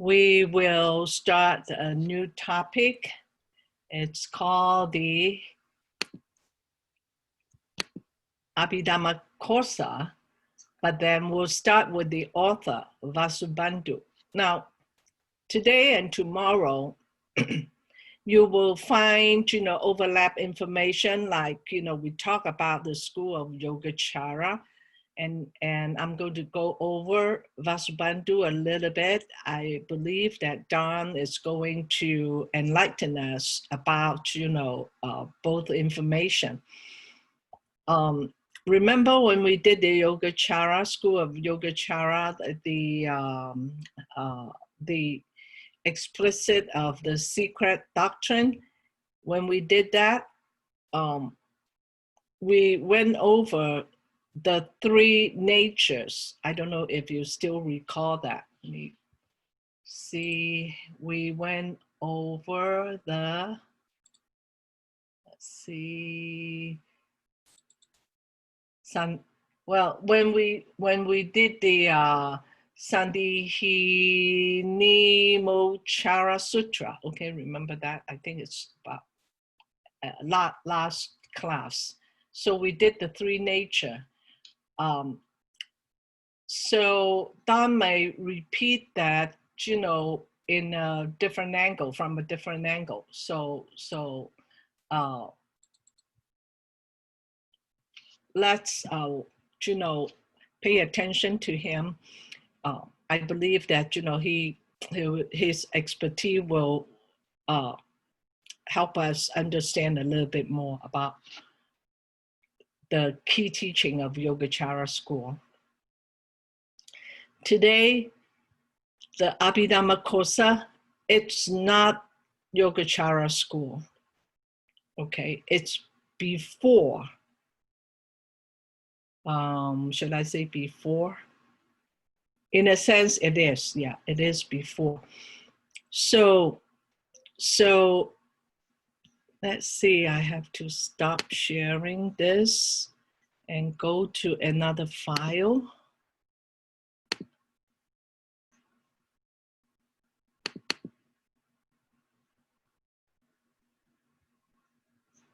We will start a new topic. It's called the Abhidhamma Kosa, but then we'll start with the author, Vasubandhu. Now, today and tomorrow, you will find, overlap information like, we talk about the school of Yogacara, and I'm going to go over Vasubandhu a little bit. I believe that Don is going to enlighten us about, both information. Remember when we did the Yogacara, School of Yogacara, the explicit of the secret doctrine? When we did that, we went over the three natures. I don't know if you still recall that. Let me see. We went over the, let's see. Well, when we did the Sandhi-Mochara Sutra, okay, remember that? I think it's about last class. So we did the three nature. So Don may repeat that, in a different angle, from a different angle. So let's, pay attention to him. I believe that, his expertise will help us understand a little bit more about the key teaching of Yogacara school. Today, the Abhidhamma Kosa, it's not Yogacara school, okay? It's before, should I say before? In a sense, it is, yeah, it is before. So let's see, I have to stop sharing this and go to another file.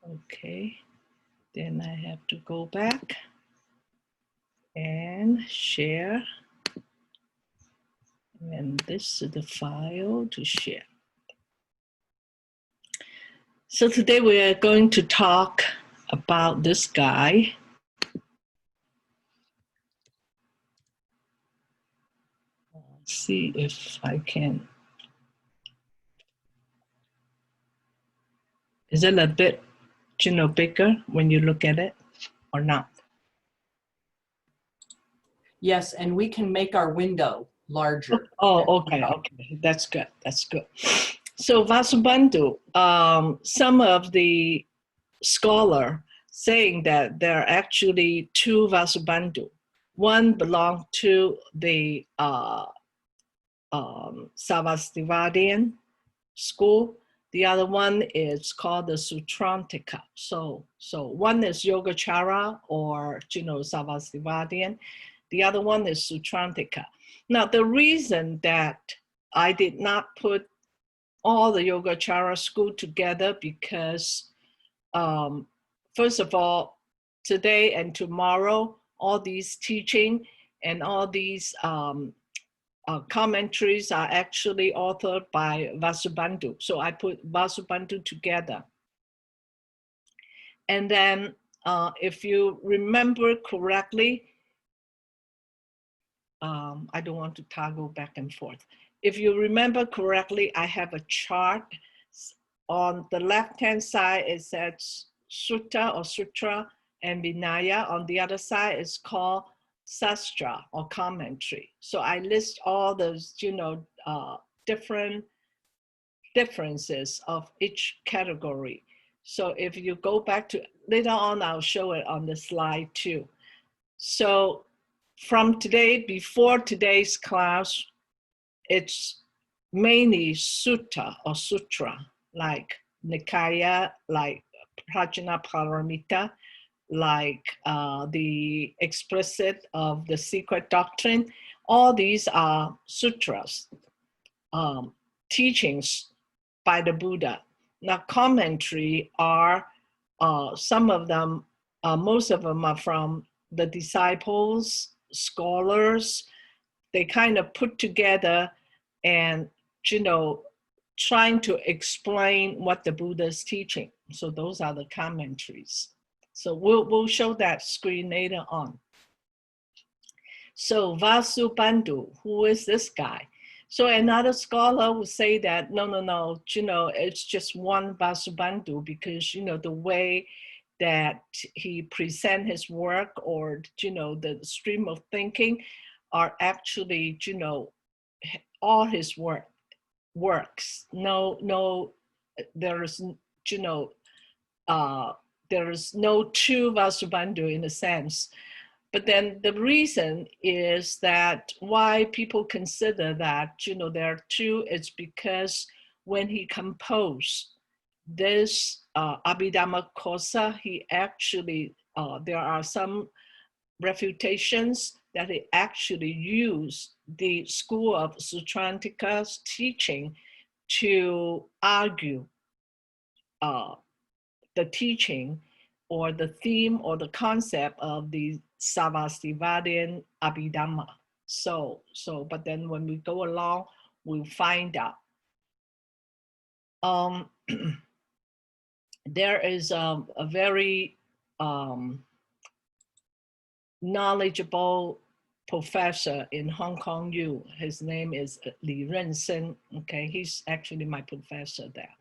Okay, then I have to go back and share. And this is the file to share. So today we are going to talk about this guy. Let's see if I can. Is it a bit, bigger when you look at it or not? Yes, and we can make our window larger. Oh, okay, okay, that's good, that's good. So Vasubandhu, some of the scholar saying that there are actually two Vasubandhu. One belonged to the Sarvastivadian school. The other one is called the Sutrantika. So one is Yogacara or Sarvastivadian. The other one is Sutrantika. Now the reason that I did not put all the Yogacara school together because first of all, today and tomorrow, all these teaching and all these commentaries are actually authored by Vasubandhu. So I put Vasubandhu together. And then if you remember correctly, I don't want to toggle back and forth. If you remember correctly, I have a chart. On the left-hand side, it says Sutta or Sutra and Vinaya. On the other side, it's called Sastra or commentary. So I list all those, different differences of each category. So if you go back to, later on, I'll show it on the slide too. So from today, before today's class, it's mainly sutta or sutra, like Nikaya, like Prajnaparamita, like the explicit of the secret doctrine. All these are sutras. teachings by the Buddha. Now, commentary are, some of them, most of them are from the disciples, scholars. They kind of put together and, trying to explain what the Buddha is teaching. So those are the commentaries. So we'll show that screen later on. So Vasubandhu, who is this guy? So another scholar would say that, no, it's just one Vasubandhu because, the way that he present his work or, the stream of thinking are actually, all his works. No, there is, there is no true Vasubandhu in a sense. But then the reason is that why people consider that, there are two, it's because when he composed this Abhidhamma Kosa, he actually, there are some refutations that he actually used the school of Sutrantika's teaching to argue the teaching or the theme or the concept of the Sarvastivadian Abhidhamma. So, but then when we go along, we'll find out. There is a very knowledgeable professor in Hong Kong U. His name is Li Rensen. Okay, he's actually my professor there.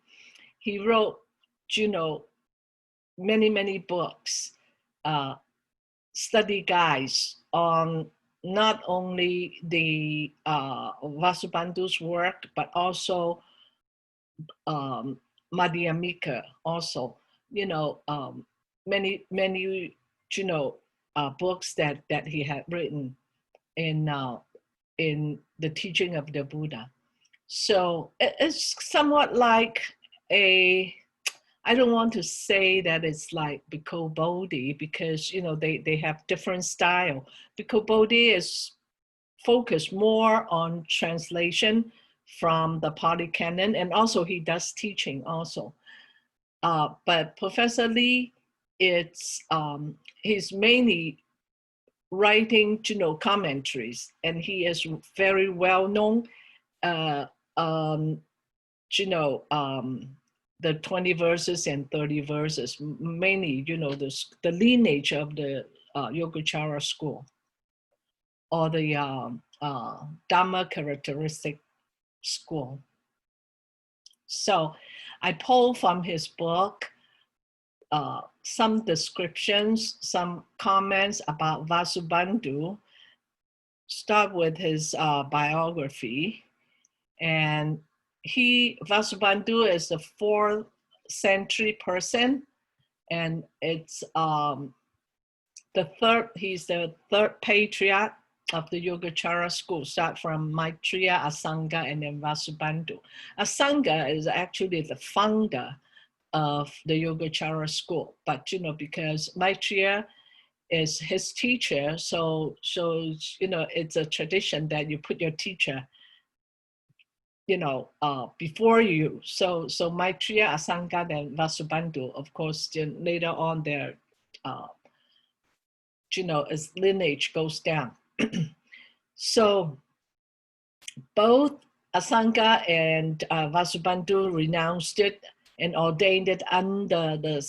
He wrote, many books, study guides on not only the Vasubandhu's work, but also Madhyamika also, many, books that he had written in the teaching of the Buddha. So it's somewhat like I don't want to say that it's like Bhikkhu Bodhi because, they have different style. Bhikkhu Bodhi is focused more on translation from the Pali Canon, and also he does teaching also. But Professor Li, he's mainly writing, commentaries, and he is very well known. The 20 verses and 30 verses, mainly, the lineage of the Yogacara school or the Dharma characteristic school. So I pulled from his book some descriptions, some comments about Vasubandhu. Start with his biography. And Vasubandhu is a 4th century person, and it's he's the third patriarch of the Yogacara school, start from Maitreya, Asanga, and then Vasubandhu. Asanga is actually the founder of the Yogacara school, but because Maitreya is his teacher, so it's a tradition that you put your teacher before you. So Maitreya, Asanga, and Vasubandhu, of course, then later on their, as lineage goes down. So both Asanga and Vasubandhu renounced it and ordained it under the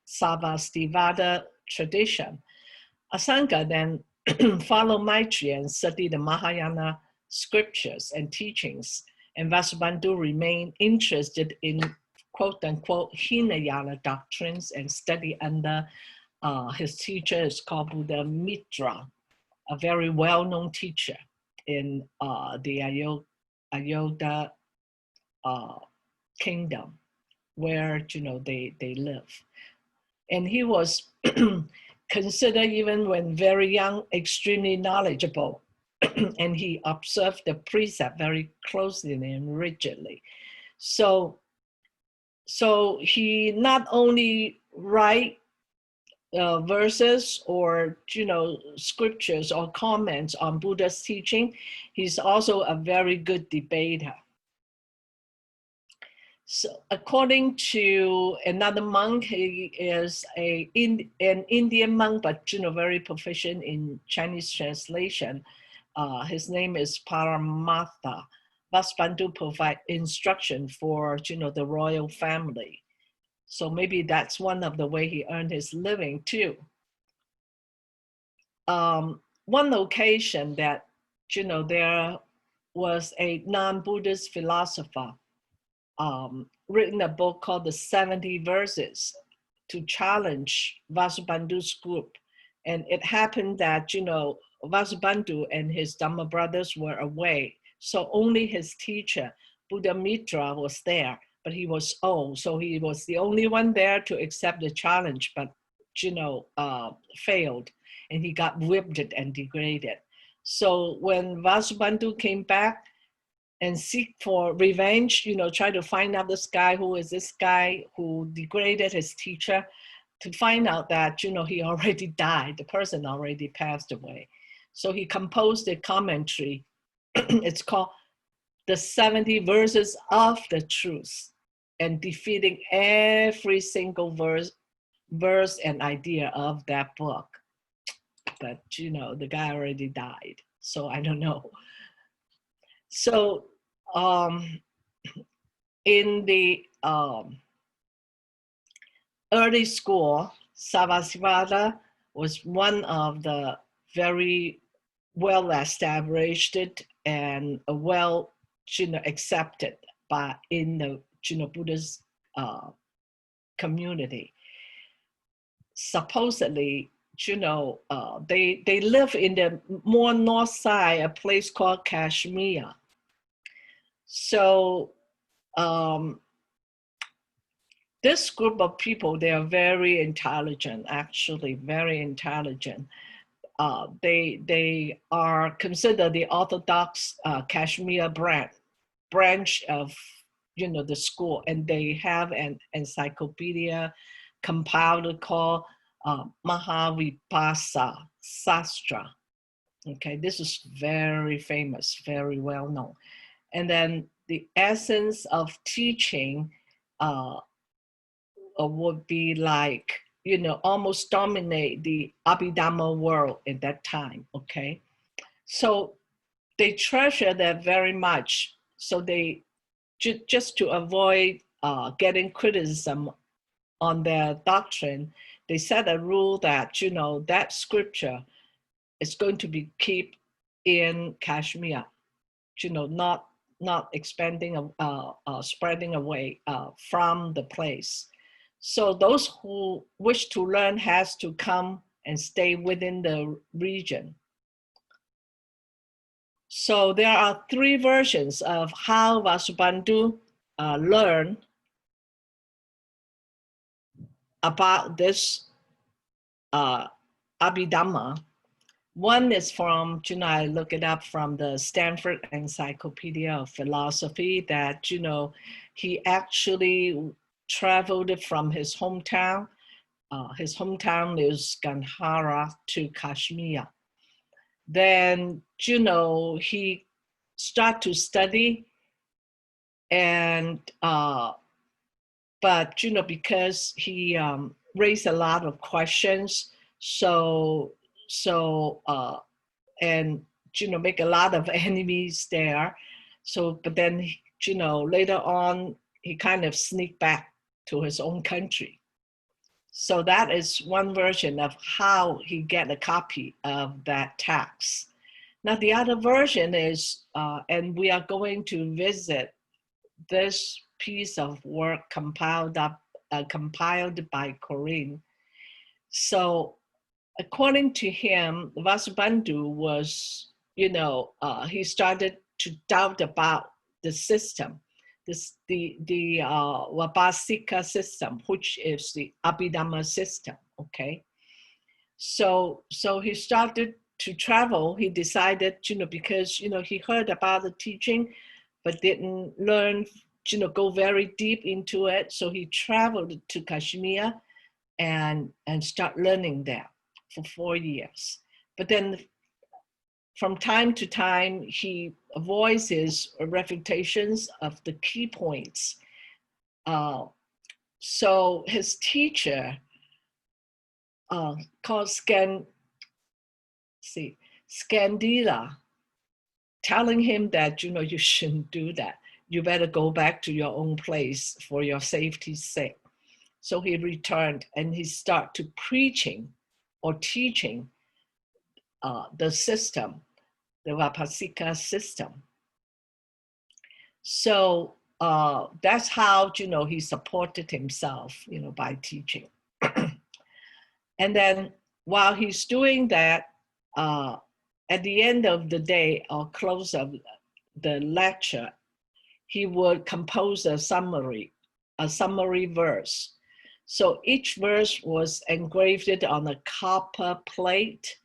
Sarvastivada tradition. Asanga then followed Maitreya and studied the Mahayana scriptures and teachings, and Vasubandhu remained interested in quote-unquote Hinayana doctrines and studied under his teacher is called Buddha Mitra, a very well-known teacher in the Ayodhya kingdom where they live. And he was considered, even when very young, extremely knowledgeable. And he observed the precept very closely and rigidly. So he not only write verses or, scriptures or comments on Buddha's teaching. He's also a very good debater. So according to another monk, he is an Indian monk, but very proficient in Chinese translation. His name is Paramatha. Vasubandhu provide instruction for the royal family. So maybe that's one of the way he earned his living too. One occasion that there was a non-Buddhist philosopher written a book called The 70 Verses to challenge Vasubandhu's group. And it happened that, Vasubandhu and his Dhamma brothers were away. So only his teacher, Buddha Mitra, was there, but he was old. So he was the only one there to accept the challenge, but, failed. And he got whipped and degraded. So when Vasubandhu came back and seek for revenge, try to find out this guy, who is this guy who degraded his teacher, to find out that, he already died, the person already passed away. So he composed a commentary. It's called The 70 Verses of the Truth, and defeating every single verse and idea of that book. But, the guy already died, so I don't know. So in the early school, Sarvastivada was one of the very well-established and well accepted in the Buddhist community. Supposedly, they live in the more north side, a place called Kashmir. So this group of people, they are very intelligent, actually very intelligent. They are considered the Orthodox Kashmir branch of the school, and they have an encyclopedia compiled called Mahavipasa Sastra. Okay, this is very famous, very well known. And then the essence of teaching would be like, almost dominate the Abhidhamma world at that time, okay? So they treasure that very much. So they, just to avoid getting criticism on their doctrine, they set a rule that, that scripture is going to be kept in Kashmir, not expanding, spreading away from the place. So those who wish to learn has to come and stay within the region. So there are 3 versions of how Vasubandhu learned about this Abhidhamma. One is from, I look it up from the Stanford Encyclopedia of Philosophy, that, he actually traveled from his hometown. His hometown is Gandhara to Kashmir. Then, he started to study, and but because he raised a lot of questions, and make a lot of enemies there. So, but then later on he kind of sneaked back to his own country. So that is one version of how he get a copy of that text. Now the other version is, and we are going to visit this piece of work compiled by Corinne. So according to him, Vasubandhu was, he started to doubt about the system, the Vabhasika system, which is the Abhidhamma system, okay? So he started to travel. He decided, because, he heard about the teaching, but didn't learn, go very deep into it. So he traveled to Kashmir and start learning there for 4 years. But then from time to time, he voices refutations of the key points. So his teacher called Scandila, telling him that, you shouldn't do that. You better go back to your own place for your safety's sake. So he returned and he started preaching or teaching the system, the Vapasika system. So that's how, he supported himself, by teaching. And then while he's doing that, at the end of the day or close of the lecture, he would compose a summary verse. So each verse was engraved on a copper plate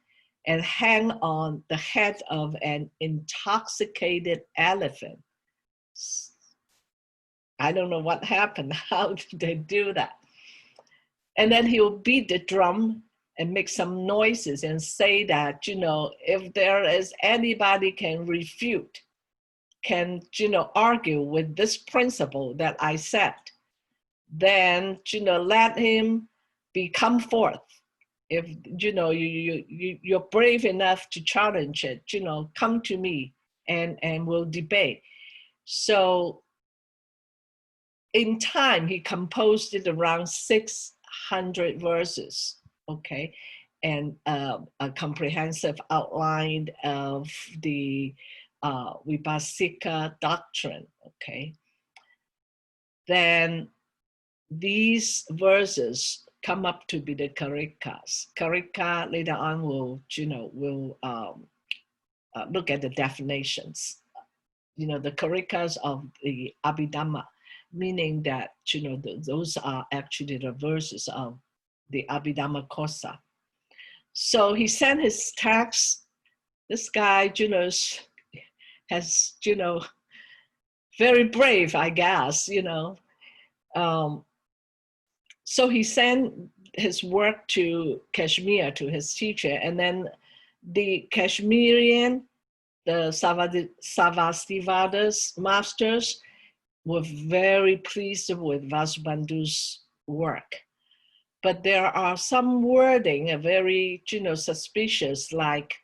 and hang on the head of an intoxicated elephant. I don't know what happened. How did they do that? And then he will beat the drum and make some noises and say that, if there is anybody can refute, can, argue with this principle that I set, then, let him come forth. If, you're brave enough to challenge it, come to me and we'll debate. So in time, he composed it around 600 verses, okay? And a comprehensive outline of the Vipasika doctrine, okay? Then these verses come up to be the Karikas. Karika later on will, look at the definitions. The Karikas of the Abhidhamma, meaning that, those are actually the verses of the Abhidhamma Kosa. So he sent his text. This guy, has, very brave, I guess, So he sent his work to Kashmir, to his teacher, and then the Kashmirian, the Savastivada's masters were very pleased with Vasubandhu's work. But there are some wording, very, suspicious, like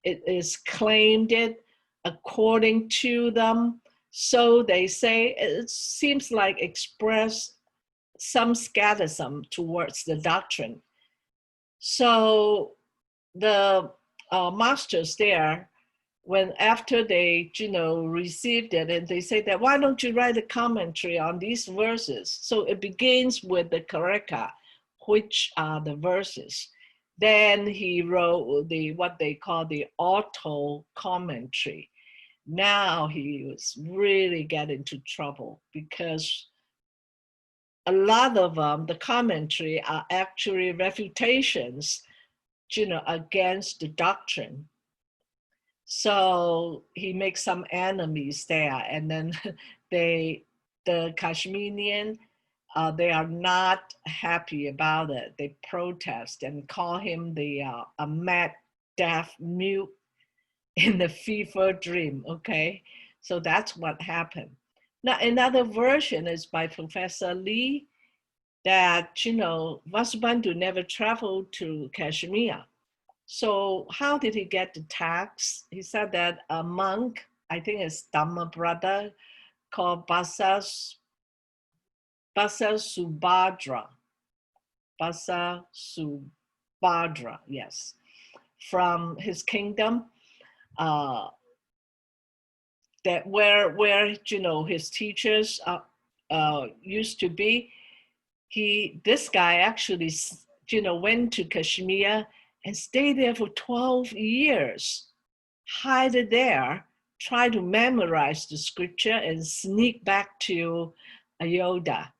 it is claimed it according to them. So they say it seems like express some schism towards the doctrine. So the masters there, when after they, received it, and they say that, why don't you write a commentary on these verses? So it begins with the Karika, which are the verses. Then he wrote what they call the auto commentary. Now he was really getting into trouble because a lot of them, the commentary are actually refutations, against the doctrine. So he makes some enemies there, and then the Kashmirian, they are not happy about it. They protest and call him a mad, deaf, mute in the fever dream, okay? So that's what happened. Now, another version is by Professor Lee that, Vasubandhu never traveled to Kashmir. So how did he get the text? He said that a monk, I think it's Dhamma brother, called Vasubandhu, yes, from his kingdom, that where his teachers used to be. This guy actually, went to Kashmir and stayed there for 12 years, hide there, try to memorize the scripture and sneak back to Ayodhya.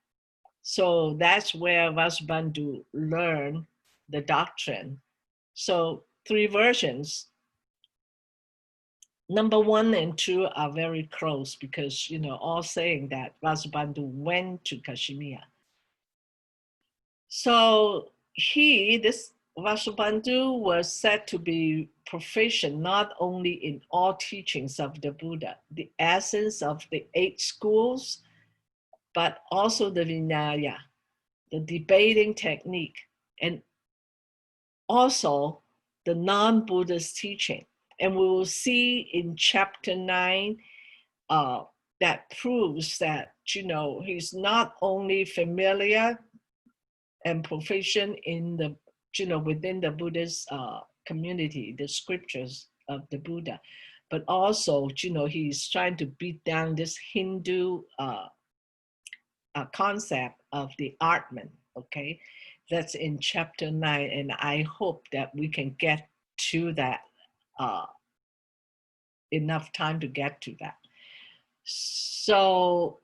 So that's where Vasubandhu learned the doctrine. So 3 versions. Number 1 and 2 are very close because, all saying that Vasubandhu went to Kashmir. So this Vasubandhu was said to be proficient not only in all teachings of the Buddha, the essence of the 8 schools, but also the Vinaya, the debating technique, and also the non-Buddhist teaching. And we will see in chapter 9 that proves that, he's not only familiar and proficient in the, within the Buddhist community, the scriptures of the Buddha, but also, he's trying to beat down this Hindu concept of the Atman, okay? That's in chapter 9, and I hope that we can get to that, enough time to get to that. So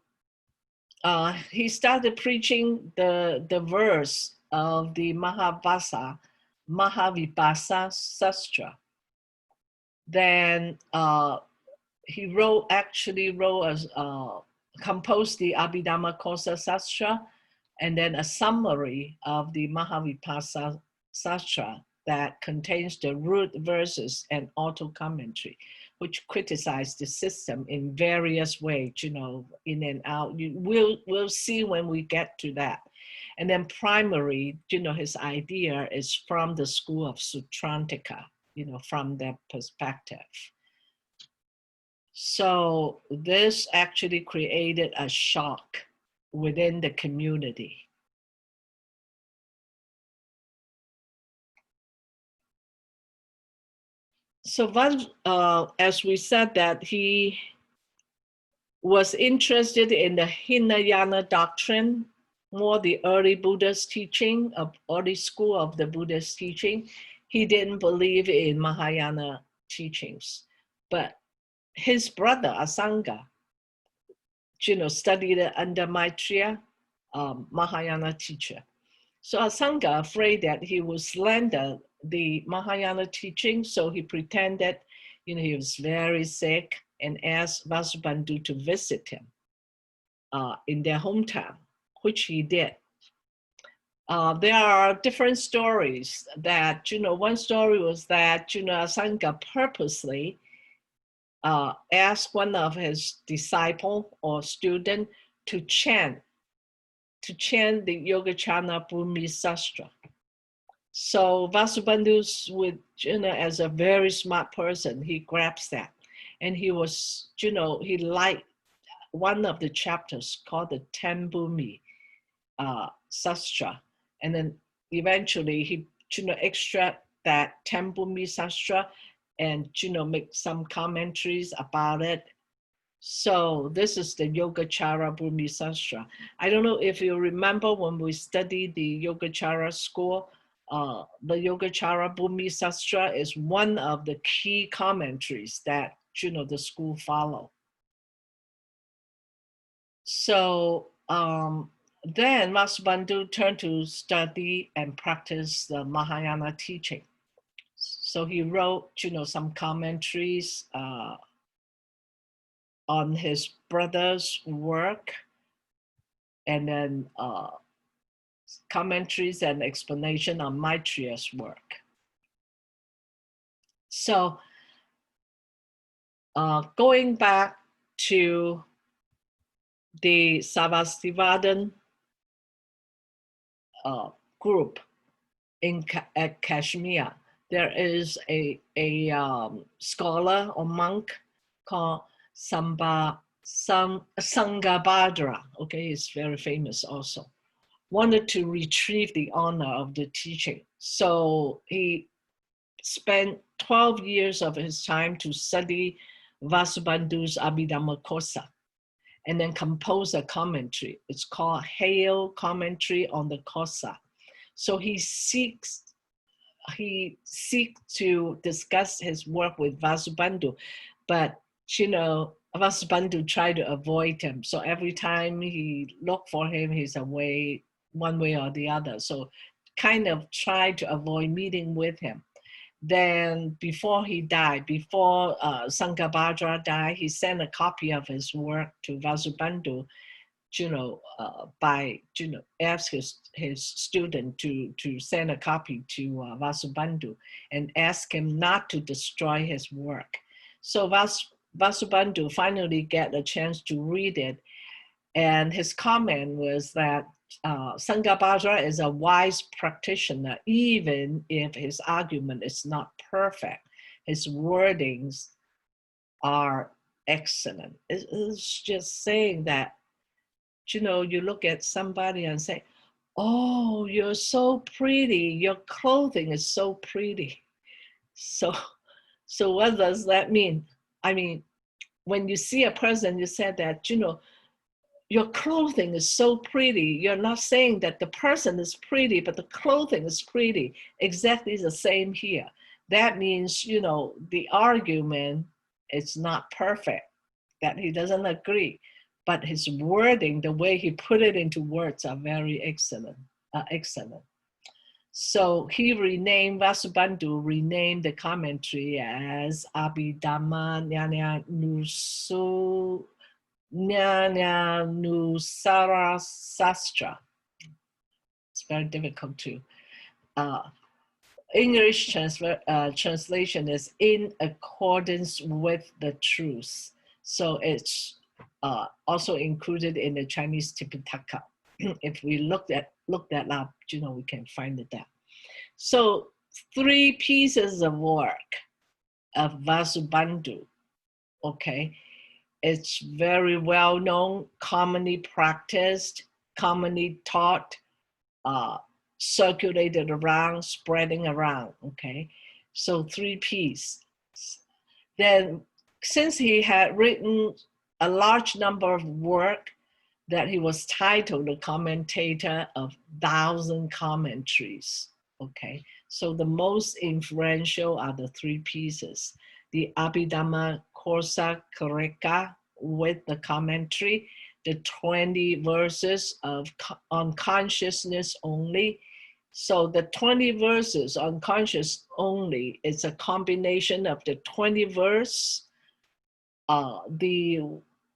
he started preaching the verse of the Mahavibhasa Sutra. Then he composed the Abhidhammakosa Sutra, and then a summary of the Mahavibhasa Sutra that contains the root verses and auto commentary, which criticized the system in various ways, in and out. We'll see when we get to that. And then primary, his idea is from the school of Sutrantika, from their perspective. So this actually created a shock within the community. So as we said, that he was interested in the Hinayana doctrine, more the early Buddhist teaching, early school of the Buddhist teaching. He didn't believe in Mahayana teachings, but his brother Asanga, studied under Maitreya, Mahayana teacher. So Asanga, afraid that he would slander the Mahayana teaching, so he pretended, he was very sick and asked Vasubandhu to visit him in their hometown, which he did. There are different stories that, one story was that, Asanga purposely asked one of his disciple or student to chant the Yogacara Bhumi Sastra. So Vasubandhu, as a very smart person, he grabs that. And he was, he liked one of the chapters called the Ten Bhumi Sastra. And then eventually he, extract that Ten Bhumi Sastra and, make some commentaries about it. So this is the Yogacara Bhumi Sastra. I don't know if you remember when we studied the Yogacara school, the Yogacara Bhumi Sastra is one of the key commentaries that, the school follow. So then Vasubandhu turned to study and practice the Mahayana teaching. So he wrote, some commentaries on his brother's work, and then commentaries and explanation on Maitreya's work. So going back to the Sarvastivadin group at Kashmir, there is a scholar or monk called Sanghabhadra, okay, he's very famous also, wanted to retrieve the honor of the teaching. So he spent 12 years of his time to study Vasubandhu's Abhidhammakosa and then compose a commentary. It's called Hale Commentary on the Kosa. So he seeks to discuss his work with Vasubandhu, but Vasubandhu tried to avoid him. So every time he looked for him, he's away one way or the other. So kind of tried to avoid meeting with him. Then before he died, before Sanghabhadra died, he sent a copy of his work to Vasubandhu by, ask his student to send a copy to Vasubandhu and ask him not to destroy his work. So Vasubandhu finally get a chance to read it. And his comment was that Sanghabhadra is a wise practitioner, even if his argument is not perfect. His wordings are excellent. It's just saying that, you look at somebody and say, oh, you're so pretty. Your clothing is so pretty. So what does that mean? I mean, when you see a person, you said that, your clothing is so pretty. You're not saying that the person is pretty, but the clothing is pretty. Exactly the same here. That means, the argument is not perfect, that he doesn't agree, but his wording, the way he put it into words are very excellent. So Vasubandhu renamed the commentary as Abhidhamma Nyaya Nusara Sastra. It's very difficult to. English translation is in accordance with the truth. So it's also included in the Chinese Tipitaka. If we look that up, we can find it there. So 3 pieces of work of Vasubandhu, okay? It's very well known, commonly practiced, commonly taught, circulated around, spreading around, okay? So 3 pieces. Then since he had written a large number of work, that he was titled the commentator of 1,000 commentaries, okay? So the most influential are the 3 pieces. The Abhidhamma Kosa Karika with the commentary, the 20 verses on consciousness only. So the 20 verses on conscious only is a combination of the 20 verse, the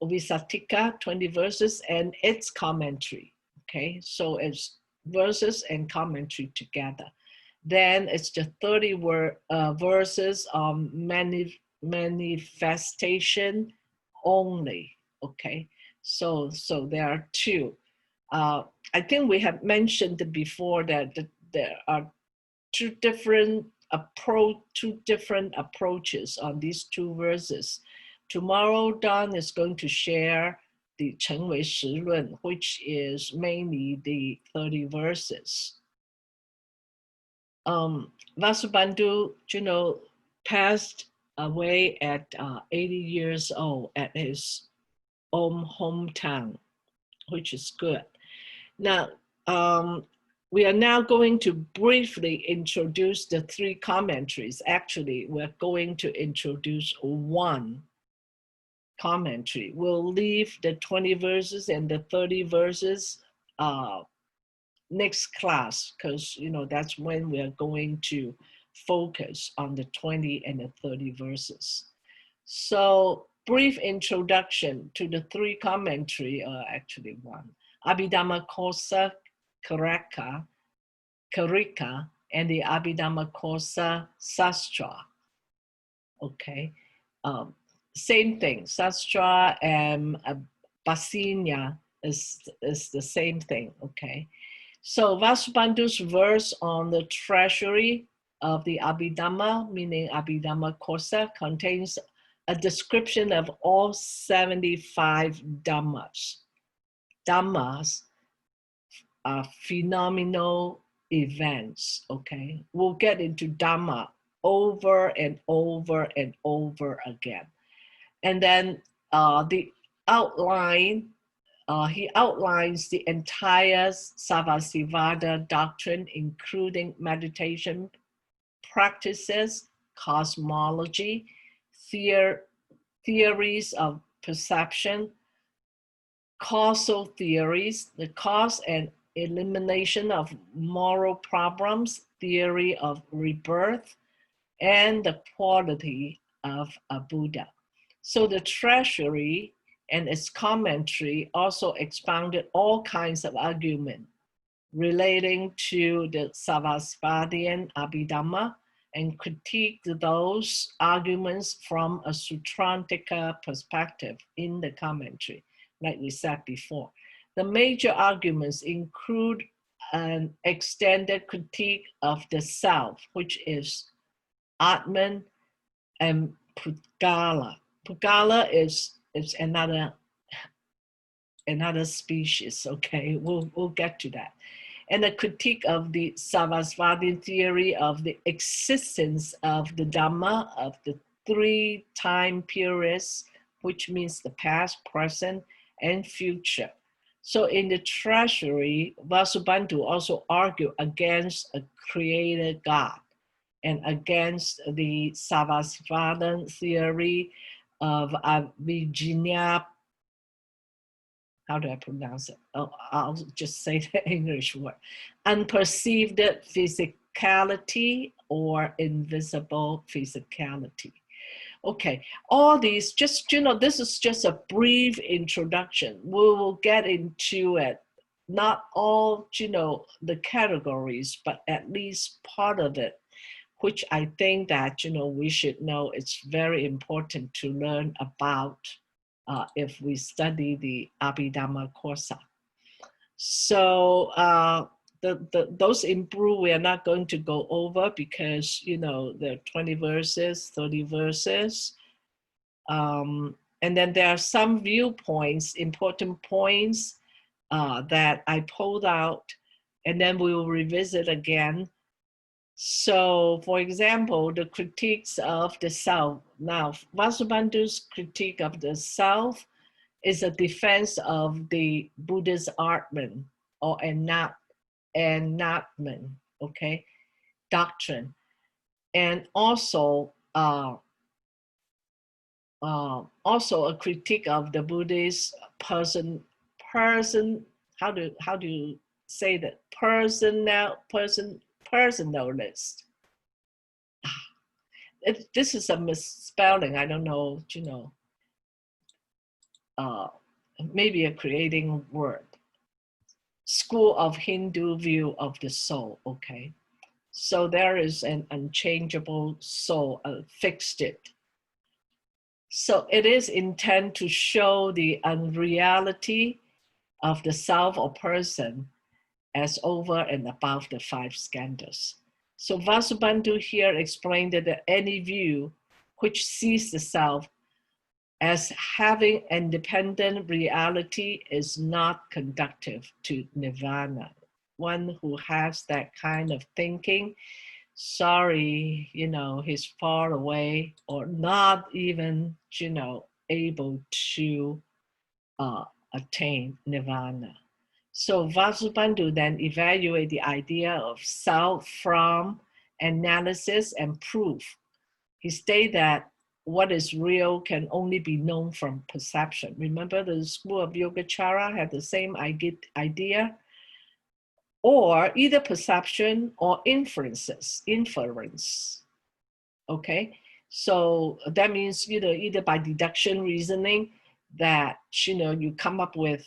Visatika, 20 verses, and its commentary, okay? So it's verses and commentary together. Then it's the 30 verses on manifestation only, okay? So there are 2. I think we have mentioned before that there are two different approaches on these 2 verses. Tomorrow, Don is going to share the 成为实论, which is mainly the 30 verses. Vasubandhu, passed away at 80 years old at his own hometown, which is good. Now, we are now going to briefly introduce the 3 commentaries. Actually, we're going to introduce 1 commentary. We'll leave the 20 verses and the 30 verses next class, because that's when we're going to focus on the 20 and the 30 verses. So brief introduction to the 3 commentary, actually 1. Abhidhamma Kosa Karika and the Abhidhamma Kosa Sastra. Okay. Same thing, Sastra and Basinya is the same thing, okay? So Vasubandhu's verse on the treasury of the Abhidhamma, meaning Abhidhamma Kosa, contains a description of all 75 Dhammas. Dhammas are phenomenal events, okay? We'll get into Dhamma over and over and over again. And then the outline, he outlines the entire Sarvasivada doctrine, including meditation practices, cosmology, theories of perception, causal theories, the cause and elimination of moral problems, theory of rebirth, and the quality of a Buddha. So the treasury and its commentary also expounded all kinds of argument relating to the Sarvasvadian Abhidhamma and critiqued those arguments from a Sutrantika perspective in the commentary, like we said before. The major arguments include an extended critique of the self, which is Atman and Pudgala. Pudgala is another species, okay? We'll get to that. And a critique of the Sarvasvadian theory of the existence of the Dhamma of the three time periods, which means the past, present, and future. So in the treasury, Vasubandhu also argued against a creator God and against the Sarvasvadian theory of Avijñana. How do I pronounce it? Oh, I'll just say the English word. Unperceived physicality or invisible physicality. Okay, all these, just, this is just a brief introduction. We will get into it, not all, the categories, but at least part of it, which I think that, we should know. It's very important to learn about if we study the Abhidhamma Kosa. So those in blue, we are not going to go over because, there are 20 verses, 30 verses. And then there are some viewpoints, important points that I pulled out, and then we will revisit again. So, for example, the critiques of the self. Now, Vasubandhu's critique of the self is a defense of the Buddhist Atman or Anatman, okay, doctrine, and also a critique of the Buddhist person. How do you say that? Personalist. This is a misspelling. I don't know, maybe a creating word. School of Hindu view of the soul, okay? So there is an unchangeable soul, a fixed it. So it is intended to show the unreality of the self or person as over and above the five skandhas. So Vasubandhu here explained that any view which sees the self as having independent reality is not conducive to nirvana. One who has that kind of thinking, sorry, he's far away or not even, able to attain nirvana. So Vasubandhu then evaluated the idea of self from analysis and proof. He stated that what is real can only be known from perception. Remember the school of Yogacara had the same idea? Or either perception or inference. Okay, so that means either by deduction reasoning that you come up with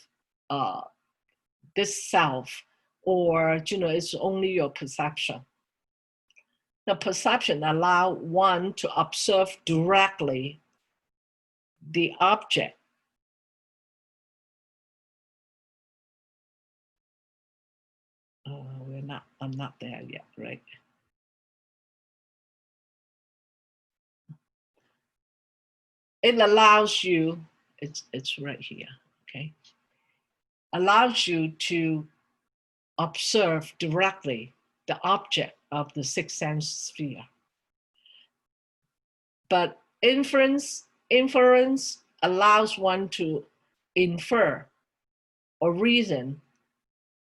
this self, or it's only your perception. The perception allows one to observe directly the object. I'm not there yet, right? It allows you, it's right here, okay? Allows you to observe directly the object of the sixth sense sphere. But inference allows one to infer or reason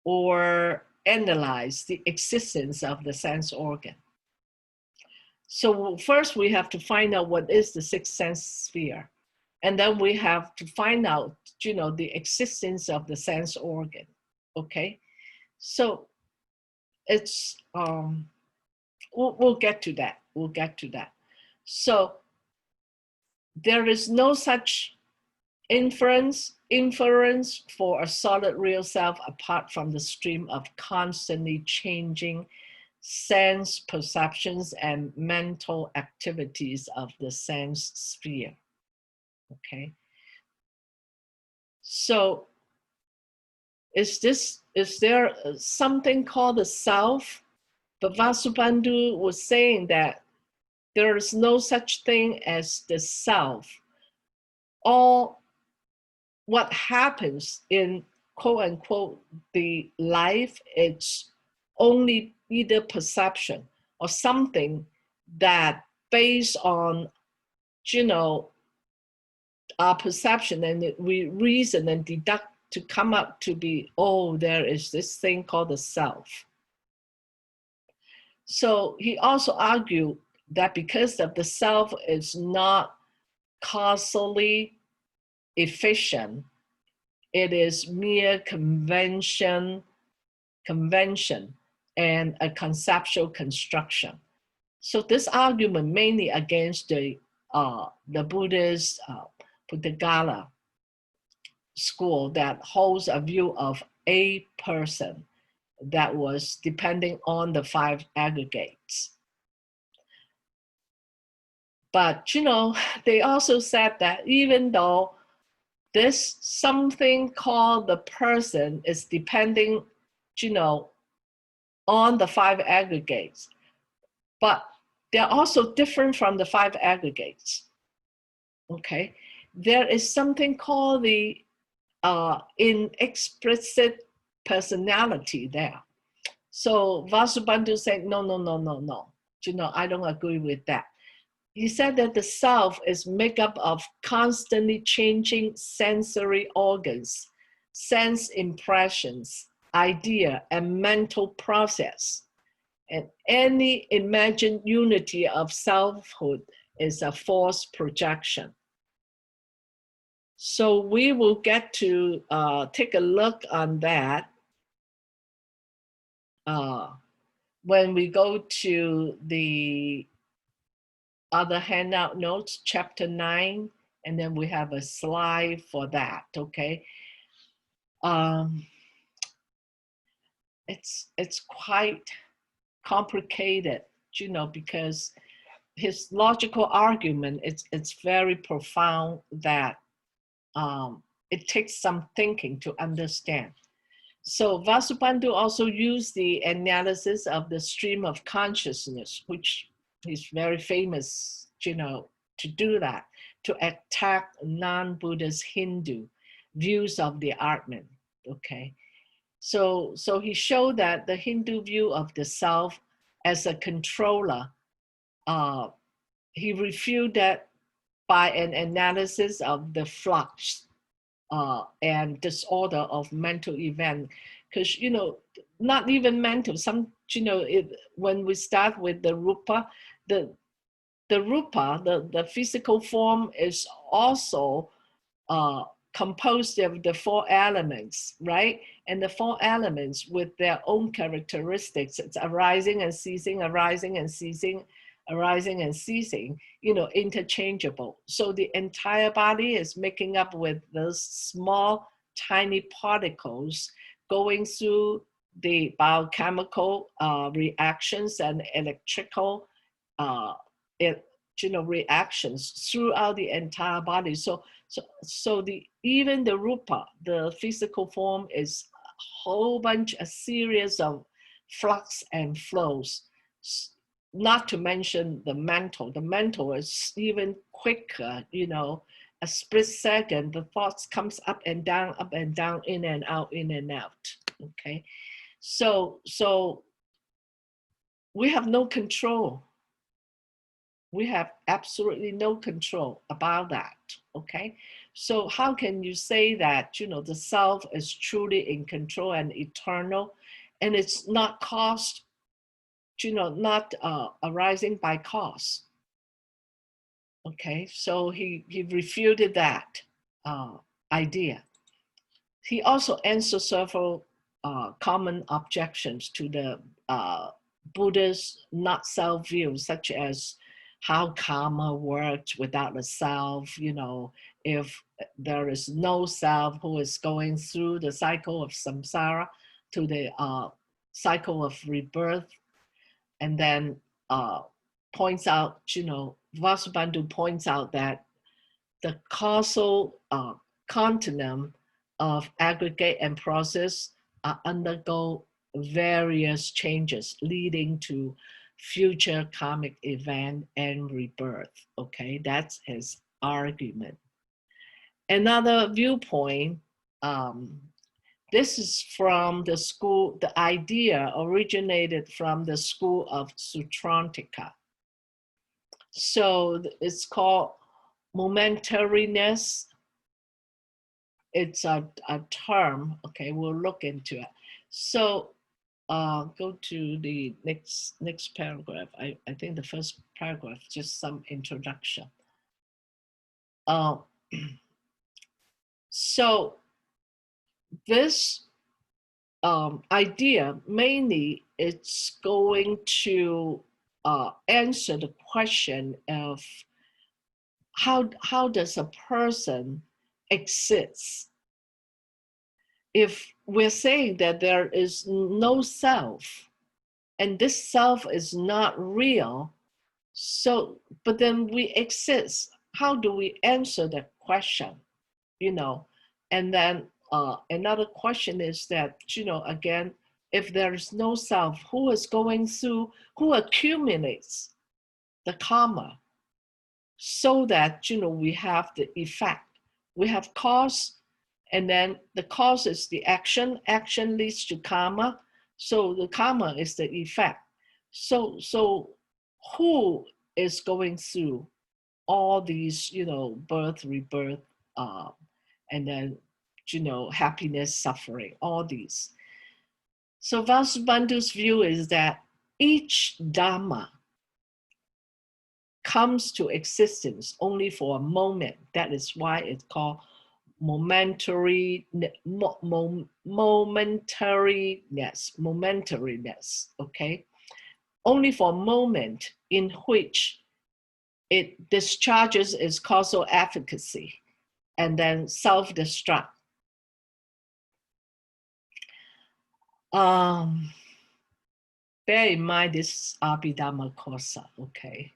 or analyze the existence of the sense organ. So first we have to find out what is the sixth sense sphere. And then we have to find out, the existence of the sense organ, okay? So it's, we'll get to that. So there is no such inference for a solid real self apart from the stream of constantly changing sense perceptions and mental activities of the sense sphere. Okay. So is there something called the self? But Vasubandhu was saying that there is no such thing as the self. All what happens in quote unquote the life, it's only either perception or something that based on, our perception, and we reason and deduct to come up to be, oh, there is this thing called the self. So he also argued that because of the self is not causally efficient, it is mere convention and a conceptual construction. So this argument mainly against the Buddhist Buddhagala school that holds a view of a person that was depending on the 5 aggregates. But, they also said that even though this something called the person is depending, on the 5 aggregates, but they're also different from the 5 aggregates. Okay, there is something called the inexplicit personality there. So Vasubandhu said, no. I don't agree with that. He said that the self is made up of constantly changing sensory organs, sense impressions, idea, and mental process. And any imagined unity of selfhood is a false projection. So we will get to take a look on that when we go to the other handout notes, chapter 9, and then we have a slide for that, okay? It's quite complicated, because his logical argument, it's very profound that it takes some thinking to understand. So Vasubandhu also used the analysis of the stream of consciousness, which he's very famous, to do that, to attack non-Buddhist Hindu views of the Atman, okay? So he showed that the Hindu view of the self as a controller, he refuted that by an analysis of the flux and disorder of mental event. Because, not even mental, some, when we start with the rupa, the rupa, the physical form is also composed of the 4 elements, right? And the 4 elements with their own characteristics, it's arising and ceasing, arising and ceasing, arising and ceasing, interchangeable. So the entire body is making up with those small, tiny particles going through the biochemical reactions and electrical reactions throughout the entire body. So even the rupa, the physical form, is a series of flux and flows. Not to mention the mental. The mental is even quicker, a split second, the thoughts comes up and down, in and out, in and out, okay? So we have no control. We have absolutely no control about that, okay? So how can you say that, the self is truly in control and eternal, and it's not caused, not arising by cause? Okay, so he refuted that idea. He also answered several common objections to the Buddhist not self view, such as how karma works without the self, if there is no self who is going through the cycle of samsara to the cycle of rebirth, and then points out, Vasubandhu points out that the causal continuum of aggregate and process undergo various changes leading to future karmic event and rebirth. Okay, that's his argument. Another viewpoint, this is from the school, the idea originated from the school of Sutrantika. So it's called momentariness. It's a term, okay, we'll look into it. So go to the next paragraph. I think the first paragraph, just some introduction. So this idea mainly it's going to answer the question of how does a person exist? If we're saying that there is no self, and this self is not real, so but then we exist. How do we answer that question? And then another question is that, again, if there is no self, who accumulates the karma so that, we have the effect. We have cause, and then the cause is the action. Action leads to karma. So the karma is the effect. So who is going through all these, birth, rebirth, and then, happiness, suffering, all these. So Vasubandhu's view is that each Dharma comes to existence only for a moment. That is why it's called momentariness, okay? Only for a moment in which it discharges its causal efficacy and then self-destruct. Bear in mind this Abhidhamma Kosa, okay?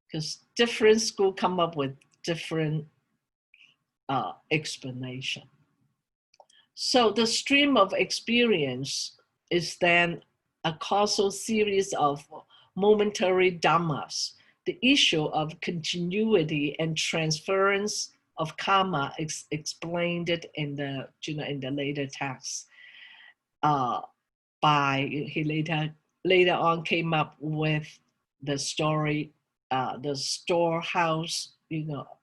Because different schools come up with different explanation. So the stream of experience is then a causal series of momentary dhammas. The issue of continuity and transference of karma is explained in the later texts. He later on came up with the story, the storehouse,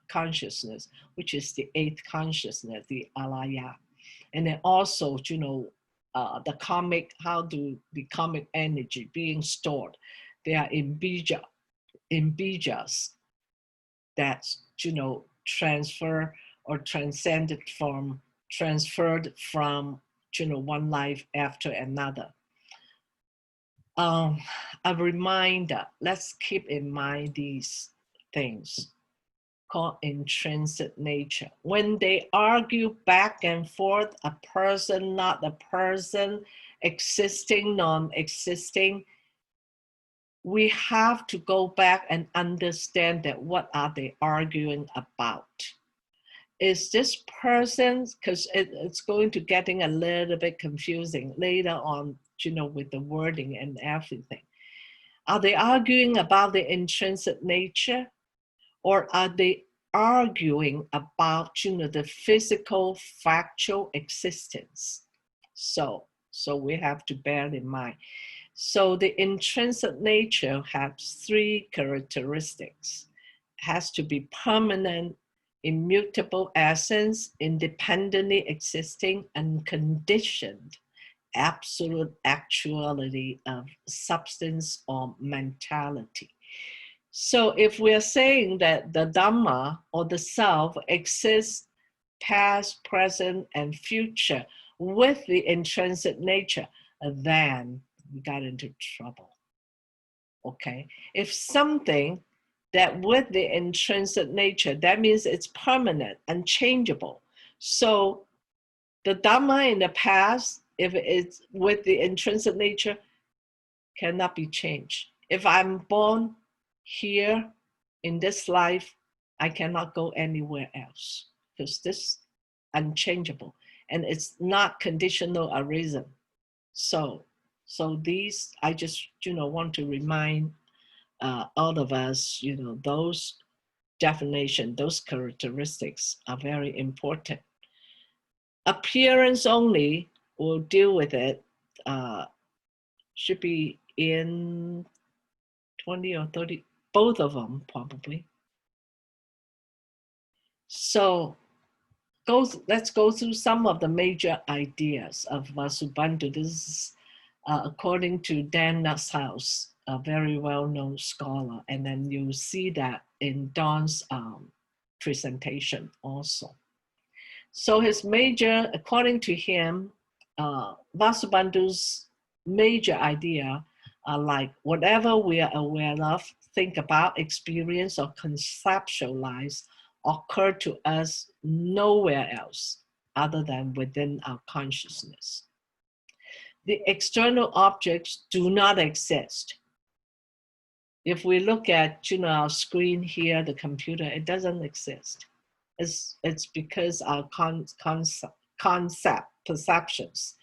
consciousness, which is the eighth consciousness, the alaya. And then also, the karmic, how do the karmic energy being stored? They are in bijas that's, transferred from, one life after another. A reminder, let's keep in mind these things called intrinsic nature. When they argue back and forth, a person, not a person, existing, non-existing, we have to go back and understand that what are they arguing about? Is this person, because it's going to getting a little bit confusing later on, with the wording and everything. Are they arguing about the intrinsic nature, or are they arguing about, the physical factual existence? So we have to bear in mind. So the intrinsic nature has three characteristics. It has to be permanent, immutable essence, independently existing, unconditioned, absolute actuality of substance or mentality. So if we're saying that the Dhamma or the self exists past, present, and future with the intrinsic nature, then we got into trouble. Okay? If something that with the intrinsic nature, that means it's permanent, unchangeable. So the Dharma in the past, if it's with the intrinsic nature, cannot be changed. If I'm born here in this life, I cannot go anywhere else because this is unchangeable and it's not conditional arisen. So these, I just, want to remind all of us, those definition, those characteristics are very important. Appearance only, we'll deal with it, should be in 20 or 30, both of them probably. So let's go through some of the major ideas of Vasubandhu. This is according to Dan Nusshaus, a very well-known scholar, and then you'll see that in Don's presentation also. So his major, according to him, Vasubandhu's major idea are like whatever we are aware of, think about, experience, or conceptualize occur to us nowhere else other than within our consciousness. The external objects do not exist. If we look at our screen here, the computer, it doesn't exist. It's because our concept perceptions,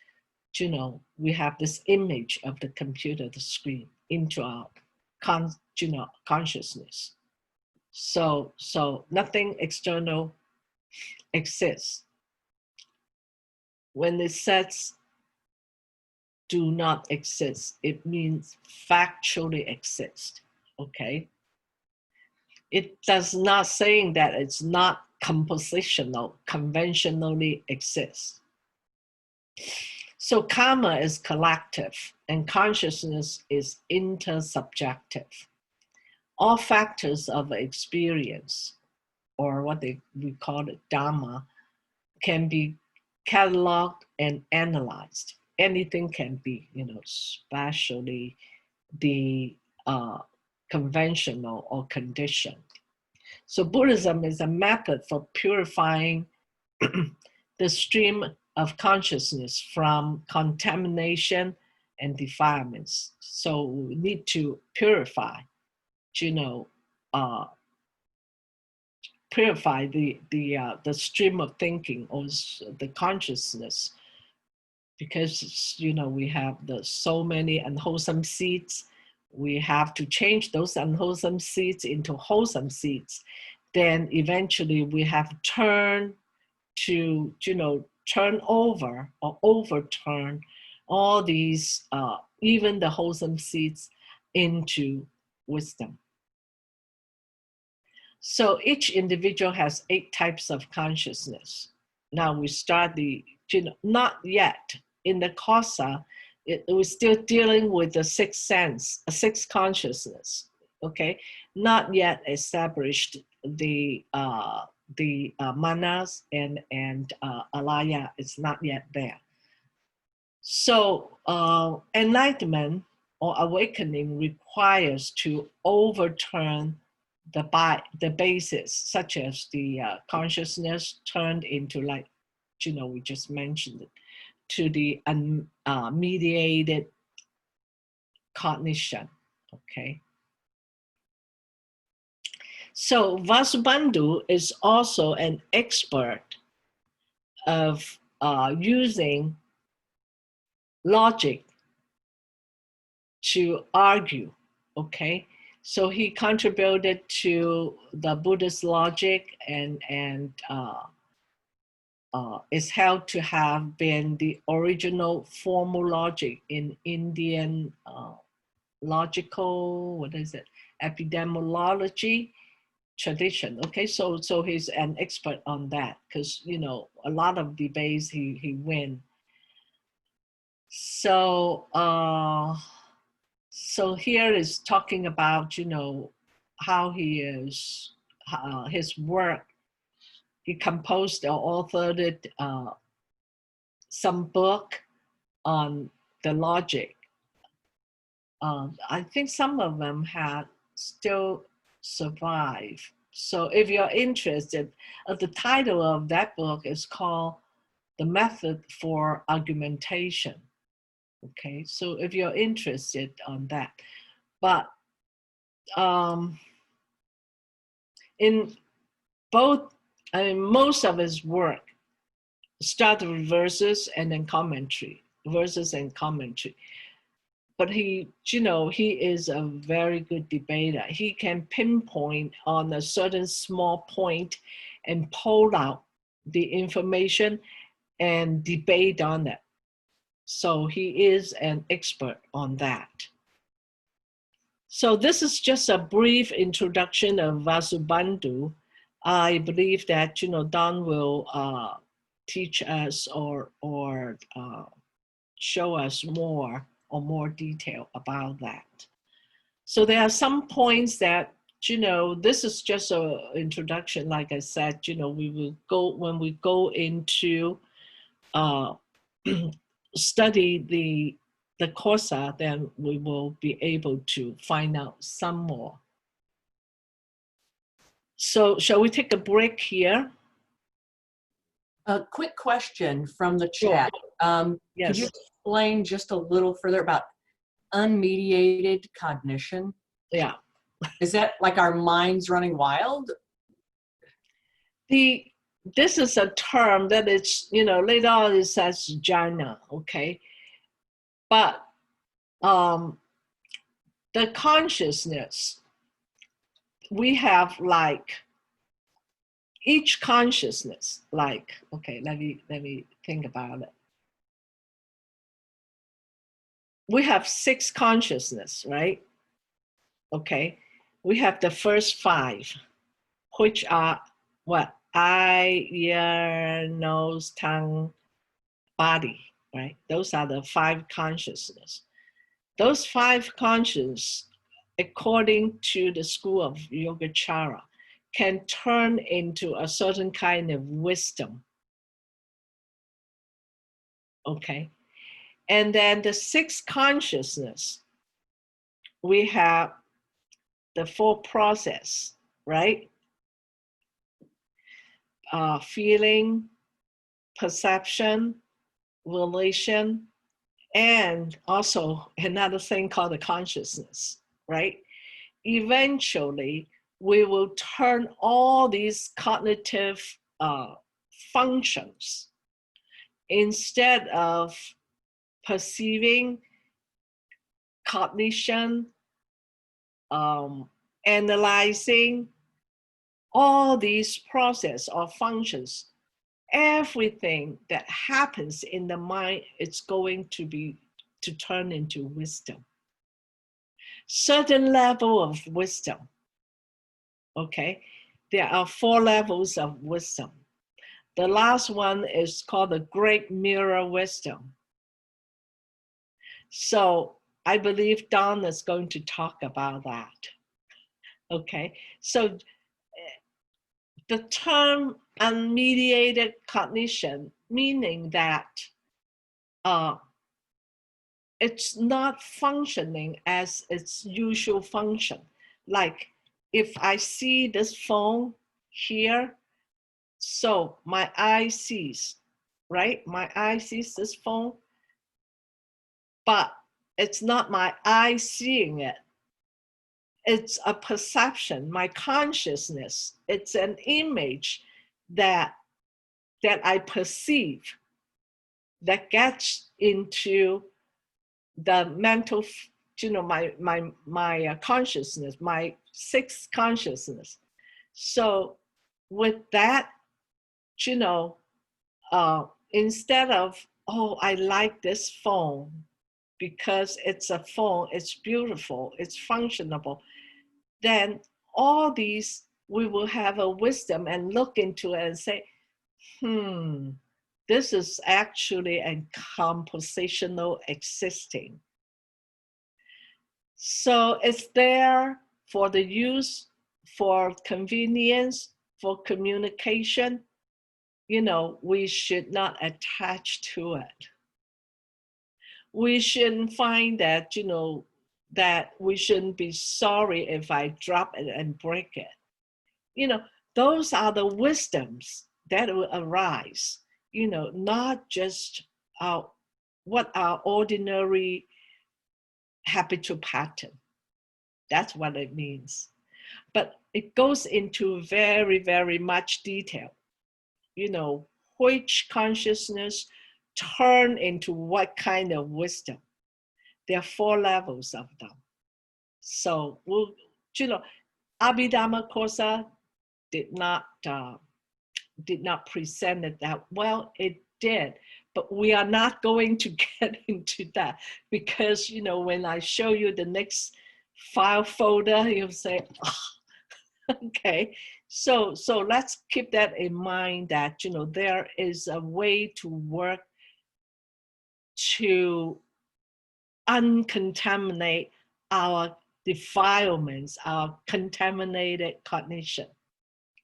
we have this image of the computer, the screen, into our consciousness. So nothing external exists. When it says do not exist, it means factually exist, okay? It does not saying that it's not compositional, conventionally exists. So karma is collective and consciousness is intersubjective. All factors of experience, or what we call it Dharma, can be cataloged and analyzed. Anything can be, especially the conventional or conditioned. So Buddhism is a method for purifying the stream of consciousness from contamination and defilements. So we need to purify, purify the stream of thinking or the consciousness, because we have so many unwholesome seeds. We have to change those unwholesome seeds into wholesome seeds. Then eventually we have turn to turn over or overturn all these even the wholesome seeds into wisdom. So each individual has 8 types of consciousness. Now we start not yet in the Kosa, we're still dealing with the sixth sense, a sixth consciousness, okay? Not yet established the manas and alaya is not yet there. So enlightenment or awakening requires to overturn the basis, such as the consciousness turned into, like, we just mentioned it, to the unmediated cognition, okay? So Vasubandhu is also an expert of using logic to argue, okay? So he contributed to the Buddhist logic and is held to have been the original formal logic in Indian logical, epidemiology tradition. Okay, so he's an expert on that because a lot of debates he win. So so here is talking about how he is his work. He composed or authored some book on the logic. I think some of them had still survive. So if you're interested, the title of that book is called The Method for Argumentation. Okay, so if you're interested on that. But in both, most of his work start with verses and then commentary, verses and commentary. But he is a very good debater. He can pinpoint on a certain small point and pull out the information and debate on it. So he is an expert on that. So this is just a brief introduction of Vasubandhu. I believe that, Don will teach us or show us more detail about that. So there are some points that, this is just an introduction. Like I said, we will go, when we go into study the Kosa, then we will be able to find out some more. So shall we take a break here? A quick question from the chat. Yes. Could you explain just a little further about unmediated cognition? Yeah. Is that like our minds running wild? This is a term that it's, later on it says jhana, okay? But the consciousness, we have like each consciousness, like, okay, let me think about it. We have 6 consciousness, right? Okay, we have the first 5, which are what? Eye, ear, nose, tongue, body, right? Those are the 5 consciousness. Those 5 consciousness, according to the school of Yogacara, can turn into a certain kind of wisdom. Okay. And then the 6th consciousness, we have the 4 process, right? Feeling, perception, relation, and also another thing called the consciousness, right? Eventually, we will turn all these cognitive functions, instead of perceiving, cognition, analyzing, all these process or functions, everything that happens in the mind, it's going to turn into wisdom. Certain level of wisdom, okay? There are 4 levels of wisdom. The last one is called the Great Mirror Wisdom. So I believe Don is going to talk about that. Okay, so the term unmediated cognition, meaning that it's not functioning as its usual function. Like if I see this phone here, so my eye sees, right? My eye sees this phone, but it's not my eye seeing it. It's a perception, my consciousness. It's an image that I perceive that gets into the mental, my consciousness, my 6th consciousness. So with that, instead of, oh, I like this phone because it's a phone, it's beautiful, it's functionable, then all these, we will have a wisdom and look into it and say, this is actually a compositional existing. So it's there for the use, for convenience, for communication. We should not attach to it. We shouldn't find that, that we shouldn't be sorry if I drop it and break it. You know, those are the wisdoms that will arise, you know, not just what our ordinary habitual pattern. That's what it means. But it goes into very, very much detail. You know, which consciousness turn into what kind of wisdom. There are 4 levels of them. So, you know, Abhidhamma Kosa did not present it that well. It did, but we are not going to get into that, because, you know, when I show you the next file folder, you'll say, oh, okay. So let's keep that in mind, that, you know, there is a way to work to uncontaminate our defilements, our contaminated cognition.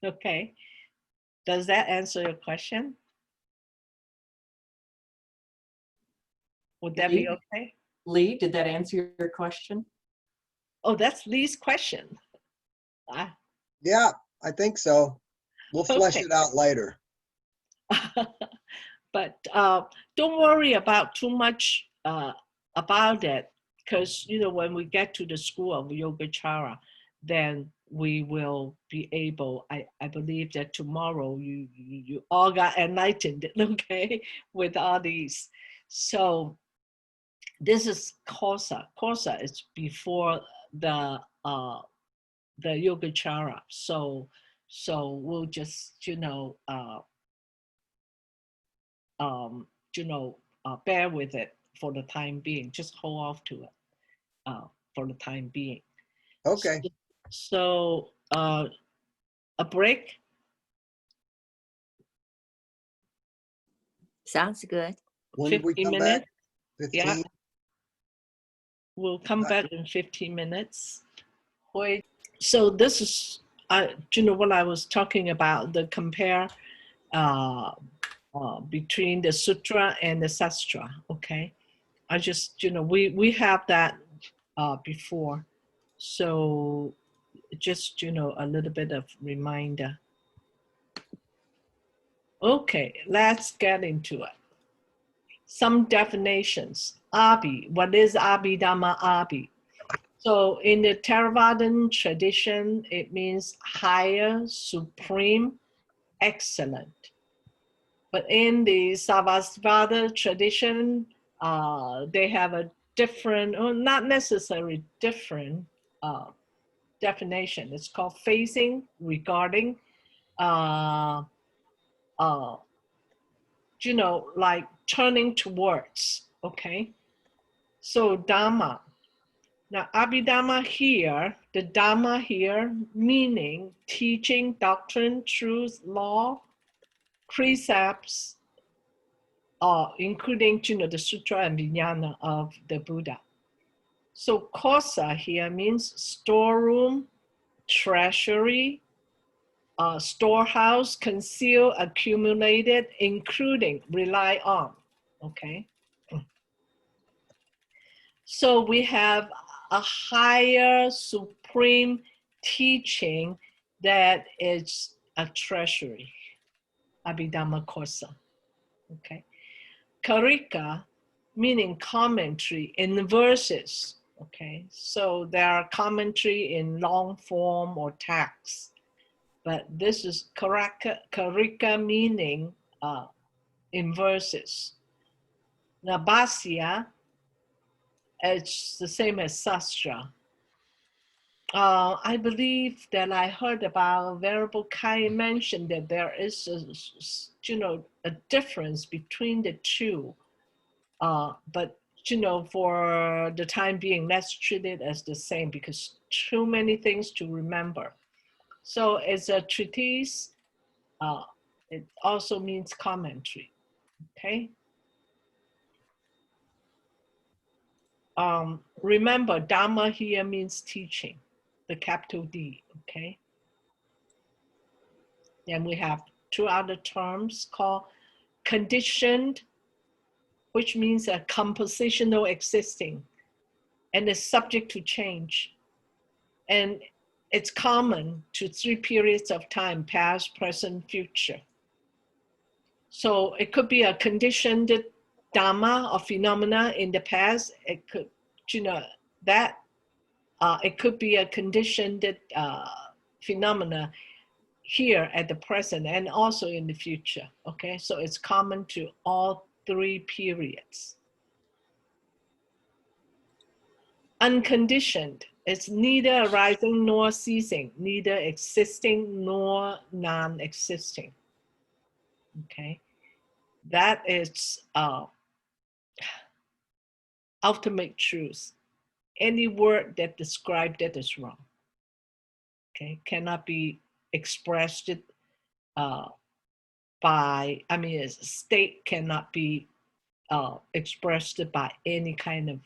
Okay, does that answer your question? Would that be okay? Lee, did that answer your question? Oh, that's Lee's question. Yeah, I think so. We'll flesh it out later. But don't worry about too much about it, because, you know, when we get to the school of Yogacara, then we will be able, I believe that tomorrow you all got enlightened, okay, with all these. So this is Kosa. Kosa is before the Yogacara. So we'll just, you know, bear with it for the time being. Just hold off to it for the time being. Okay. So a break. Sounds good. When did we 15 come minutes. back? 15? Yeah. We'll come back in 15 minutes. Wait. So this is, you know, what I was talking about, the compare between the sutra and the sastra. Okay, I just, you know, we have that before, so just, you know, a little bit of reminder. Okay, let's get into it. Some definitions. Abhi, what is Abhidhamma Abhi? So in the Theravadan tradition, it means higher, supreme, excellent. But in the Sarvasvada tradition, they have a different, or not necessarily different definition. It's called facing, regarding, you know, like turning towards, okay? So Dhamma. Now, Abhidhamma here, the Dhamma here, meaning teaching, doctrine, truth, law, precepts, including, you know, the Sutra and Vijnana of the Buddha. So Kosa here means storeroom, treasury, storehouse, conceal, accumulated, including, rely on, okay? So we have a higher supreme teaching that is a treasury, Abhidhamma Kosa, okay? Karika, meaning commentary in verses, okay? So there are commentary in long form or text, but this is Karika meaning in verses. Now Bhāsya, it's the same as Sastra. I believe that I heard about Venerable Kai mentioned that there is a difference between the two. But, you know, for the time being, let's treat it as the same, because too many things to remember. So it's a treatise. It also means commentary, okay? Remember, Dhamma here means teaching, the capital D, okay? Then we have 2 other terms called conditioned, which means a compositional existing. and is subject to change. And it's common to 3 periods of time, past, present, future. So it could be a conditioned Dharma or phenomena in the past. It could, it could be a conditioned phenomena here at the present and also in the future, okay? So it's common to all 3 periods. Unconditioned, it's neither arising nor ceasing, neither existing nor non-existing, okay? That is ultimate truth. Any word that describes that is wrong, okay? Cannot be expressed by, a state cannot be expressed by any kind of,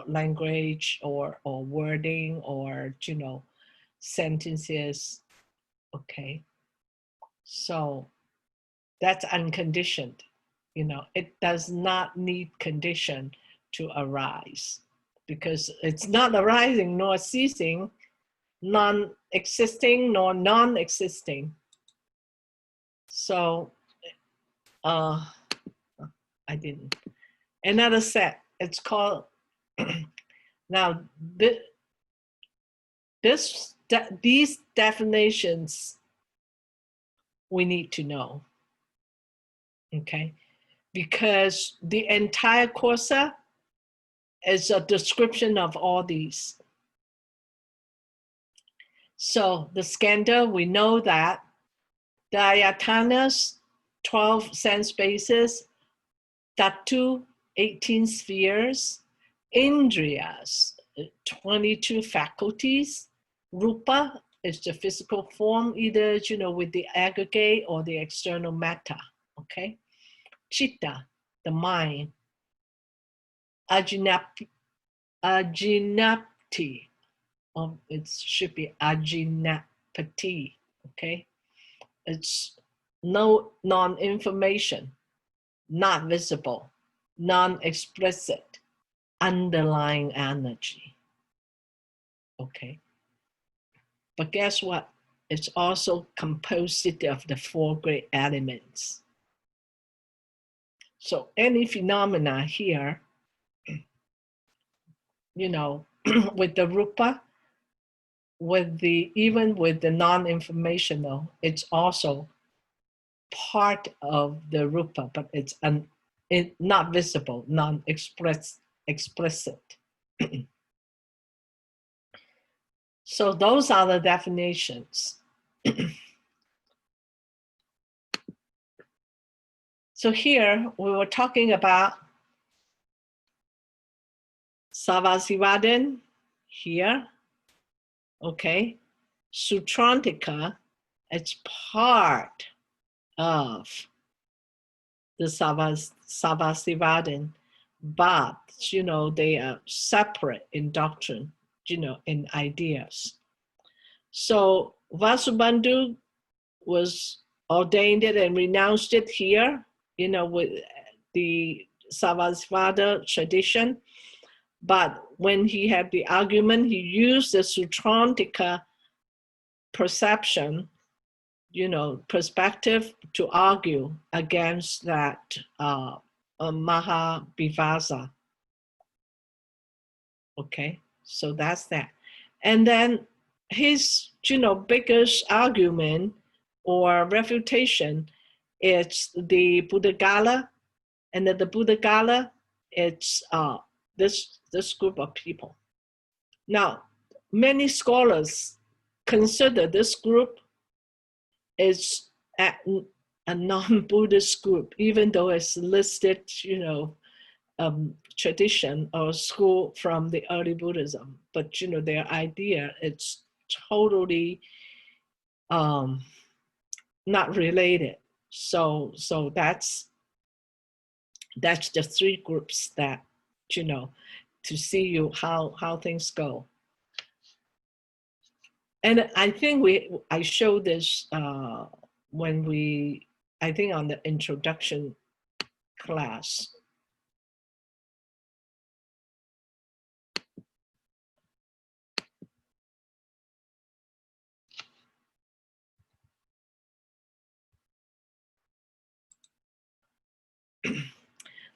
language or wording or, sentences, okay? So that's unconditioned, it does not need condition to arise because it's not arising nor ceasing, non-existing nor non-existing. So, I didn't. Another set, it's called, now these definitions we need to know, okay? Because the entire Kosa is a description of all these. So the skandha, we know that the ayatanas, 12 sense bases, dhatu, 18 spheres, indriyas, 22 faculties, rupa is the physical form, either, with the aggregate or the external matter, okay? Chitta, the mind, ajinapti, it should be ajinapati, okay? It's no non-information, not visible, non-explicit, underlying energy, okay? But guess what? It's also composed of the 4 great elements. So any phenomena here, with the rupa, even with the non-informational, it's also part of the rupa, but it's not visible, non-explicit. So those are the definitions. So here we were talking about Savasivadan here, okay? Sutrantika, it's part of the Savasivadan, but, they are separate in doctrine, in ideas. So Vasubandhu was ordained it and renounced it here, with the Savasvada tradition. But when he had the argument, he used the Sutrantika perception, perspective to argue against that Mahabhivasa. Okay, so that's that. And then his, biggest argument or refutation is the Buddhagala, and the Buddhagala, it's this group of people. Now, many scholars consider this group is a non-Buddhist group, even though it's listed, tradition or school from the early Buddhism. But, their idea, it's totally not related. So that's the 3 groups that, to see how things go. And I think I showed this when I think on the introduction class.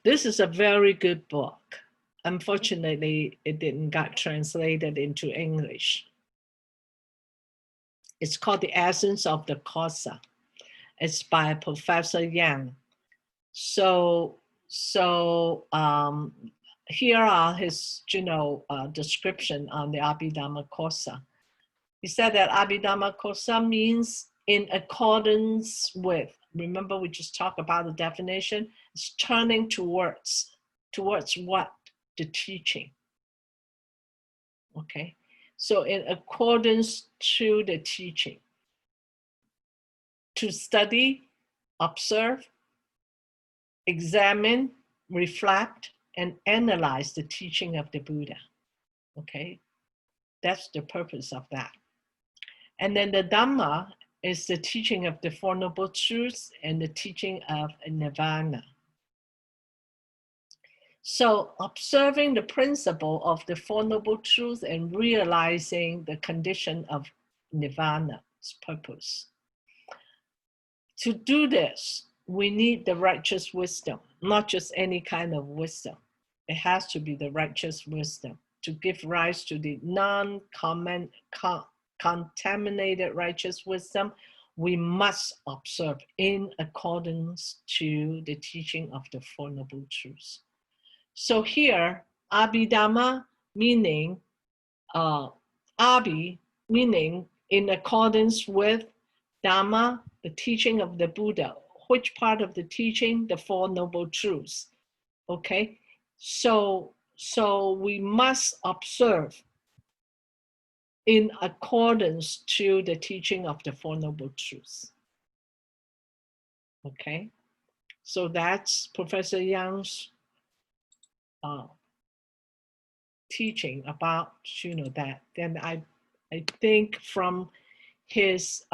This is a very good book. Unfortunately, it didn't get translated into English. It's called The Essence of the Causa. It's by Professor Yang. So here are his, description on the Abhidhamma Kosa. He said that Abhidhamma Kosa means in accordance with. Remember, we just talked about the definition. It's turning towards what? The teaching. Okay, so in accordance to the teaching, to study, observe, examine, reflect, and analyze the teaching of the Buddha. Okay, that's the purpose of that. And then the Dhamma is the teaching of the Four Noble Truths and the teaching of Nirvana. So observing the principle of the Four Noble Truths and realizing the condition of Nirvana's purpose. To do this, we need the righteous wisdom, not just any kind of wisdom. It has to be the righteous wisdom to give rise to the non-contaminated righteous wisdom. We must observe in accordance to the teaching of the Four Noble Truths. So here, Abhidhamma meaning, Abhi meaning in accordance with, Dhamma, the teaching of the Buddha. Which part of the teaching? The Four Noble Truths. Okay, so we must observe in accordance to the teaching of the Four Noble Truths. Okay, so that's Professor Yang's teaching about that. Then I think from his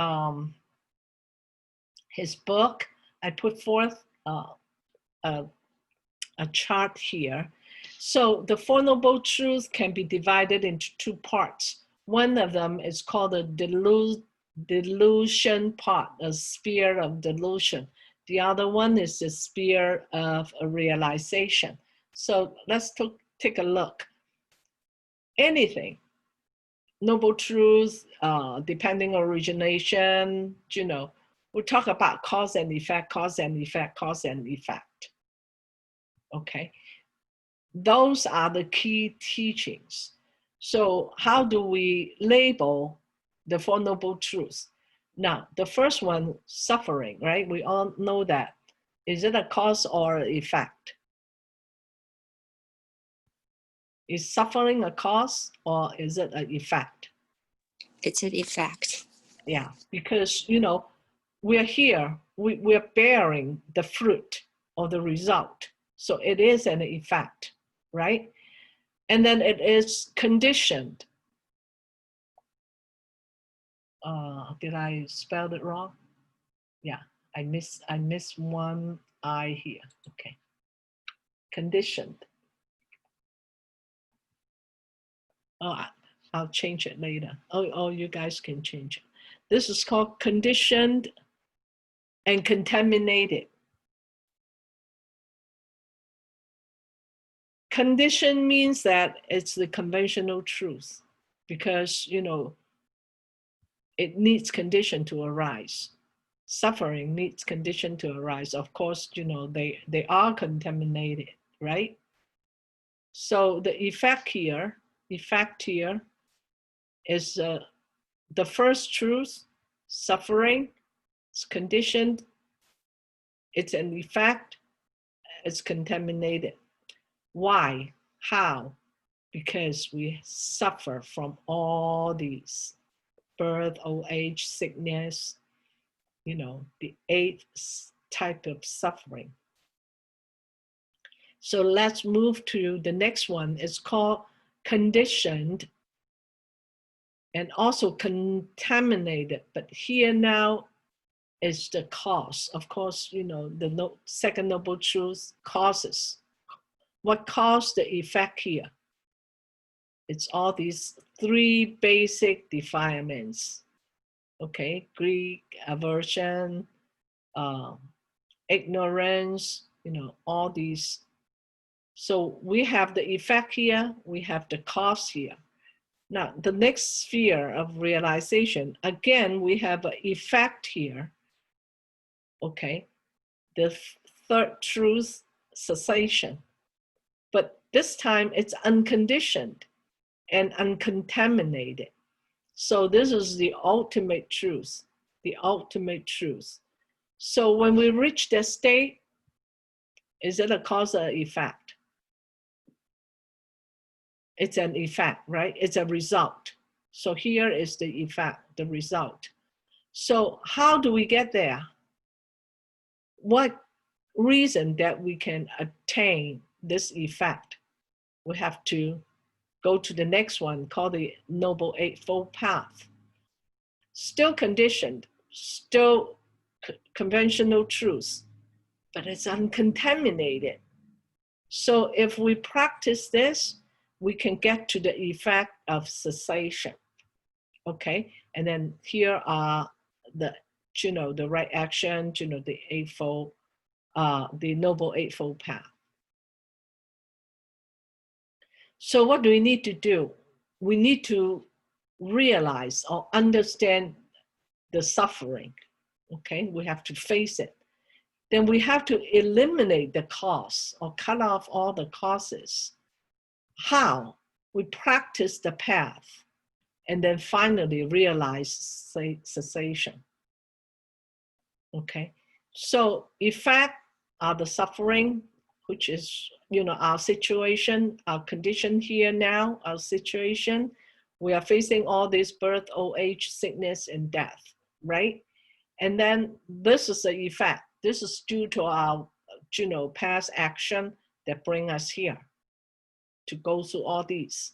book, I put forth a chart here. So the Four Noble Truths can be divided into two parts. One of them is called the delusion part, a sphere of delusion. The other one is the sphere of a realization. So let's take a look. Anything, noble truths, depending origination, we talk about cause and effect, cause and effect, cause and effect. Okay, those are the key teachings. So how do we label the Four Noble Truths? Now, the first one, suffering, right? We all know that. Is it a cause or an effect? Is suffering a cause or is it an effect? It's an effect. Yeah, because, we're here, we're bearing the fruit or the result. So it is an effect, right? And then it is conditioned. Did I spell it wrong? Yeah, I missed one I here. Okay. Conditioned. Oh, I'll change it later. Oh, you guys can change it. This is called conditioned and contaminated. Condition means that it's the conventional truth because, it needs condition to arise. Suffering needs condition to arise. Of course, they are contaminated, right? So the effect here is the first truth, suffering, it's conditioned, it's an effect, it's contaminated. Why? How? Because we suffer from all these birth, old age, sickness, the 8th type of suffering. So let's move to the next one. It's called conditioned and also contaminated. But here now is the cause. Of course, the second noble truth, causes. What caused the effect here? It's all these 3 basic defilements. Okay, greed, aversion, ignorance, all these. So we have the effect here, we have the cause here. Now, the next sphere of realization, again, we have an effect here, okay? The third truth, cessation. But this time it's unconditioned and uncontaminated. So this is the ultimate truth, the ultimate truth. So when we reach that state, is it a cause or effect? It's an effect, right? It's a result. So here is the effect, the result. So how do we get there? What reason that we can attain this effect? We have to go to the next one called the Noble Eightfold Path. Still conditioned, still conventional truth, but it's uncontaminated. So if we practice this, we can get to the effect of cessation, okay? And then here are the, the right action, the eightfold, the Noble Eightfold Path. So what do we need to do? We need to realize or understand the suffering, okay? We have to face it. Then we have to eliminate the cause or cut off all the causes. How? We practice the path and then finally realize cessation, okay? So effect are the suffering, which is, our situation, our condition here now, our situation. We are facing all this birth, old age, sickness, and death, right? And then this is the effect. This is due to our, past action that bring us here to go through all these.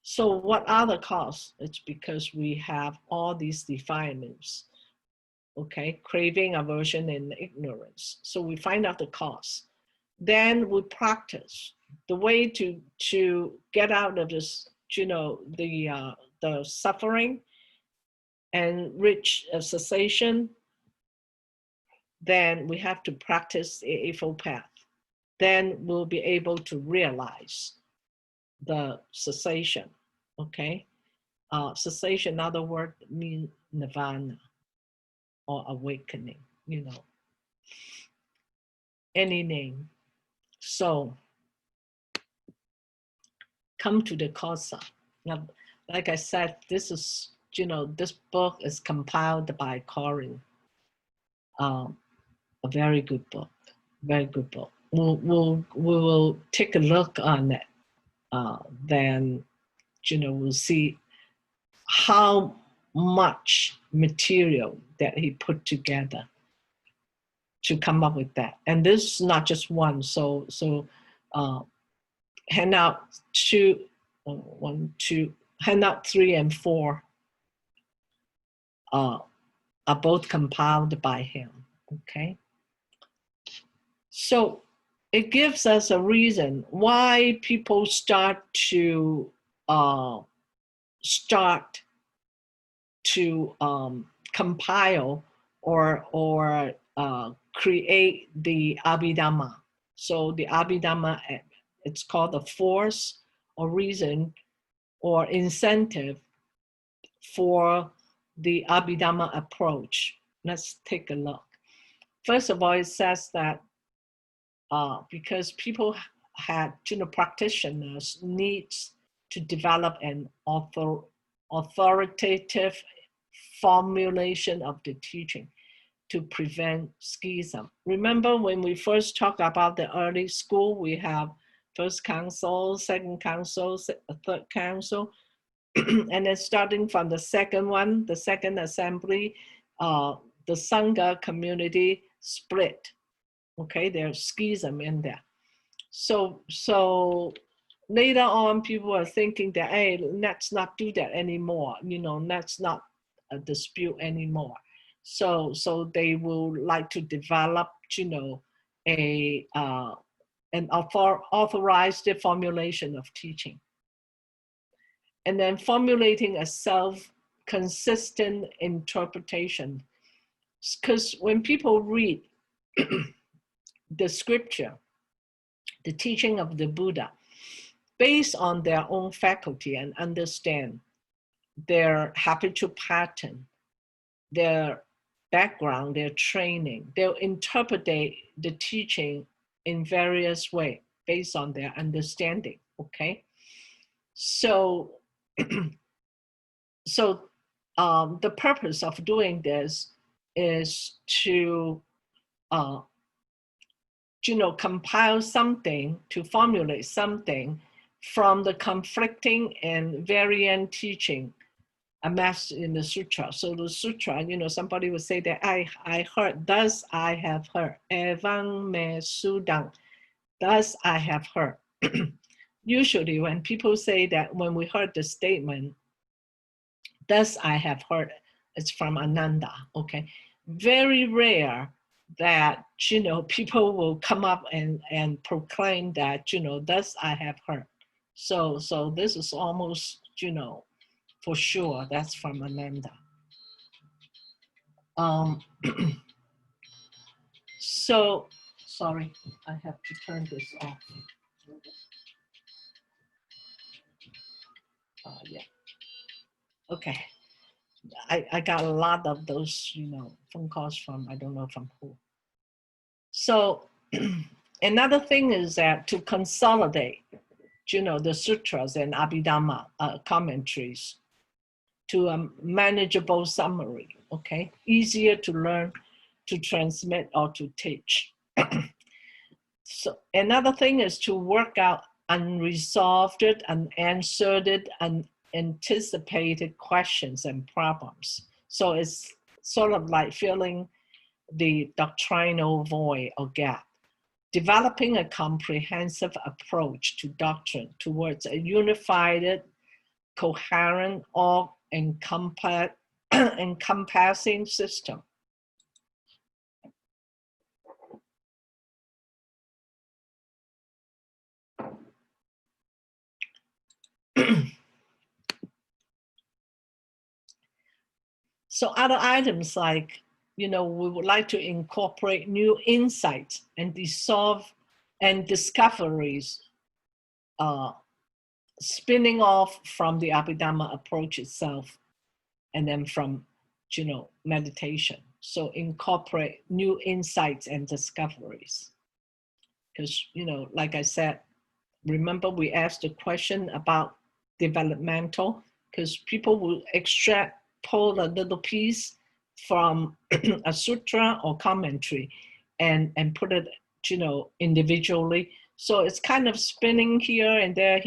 So what are the cause? It's because we have all these defilements, okay? Craving, aversion, and ignorance. So we find out the cause. Then we practice. The way to get out of this, the suffering and reach a cessation, then we have to practice the Eightfold Path. Then we'll be able to realize the cessation, okay? Cessation, in other words, means nirvana or awakening, any name. So come to the causa. Now, like I said, this is, this book is compiled by Corinne. A very good book, very good book. We will take a look on it. Then, we'll see how much material that he put together to come up with that. And this is not just one. So handout 2, 1, 2, handout 3 and 4 are both compiled by him, okay? So it gives us a reason why people start to compile or create the Abhidhamma. So the Abhidhamma, it's called the force or reason or incentive for the Abhidhamma approach. Let's take a look. First of all, it says that because people had, practitioners needs to develop an authoritative formulation of the teaching to prevent schism. Remember when we first talked about the early school, we have first council, second council, third council, and then starting from the second one, the second assembly, the Sangha community split. Okay, there's schism in there. So later on, people are thinking that, hey, let's not do that anymore. Let's not dispute anymore. So they will like to develop, an authorized formulation of teaching. And then formulating a self-consistent interpretation. Because when people read the scripture, the teaching of the Buddha, based on their own faculty and understand their habitual pattern, their background, their training. They'll interpret the teaching in various ways based on their understanding, okay? So, the purpose of doing this is to, compile something, to formulate something from the conflicting and variant teaching amassed in the sutra. So the sutra, somebody would say that I heard, thus I have heard. Evan me sudang, thus I have heard. Usually when people say that, when we heard the statement, thus I have heard, it's from Ananda, okay? Very rare that, people will come up and proclaim that, thus I have heard. So this is almost, for sure, that's from Ananda. So, sorry, I have to turn this off. Yeah. Okay. I got a lot of those, phone calls from, I don't know from who. So another thing is that to consolidate, the sutras and Abhidhamma commentaries to a manageable summary, okay? Easier to learn, to transmit, or to teach. So another thing is to work out unresolved, unanswered, unanticipated questions and problems. So it's sort of like filling the doctrinal void or gap, developing a comprehensive approach to doctrine towards a unified, coherent, all-encompassing system. So other items like, we would like to incorporate new insights and discoveries spinning off from the Abhidhamma approach itself, and then from, meditation. So incorporate new insights and discoveries. Because, like I said, remember we asked the question about developmental, because people will pull a little piece from a sutra or commentary and put it, individually. So it's kind of spinning here and there.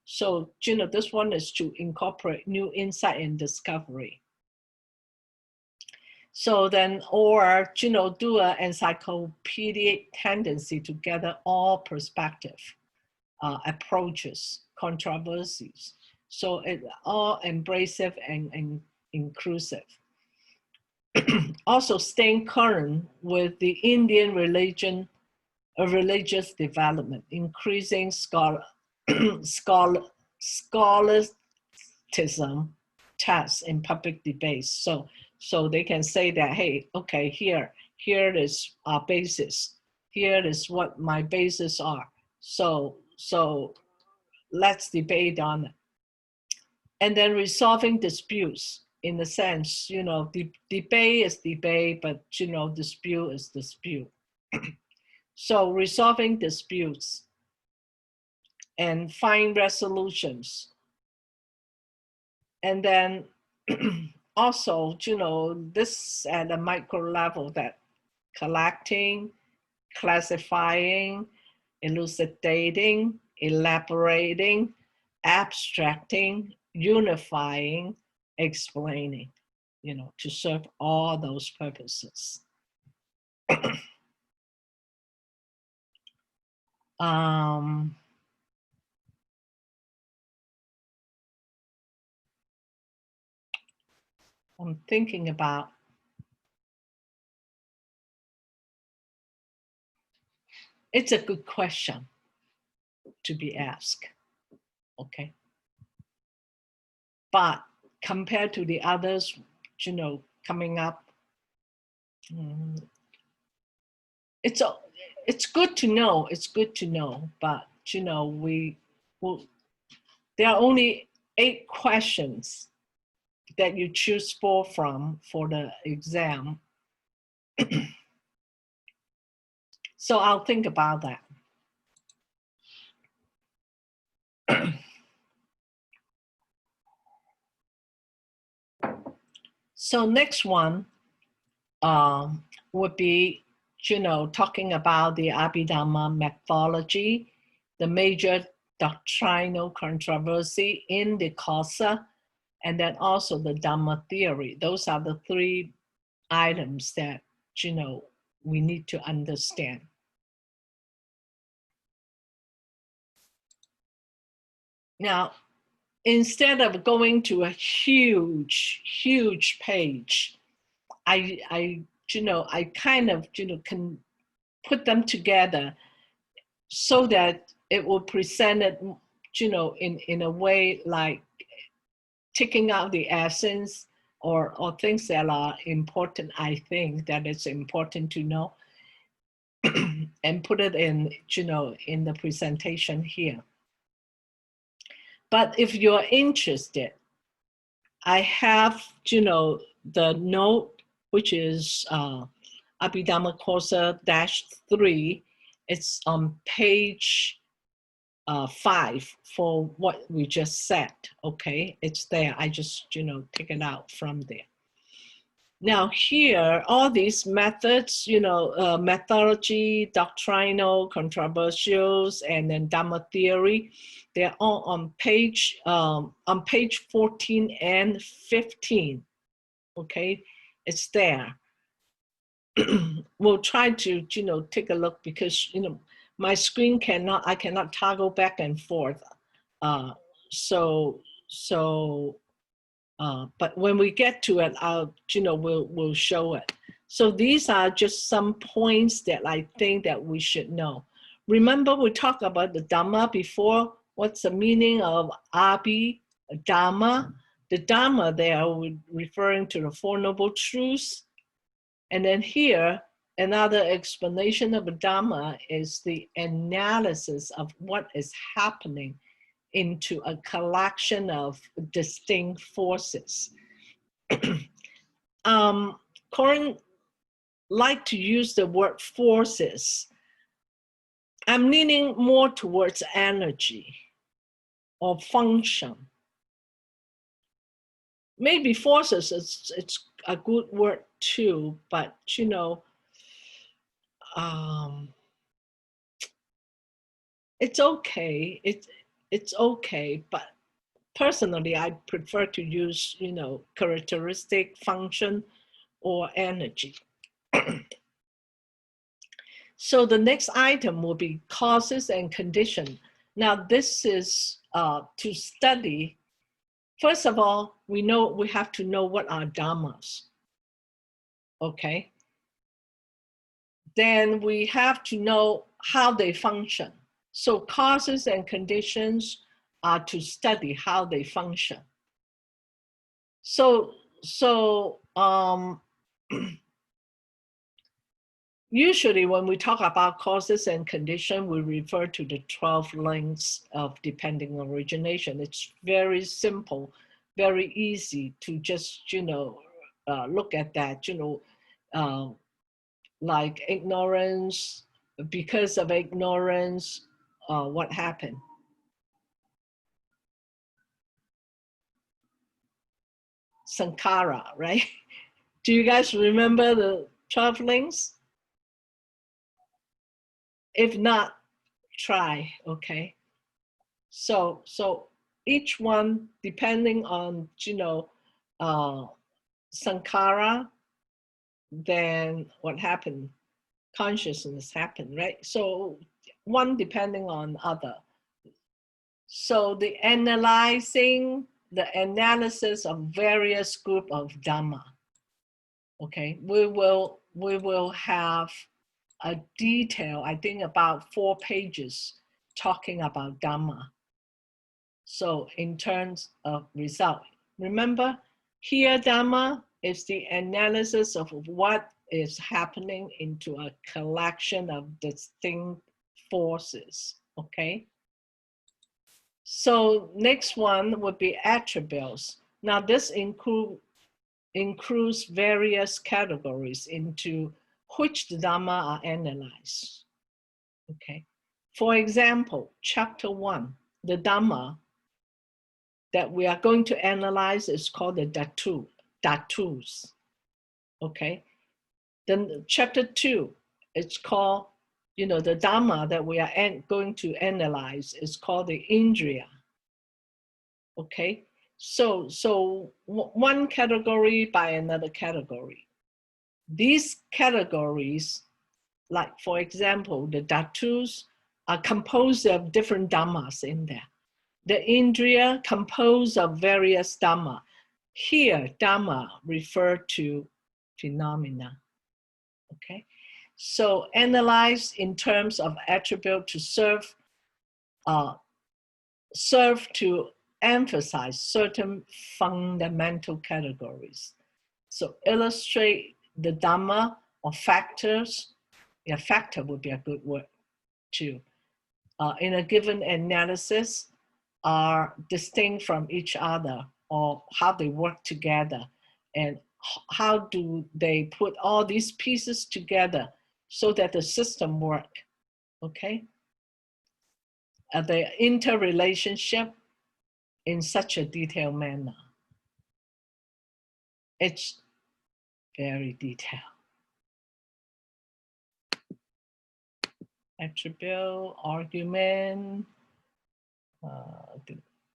So, this one is to incorporate new insight and discovery. So then, or, do an encyclopedic tendency to gather all perspective, approaches, controversies. So it's all embracive and inclusive. Also staying current with the Indian religious development, increasing scholasticism tests in public debates. So they can say that, hey, okay, here is our basis. Here is what my bases are. So let's debate on it. And then resolving disputes, in the sense, debate is debate, but, dispute is dispute. So resolving disputes and find resolutions. And then also, this at a micro level, that collecting, classifying, elucidating, elaborating, abstracting, unifying, explaining, to serve all those purposes. I'm thinking about, it's a good question to be asked, okay? But compared to the others, coming up, it's good to know. It's good to know, but you know, there are only 8 questions that you choose from for the exam. So I'll think about that. So next one would be, you know, talking about the Abhidhamma methodology, the major doctrinal controversy in the Kosa, and then also the Dharma Theory. Those are the 3 items that, you know, we need to understand. Now, instead of going to a huge page, I kind of, you know, can put them together so that it will present it, you know, in a way like taking out the essence or things that are important. I think that it's important to know and put it in, you know, in the presentation here. But if you're interested, I have, you know, the note, which is Abhidhamma Kosa -3. It's on page 5 for what we just said, okay? It's there, I just, you know, take it out from there. Now here, all these methods, you know, methodology, doctrinal, controversials, and then Dharma theory, they're all on page 14 and 15, okay? It's there. We'll try to, you know, take a look because, you know, my screen I cannot toggle back and forth. But when we get to it, you know, we'll show it. So these are just some points that I think that we should know. Remember, we talked about the Dhamma before. What's the meaning of Abhidhamma? The Dhamma there, we're referring to the Four Noble Truths. And then here, another explanation of the Dhamma is the analysis of what is happening into a collection of distinct forces. Corinne like to use the word forces. I'm leaning more towards energy or function. Maybe forces, it's a good word too, but you know, it's okay. It's okay, but personally, I prefer to use, you know, characteristic, function, or energy. So the next item will be causes and condition. Now this is to study. First of all, we have to know what are dhammas, okay? Then we have to know how they function. So causes and conditions are to study how they function. So usually when we talk about causes and condition, we refer to the 12 links of dependent origination. It's very simple, very easy to just, you know, look at that, you know, like ignorance, because of ignorance, what happened? Sankara, right? Do you guys remember the 12 links? If not, try, okay? So each one, depending on, you know, Sankara, then what happened? Consciousness happened, right? So one depending on other. So the analysis of various group of Dhamma, okay? We will have a detail, I think about 4 pages talking about Dhamma. So in terms of result, remember here Dhamma is the analysis of what is happening into a collection of distinct forces, okay? So next one would be attributes. Now this includes various categories into which the Dharma are analyzed, okay? For example, chapter 1, the Dharma that we are going to analyze is called the dhatus, okay? Then chapter 2, it's called, the Dharma that we are going to analyze is called the Indriya, okay? So one category by another category. These categories, like for example, the dhatus are composed of different dhammas in there. The Indriya composed of various dhamma. Here, dhamma refer to phenomena, okay? So analyze in terms of attribute to serve to emphasize certain fundamental categories. So illustrate the Dhamma or factors. Yeah, factor would be a good word too. In a given analysis are distinct from each other, or how they work together, and how do they put all these pieces together so that the system work, okay? The interrelationship in such a detailed manner. It's very detailed. Attribute, argument.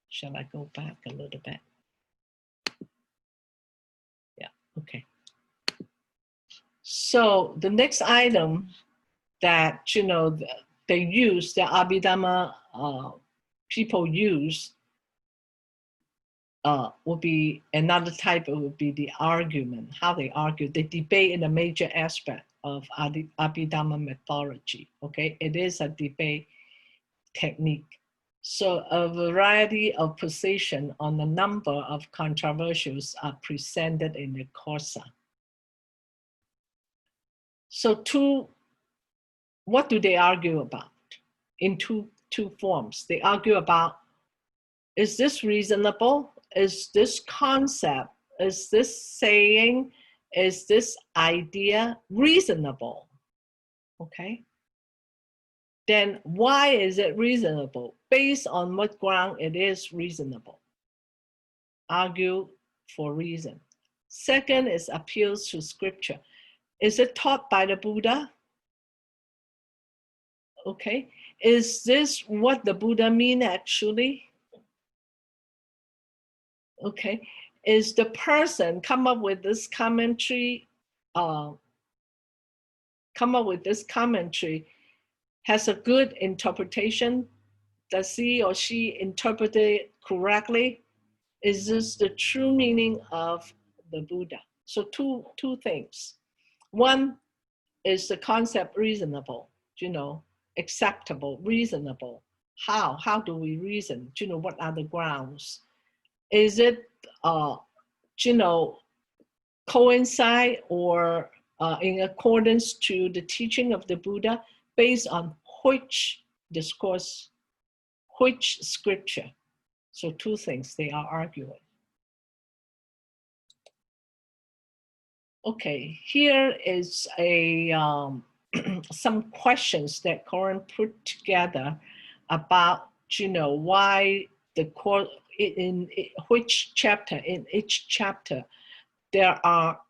Shall I go back a little bit? Yeah, okay. So the next item that, they use, the Abhidhamma people use, would be another type. It would be the argument, how they argue. They debate in a major aspect of Abhidhamma methodology, okay? It is a debate technique. So a variety of positions on a number of controversies are presented in the Kosa. So what do they argue about? In two forms. They argue about, is this reasonable? Is this concept, is this saying, is this idea reasonable? Okay. Then why is it reasonable? Based on what ground it is reasonable? Argue for reason. Second is appeals to scripture. Is it taught by the Buddha? Okay. Is this what the Buddha mean actually? Okay. Is the person come up with this commentary, has a good interpretation? Does he or she interpret it correctly? Is this the true meaning of the Buddha? So two things. One is the concept reasonable, acceptable, reasonable. How do we reason? What are the grounds? Is it, coincide or in accordance to the teaching of the Buddha, based on which discourse, which scripture? So two things they are arguing. Okay, here is some questions that Corin put together about, why in each chapter, there are,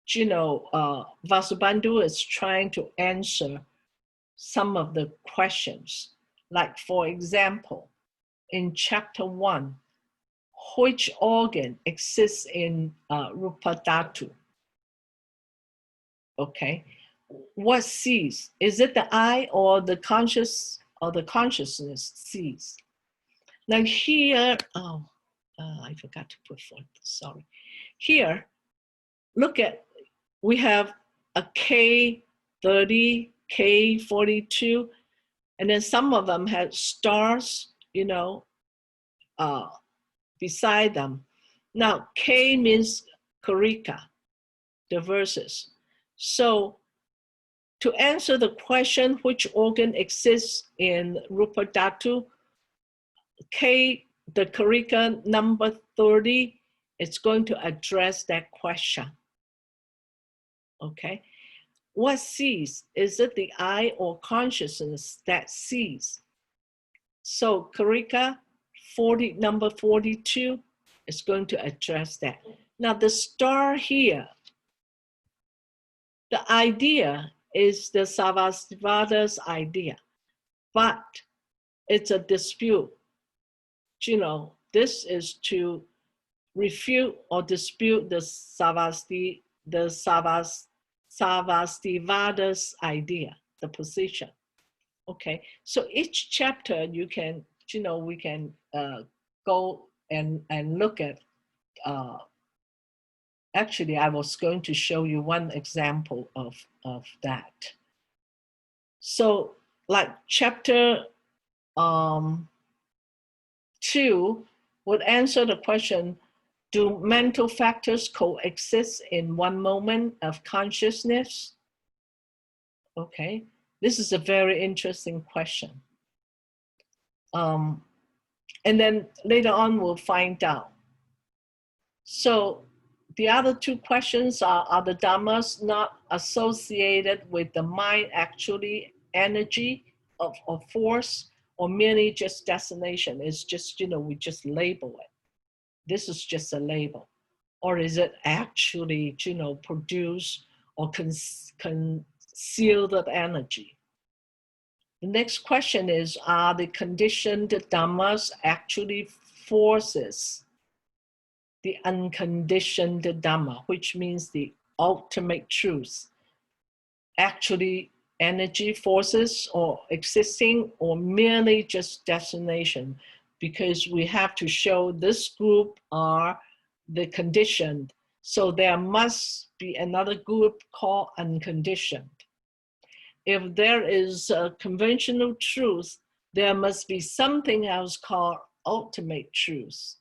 Vasubandhu is trying to answer some of the questions. Like, for example, in chapter 1, which organ exists in Rupa Dhatu? Okay, what sees? Is it the eye or the consciousness sees? Now here, I forgot to put forth, sorry. Here, look at, we have a K30, K42, and then some of them have stars, beside them. Now, K means Karika, the verses. So to answer the question, which organ exists in Rupa Dhatu, the Karika number 30 is going to address that question. Okay. What sees? Is it the I or consciousness that sees? So Karika number 42 is going to address that. Now the star here, the idea is the Sarvastivada's idea, but it's a dispute. You know, this is to refute or dispute the Sarvastivada's idea, the position. Okay, so each chapter you can, you know, we can go and look at. Actually, I was going to show you one example of that. So, like chapter 2 would answer the question, do mental factors coexist in one moment of consciousness? Okay, this is a very interesting question. And then later on, we'll find out. So the other two questions are the dhammas not associated with the mind actually energy of force, or merely just destination? It's just, you know, we just label it. This is just a label. Or is it actually, you know, produce or concealed energy? The next question is, are the conditioned dhammas actually forces? The unconditioned Dhamma, which means the ultimate truth, actually energy forces or existing, or merely just destination? Because we have to show this group are the conditioned. So there must be another group called unconditioned. If there is a conventional truth, there must be something else called ultimate truth.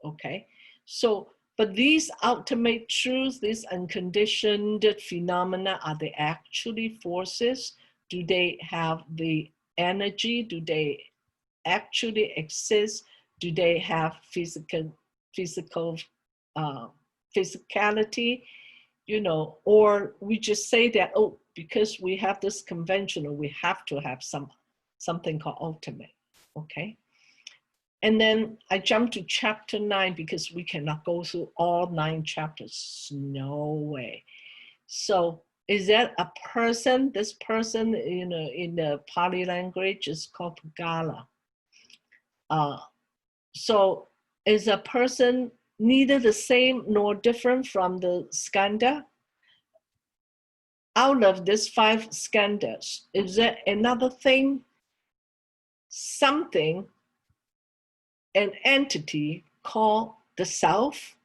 Okay. So, but these ultimate truths, these unconditioned phenomena, are they actually forces? Do they have the energy? Do they actually exist? Do they have physicality? You know, or we just say that, oh, because we have this conventional, we have to have something called ultimate. Okay. And then I jumped to chapter 9 because we cannot go through all 9 chapters. No way. So is that a person? This person, you know, in the Pali language is called Pugala. So is a person neither the same nor different from the skandha? Out of these 5 skandhas, is there another thing, something, an entity called the self?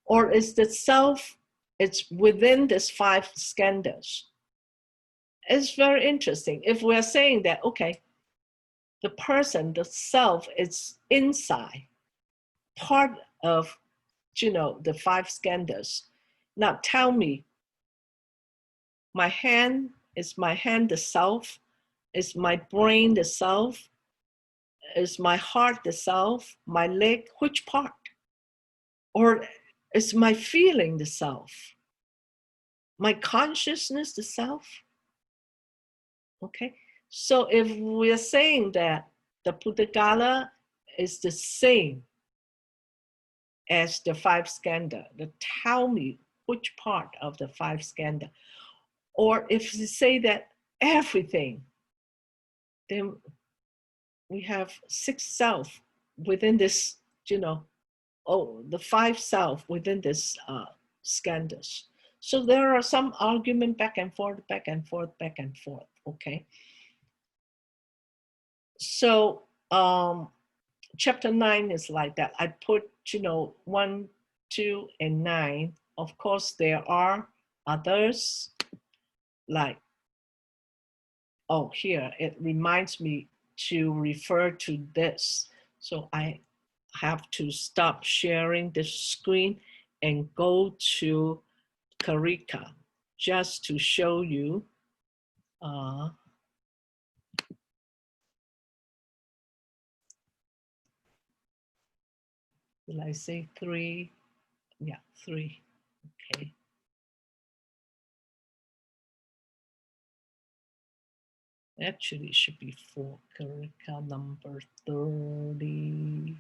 Or is the self, it's within these 5 skandhas? It's very interesting. If we're saying that, okay, the person, the self, is inside, part of, you know, the 5 skandhas. Now tell me, my hand, is my hand the self? Is my brain the self? Is my heart the self? My leg, which part? Or is my feeling the self? My consciousness the self? Okay, so if we're saying that the Pudgala is the same as the 5 skandha, then tell me which part of the 5 skandha. Or if you say that everything, then we have 6 self within this, you know, the 5 self within this skandhas. So there are some argument back and forth, back and forth, back and forth, okay? So chapter 9 is like that. I put, you know, 1, 2, and 9. Of course, there are others, like, oh, here, it reminds me to refer to this. So I have to stop sharing this screen and go to Karika. just to show you. Did I say 3? Yeah, 3. Okay. Actually, it should be 4. Curriculum number 30.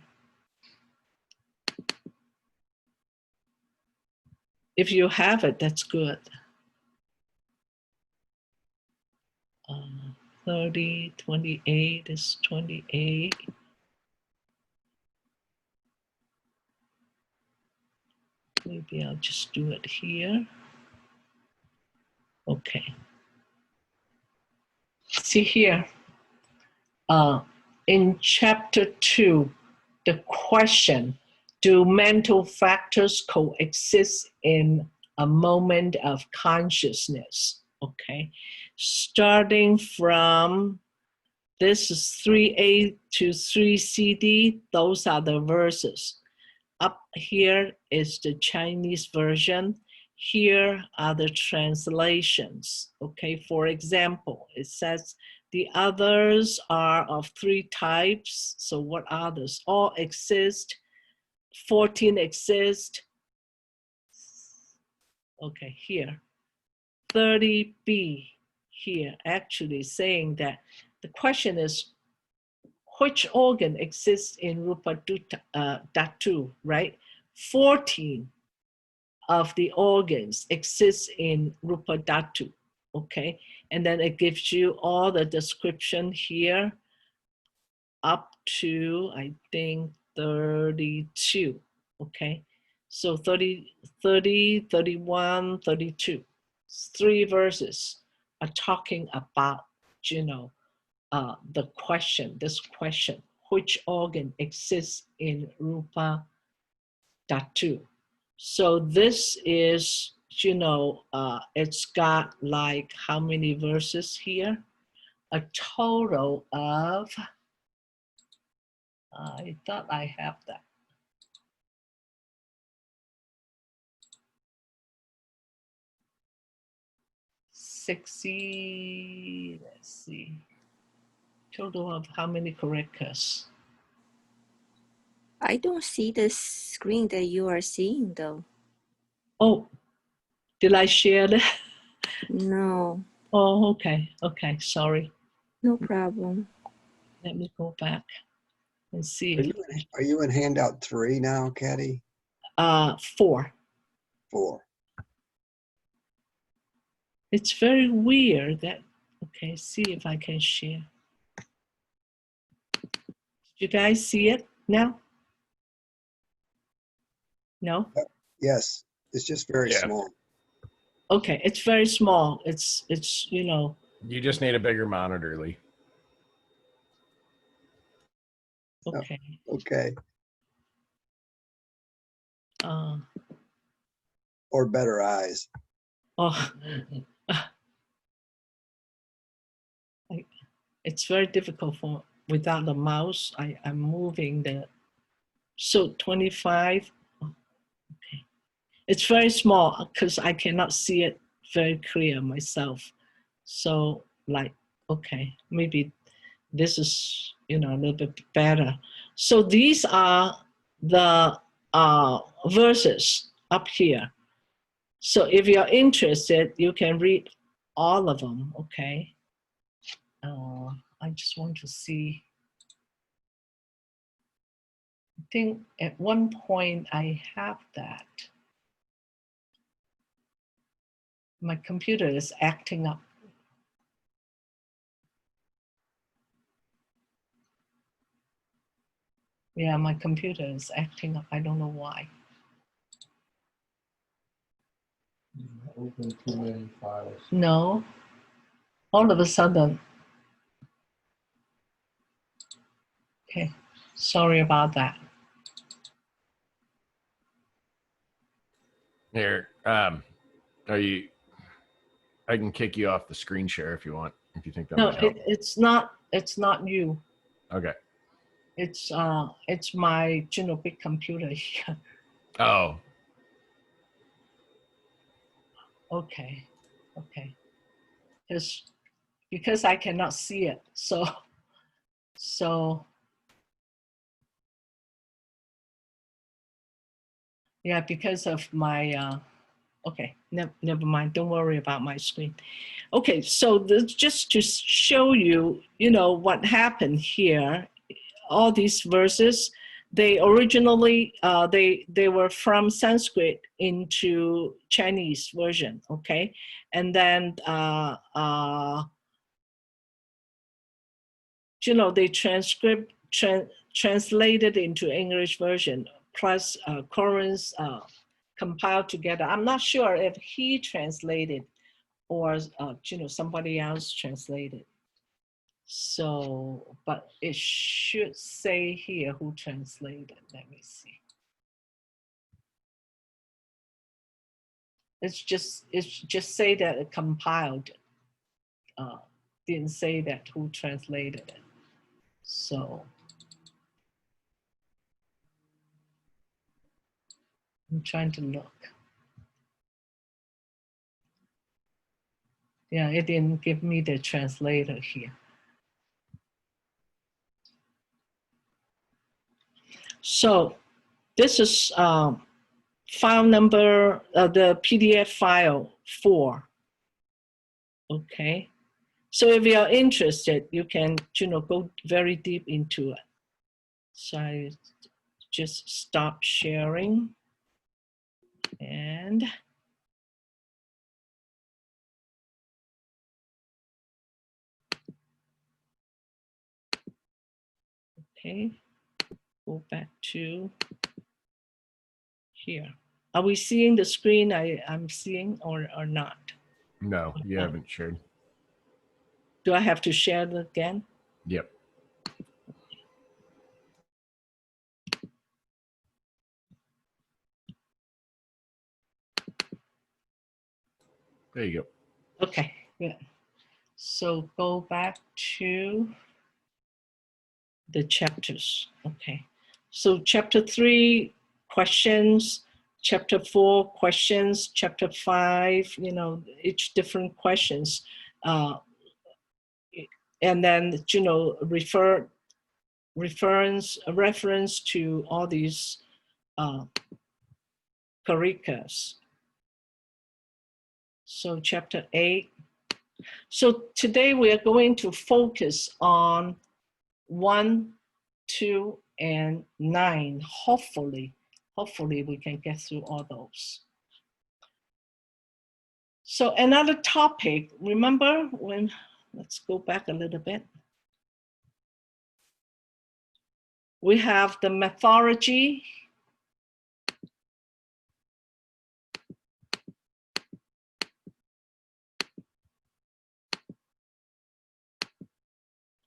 If you have it, that's good. 30, 28 is 28. Maybe I'll just do it here. Okay. See here, in chapter 2, the question, do mental factors coexist in a moment of consciousness? Okay, starting from, this is 3a to 3cd, those are the verses. Up here is the Chinese version. Here are the translations. Okay, for example, it says the others are of 3 types. So what others? All exist. 14 exist. Okay, here. 30b here, actually saying that the question is, which organ exists in Rupa Dhatu, right? 14 of the organs exist in Rupa Dhatu, okay? And then it gives you all the description here up to, I think, 32, okay? So 30, 31, 32. 3 verses are talking about, you know, the question, this question, which organ exists in Rupa Dhatu? So this is, you know, it's got like how many verses here? A total of, I thought I have that. Let's see. Total of how many correctors? I don't see the screen that you are seeing though. Oh, did I share that? No, Oh, okay, okay, sorry. no problem. Let me go back and see. Are you in handout 3 now, Caddy? 4. 4. It's very weird that, okay, see if I can share. You guys see it now? No? Yes, it's just very small. Okay, it's very small. It's you know. You just need a bigger monitor, Lee. Okay. Okay. Or better eyes. Oh, it's very difficult for without the mouse. I'm moving the, so 25. Okay, it's very small because I cannot see it very clear myself. So like, okay, maybe this is, you know, a little bit better. So these are the verses up here. So if you're interested, you can read all of them, okay? I just want to see. I think at one point I have that. My computer is acting up. Yeah, my computer is acting up. I don't know why. Open too many files. No, all of a sudden. Okay, sorry about that. Here, are you? I can kick you off the screen share if you want. If you think that No, might help. it's not. It's not you. Okay. It's my big computer here. Oh, Okay. Okay. Because I cannot see it. So yeah, because of my, okay, never mind. Don't worry about my screen. Okay, so just to show you, what happened here, all these verses, they originally, they were from Sanskrit into Chinese version, okay? And then, they translated into English version, plus Koreans compiled together. I'm not sure if he translated or somebody else translated. So, but it should say here who translated. Let me see. It's just say that it compiled. Didn't say that who translated it. So I'm trying to look. Yeah, it didn't give me the translator here. So this is file number, the PDF file 4. Okay. So if you are interested, you can, go very deep into it. So I just stop sharing and okay, go back to here. Are we seeing the screen I'm seeing or not? No, you haven't shared. Do I have to share it again? Yep. There you go. Okay, good. So go back to the chapters. Okay. So chapter 3, questions. Chapter 4, questions. Chapter 5, each different questions. And then, reference to all these karikas. So chapter 8. So today we are going to focus on 1, 2, and 9. Hopefully we can get through all those. So another topic, remember when, let's go back a little bit. We have the methodology.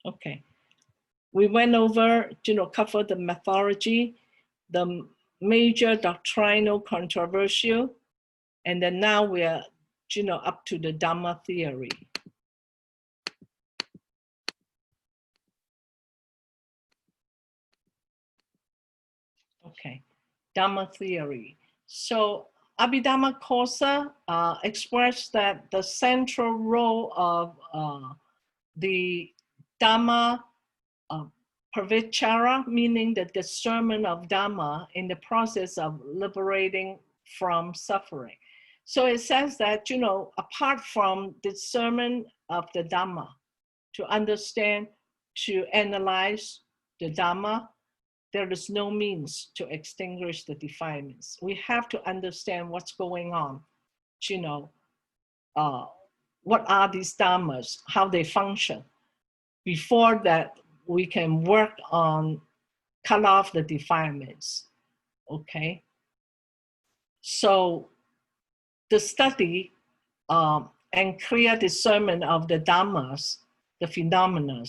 Okay. We went over, covered the methodology, the major doctrinal controversial, and then now we are, up to the Dharma Theory. Okay, Dharma Theory. So Abhidhamma Kosa expressed that the central role of the Dhamma Pravichara, meaning the discernment of Dhamma in the process of liberating from suffering. So it says that, apart from discernment of the Dhamma, to understand, to analyze the Dhamma, there is no means to extinguish the defilements. We have to understand what's going on, what are these Dhammas, how they function. Before that, we can work on cut off the defilements, okay? So the study and clear discernment of the Dhammas, the phenomena,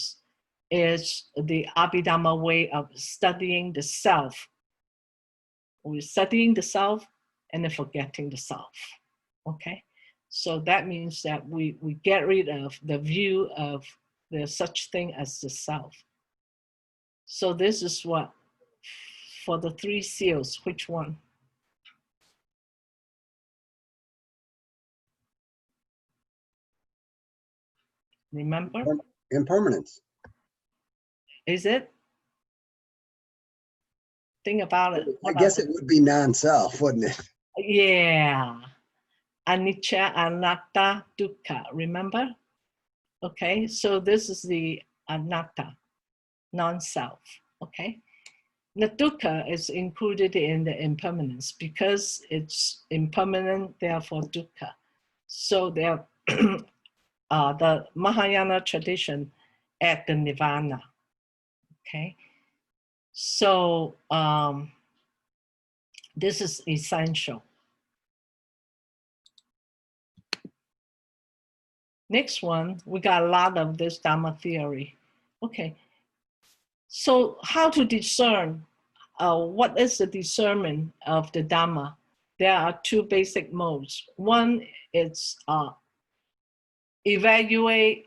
is the Abhidhamma way of studying the self. We're studying the self and then forgetting the self, okay? So that means that we get rid of the view of there's such thing as the self. So this is what, for the 3 seals, which one? Remember? Impermanence. Is it? Think about it. I What guess are it would be non-self, wouldn't it? Yeah. Anicca, anatta, dukkha. Remember? Okay, so this is the anatta, non-self. Okay. The dukkha is included in the impermanence because it's impermanent, therefore dukkha. So there, the Mahayana tradition at the nirvana. Okay. So this is essential. Next one, we got a lot of this Dharma theory. Okay. So how to discern? What is the discernment of the Dharma? There are two basic modes. One is evaluative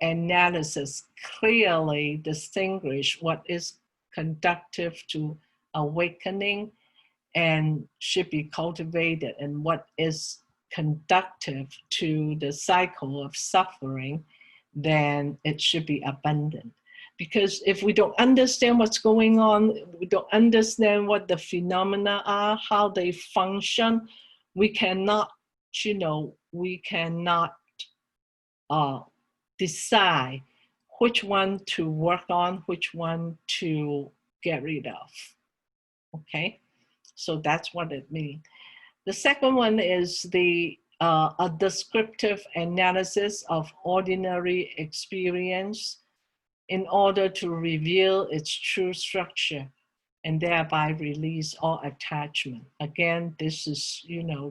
analysis. Clearly distinguish what is conducive to awakening and should be cultivated, and what is conducive to the cycle of suffering, then it should be abandoned. Because if we don't understand what's going on, we don't understand what the phenomena are, how they function, we cannot, we cannot decide which one to work on, which one to get rid of. Okay, so that's what it means. The second one is a descriptive analysis of ordinary experience in order to reveal its true structure and thereby release all attachment. Again, this is,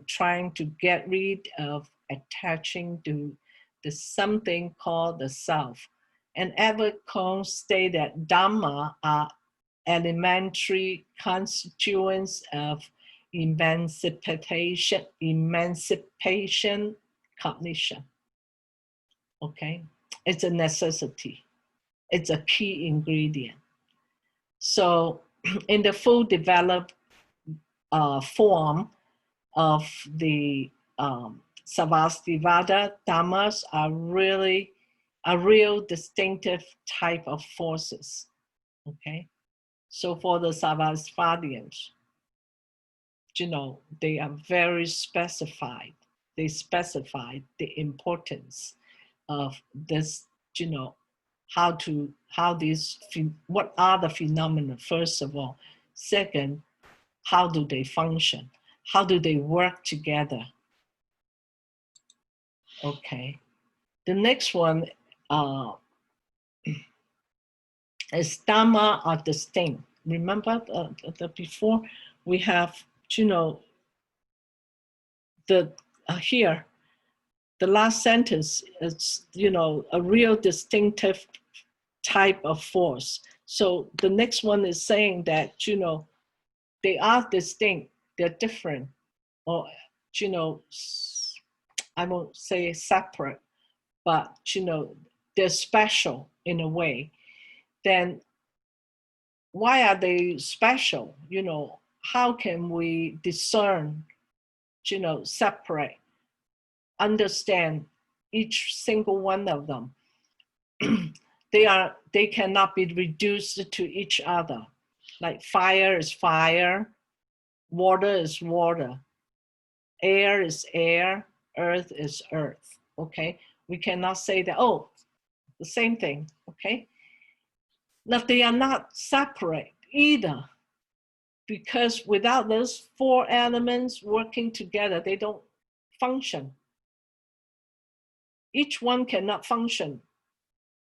trying to get rid of attaching to the something called the self. And Albert Cohn stated that Dhamma are elementary constituents of emancipation cognition. Okay, it's a necessity. It's a key ingredient. So in the full developed form of the Savastivada, Dhammas are really a real distinctive type of forces. Okay, so for the Savasvadians, they are very specified. They specify the importance of this, what are the phenomena, first of all. Second, how do they function? How do they work together? Okay. The next one is Dhamma are distinct. Remember the before we have, here, the last sentence is, a real distinctive type of force. So the next one is saying that, they are distinct, they're different, or, I won't say separate, but, they're special in a way. Then why are they special? How can we discern, separate, understand each single one of them? They cannot be reduced to each other. Like fire is fire, water is water, air is air, earth is earth. Okay, we cannot say that, oh, the same thing. Okay, now they are not separate either, because without those four elements working together, they don't function. Each one cannot function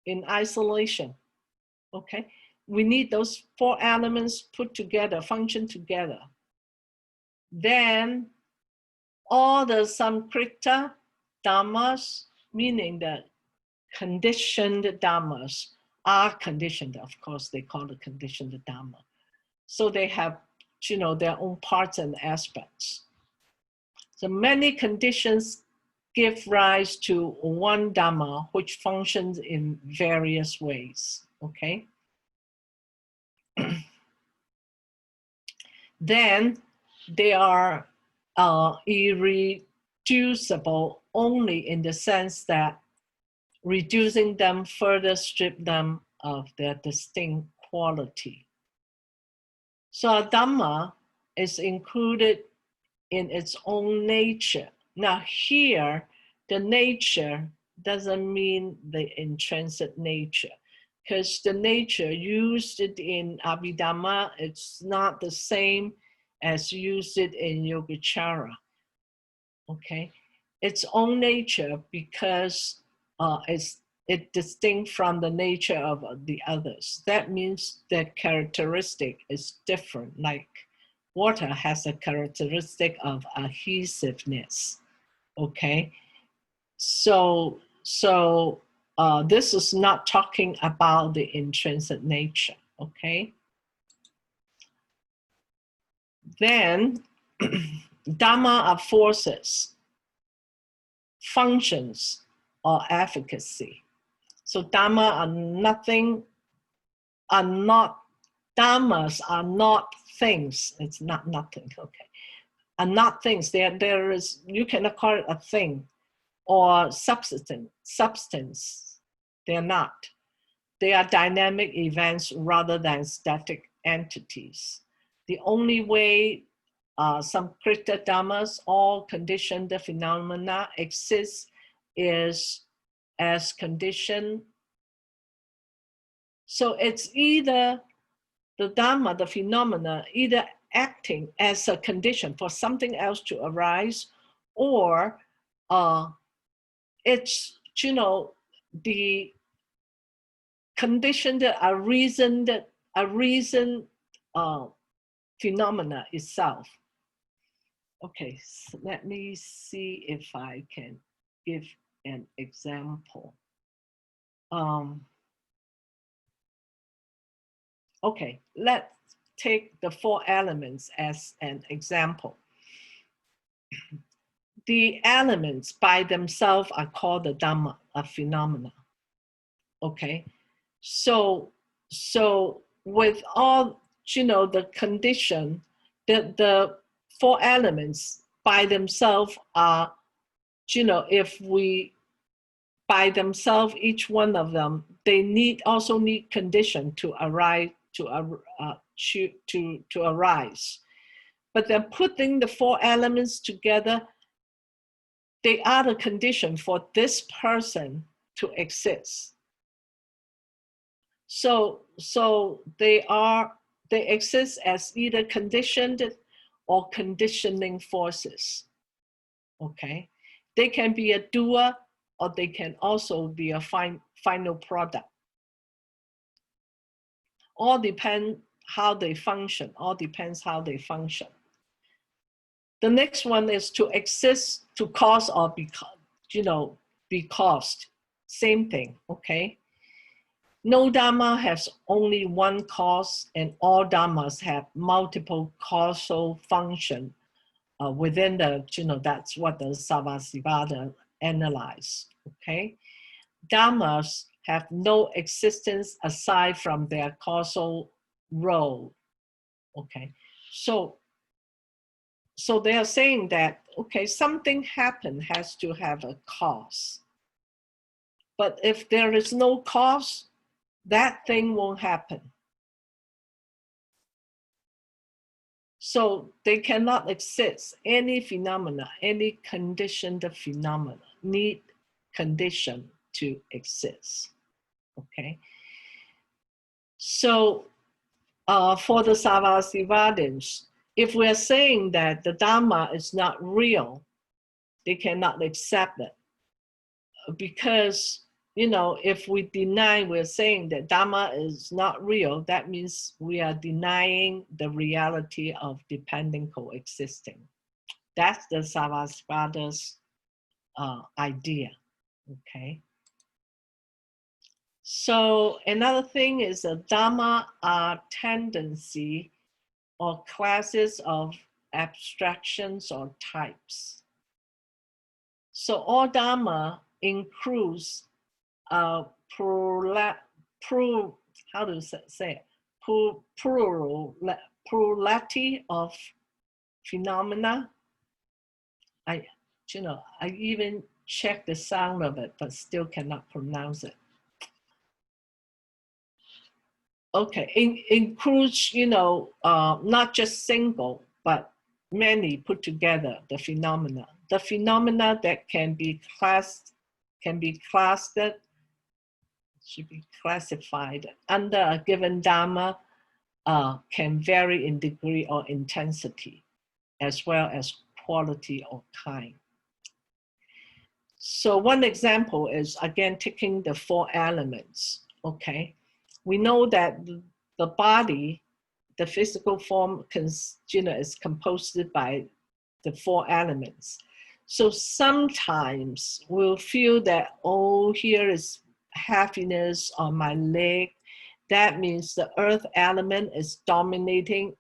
in isolation. Okay, we need those four elements put together, function together. Then all the samkrita dhammas, meaning the conditioned dhammas, are conditioned. Of course, they call it conditioned dhamma. So they have, their own parts and aspects. So many conditions give rise to one dhamma, which functions in various ways. Okay. Then they are reducible only in the sense that reducing them further strip them of their distinct quality. So a Dhamma is included in its own nature. Now here, the nature doesn't mean the intrinsic nature, because the nature used it in Abhidhamma, it's not the same as used it in Yogacara. Okay, its own nature because it's distinct from the nature of the others. That means that characteristic is different. Like water has a characteristic of adhesiveness. Okay, so this is not talking about the intrinsic nature. Okay, then Dhamma are forces, functions, or efficacy. So Dhamma are nothing, are not, Dhammas are not things. It's not nothing, okay. Are not things. There is, you cannot call it a thing or substance. They're not. They are dynamic events rather than static entities. The only way some Krita Dhammas, all conditioned phenomena, exist is as conditioned. So it's either the Dhamma, the phenomena, either acting as a condition for something else to arise, or it's, you know, the conditioned, a reason phenomena itself. Okay, so let me see if I can give an example. Okay, let's take the 4 elements as an example. The elements by themselves are called the Dhamma, a phenomena. Okay, so with all, you know, the condition, the 4 elements by themselves are, you know, if we, by themselves, each one of them, they also need condition to arise, to arise. But then putting the 4 elements together, they are the condition for this person to exist. So they exist as either conditioned or conditioning forces. Okay, they can be a doer, or they can also be a final product. All depends how they function. All depends how they function. The next one is to exist, to cause, or be, you know, be caused. Same thing. Okay. No Dhamma has only one cause, and all Dhammas have multiple causal function within the, you know, that's what the Savasivada analyze. Okay. Dhammas have no existence aside from their causal role. Okay. So they are saying that, okay, something happened has to have a cause. But if there is no cause, that thing won't happen. So they cannot exist. Any phenomena, any conditioned phenomena need condition to exist. Okay. So for the Savasivadins, if we're saying that the Dhamma is not real, they cannot accept it. Because, you know, if we deny, we're saying that Dhamma is not real, that means we are denying the reality of dependent coexisting. That's the Savasivada's idea, okay? So another thing is a Dhamma tendency or classes of abstractions or types. So all Dhamma includes plurality of phenomena. You know, I even check the sound of it, but still cannot pronounce it. Okay, includes, you know, not just single, but many put together, the phenomena. The phenomena that can be classified under a given Dharma can vary in degree or intensity, as well as quality or kind. So one example is, again, taking the 4 elements, okay? We know that the body, the physical form, is composed by the 4 elements. So sometimes we'll feel that, oh, here is heaviness on my leg. That means the earth element is dominating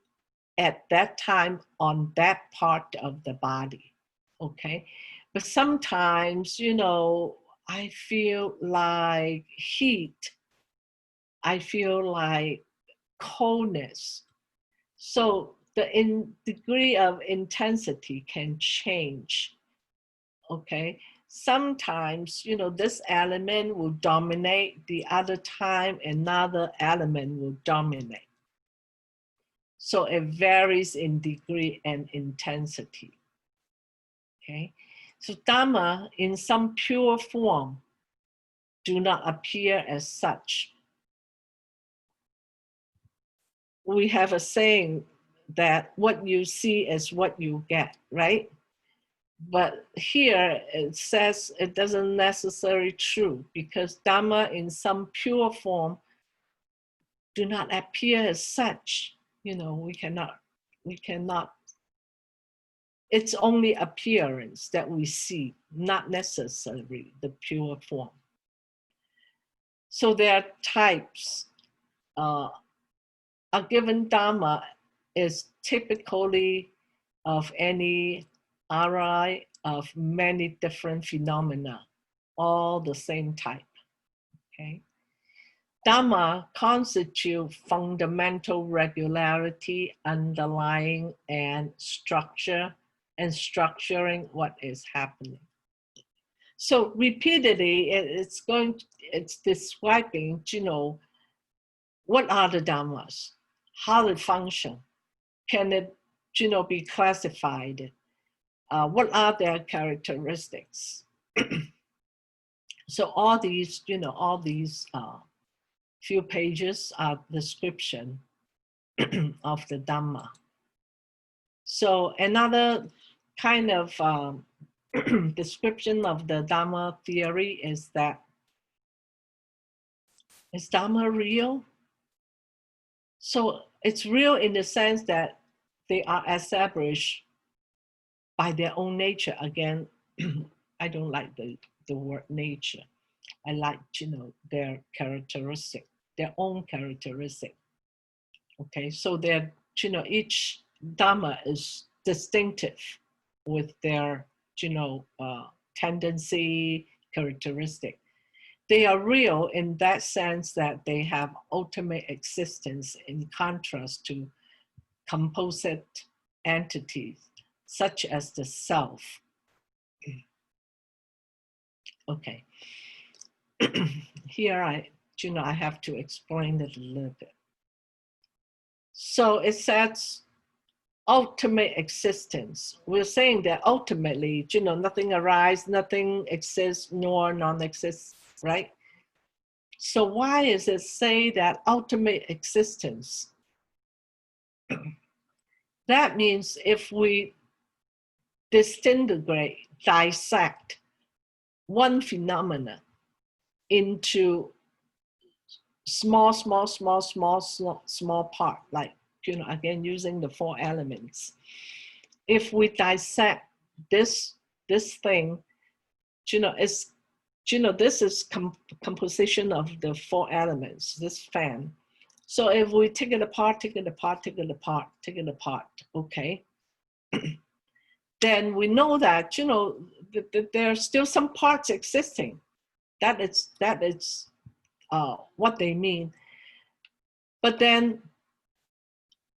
at that time on that part of the body, okay? But sometimes, you know, I feel like heat. I feel like coldness. So the degree of intensity can change, okay? Sometimes, you know, this element will dominate, the other time another element will dominate. So it varies in degree and intensity, okay? So Dharma in some pure form do not appear as such. We have a saying that what you see is what you get, right? But here it says it doesn't necessarily true, because Dharma in some pure form do not appear as such. You know, we cannot, it's only appearance that we see, not necessarily the pure form. So there are types. A given Dharma is typically of any array of many different phenomena, all the same type, okay? Dharma constitute fundamental regularity, underlying and structure, and structuring what is happening. So repeatedly, it's describing, you know, what are the Dhammas, how they function, can it, you know, be classified, what are their characteristics. So all these, you know, all these few pages are description of the Dhamma. So another kind of description of the Dharma theory is that, is Dharma real? So it's real in the sense that they are established by their own nature. Again, I don't like the word nature. I like, you know, their characteristic, their own characteristic. Okay, so they're, you know, each Dharma is distinctive with their, you know, tendency, characteristic. They are real in that sense that they have ultimate existence in contrast to composite entities such as the self. Okay. Here I have to explain it a little bit. So it says ultimate existence. We're saying that ultimately, you know, nothing arises, nothing exists, nor non-exists, right? So why does it say that ultimate existence? That means if we disintegrate, dissect one phenomena into small part, like, you know, again, using the 4 elements. If we dissect this thing, you know, it's, you know, this is composition of the 4 elements, this fan. So if we take it apart, okay, then we know that, you know, there are still some parts existing. That is what they mean. But then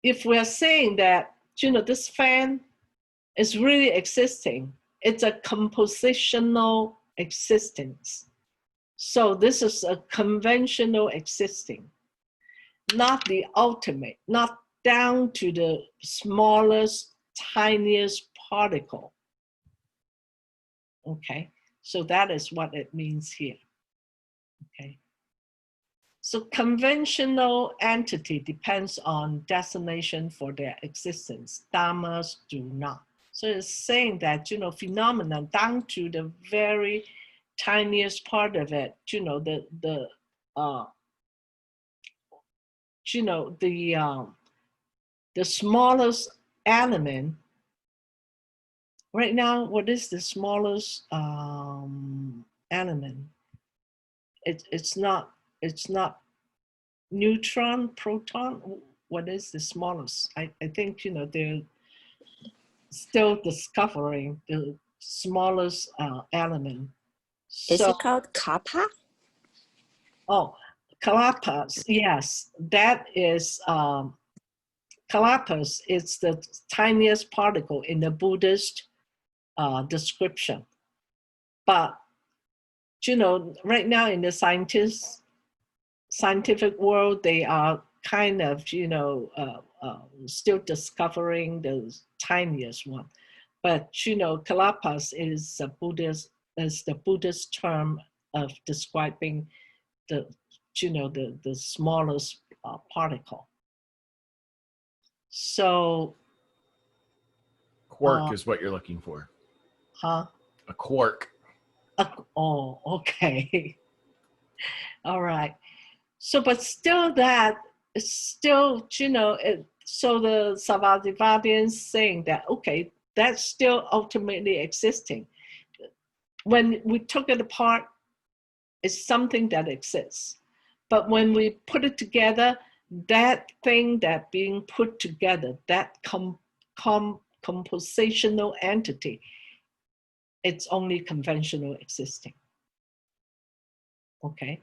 if we're saying that, you know, this fan is really existing, it's a compositional existence. So this is a conventional existing, not the ultimate, not down to the smallest, tiniest particle. Okay, so that is what it means here. Okay. So conventional entity depends on designation for their existence. Dhammas do not. So it's saying that, you know, phenomena down to the very tiniest part of it, you know, the smallest element. Right now, what is the smallest element? It's not neutron, proton. What is the smallest? I think, you know, they're still discovering the smallest element. Is So, it called kappa? oh, kalapas, yes, that is, kalapas is the tiniest particle in the Buddhist description. But, you know, right now in the scientific world, they are kind of, you know, still discovering the tiniest one. But, you know, kalapas is the Buddhist term of describing the, you know, the smallest particle. So, Quark is what you're looking for. huh? A quark. Oh, okay. All right. So, but still that is still, you know, so the Savadivadians saying that, okay, that's still ultimately existing. When we took it apart, it's something that exists. But when we put it together, that thing that being put together, that compositional entity, it's only conventional existing. Okay.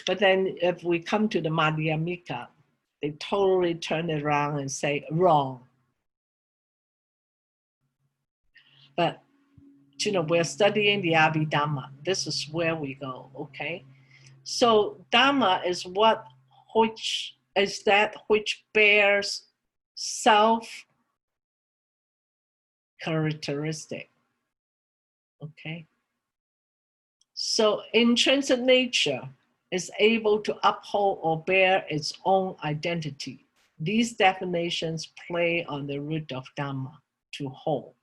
But then if we come to the Madhyamika, they totally turn it around and say, wrong. But, you know, we're studying the Abhidhamma. This is where we go, okay? So Dhamma is which bears self characteristic, okay? So intrinsic nature is able to uphold or bear its own identity. These definitions play on the root of Dhamma, to hold.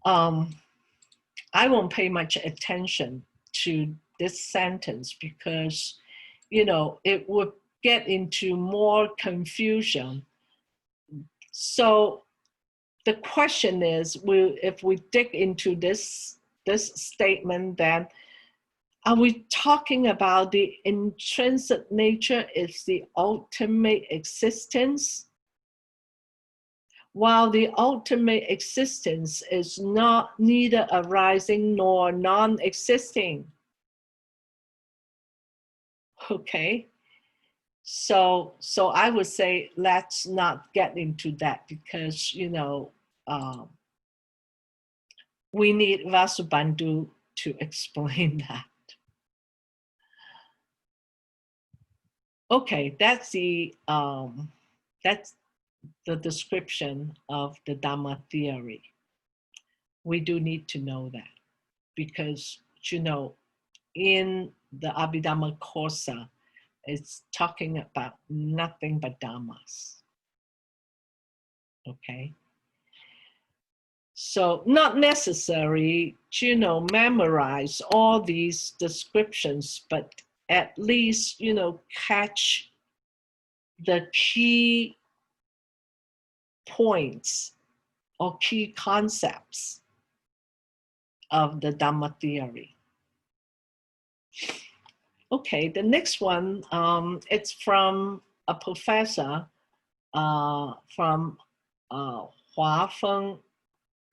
I won't pay much attention to this sentence because, you know, it would get into more confusion. So the question is, if we dig into this statement, then are we talking about the intrinsic nature is the ultimate existence? While the ultimate existence is not neither arising nor non-existing. Okay, so I would say let's not get into that because, you know, we need Vasubandhu to explain that. Okay, that's the description of the Dharma theory. We do need to know that because, you know, in the Abhidhamma Kosa, it's talking about nothing but Dhammas. Okay. So not necessary, you know, memorize all these descriptions, but at least, you know, catch the key points or key concepts of the Dhamma theory. Okay, the next one, it's from a professor from Hua Feng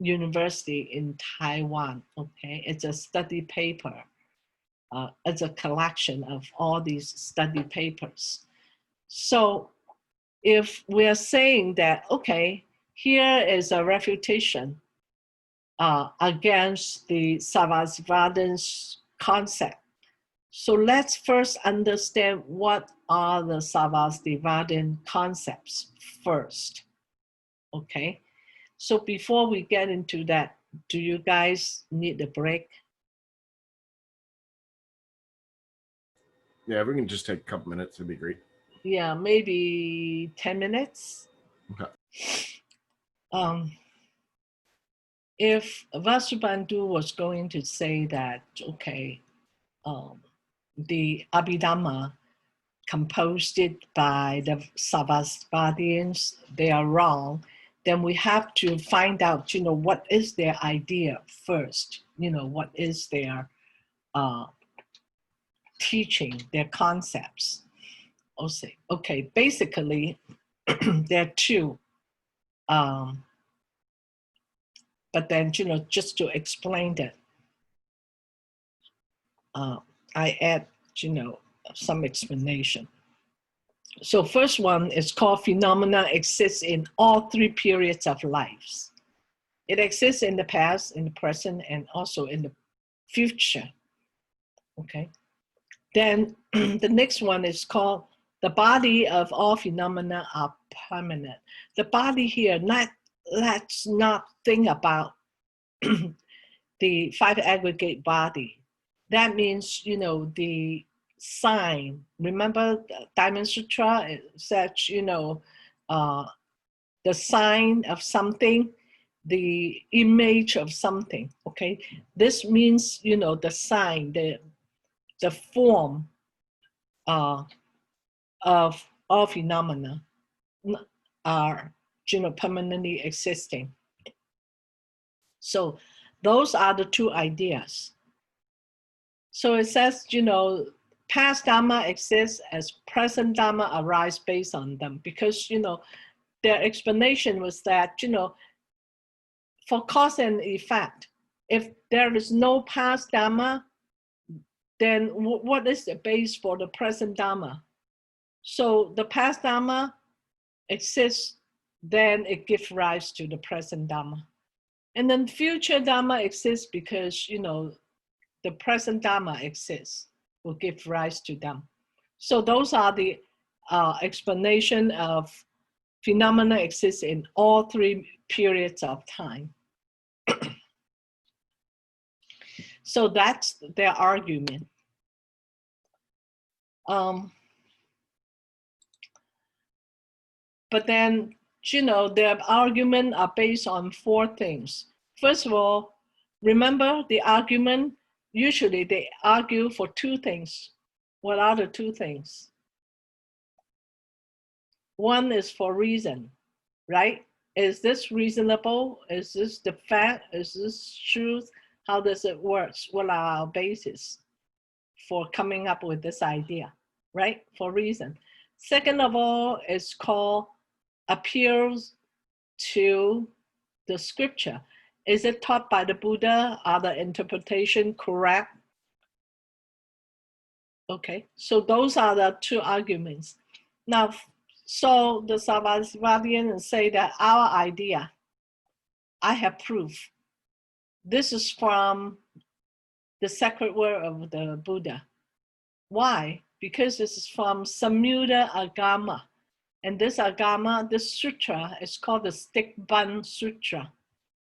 University in Taiwan. Okay, it's a study paper. It's a collection of all these study papers. So if we're saying that, okay, here is a refutation against the Sarvastivadins concept. So let's first understand what are the Sarvastivadin concepts first. Okay, so before we get into that, do you guys need a break? Yeah, if we can just take a couple minutes, it'd be great. Yeah, maybe 10 minutes. Okay. If Vasubandhu was going to say that, okay, the Abhidhamma composed it by the Sarvastivadins, they are wrong, then we have to find out, what is their idea first, what is their teaching, their concepts. Okay, basically, there are two. But then, just to explain that, I add, some explanation. So first one is called phenomena exists in all three periods of lives. It exists in the past, in the present, and also in the future. Okay. Then the next one is called the body of all phenomena are permanent. The body here, let's not think about the five aggregate body. That means, the sign. Remember the Diamond Sutra, it says, the sign of something, the image of something, okay? This means, the sign, the form of all phenomena are, permanently existing. So those are the two ideas. So it says, past Dharma exists as present Dharma arise based on them, because, their explanation was that, for cause and effect, if there is no past Dharma, then what is the base for the present Dharma? So the past Dharma exists, then it gives rise to the present Dharma. And then future Dharma exists because, the present Dharma exists, will give rise to them. So those are the explanation of phenomena exists in all three periods of time. So that's their argument. But then, their argument are based on four things. First of all, remember the argument, usually they argue for two things. What are the two things? One is for reason, right? Is this reasonable? Is this the fact? Is this truth? How does it work? What are our bases for coming up with this idea, right? For reason. Second of all, is called appeals to the scripture. Is it taught by the Buddha? Are the interpretation correct? Okay, so those are the two arguments. Now, so the Sarvastivadians say that our idea, I have proof. This is from the sacred word of the Buddha. Why? Because this is from Samyutta Agama. And this Agama, this sutra is called the Stick Bun Sutra.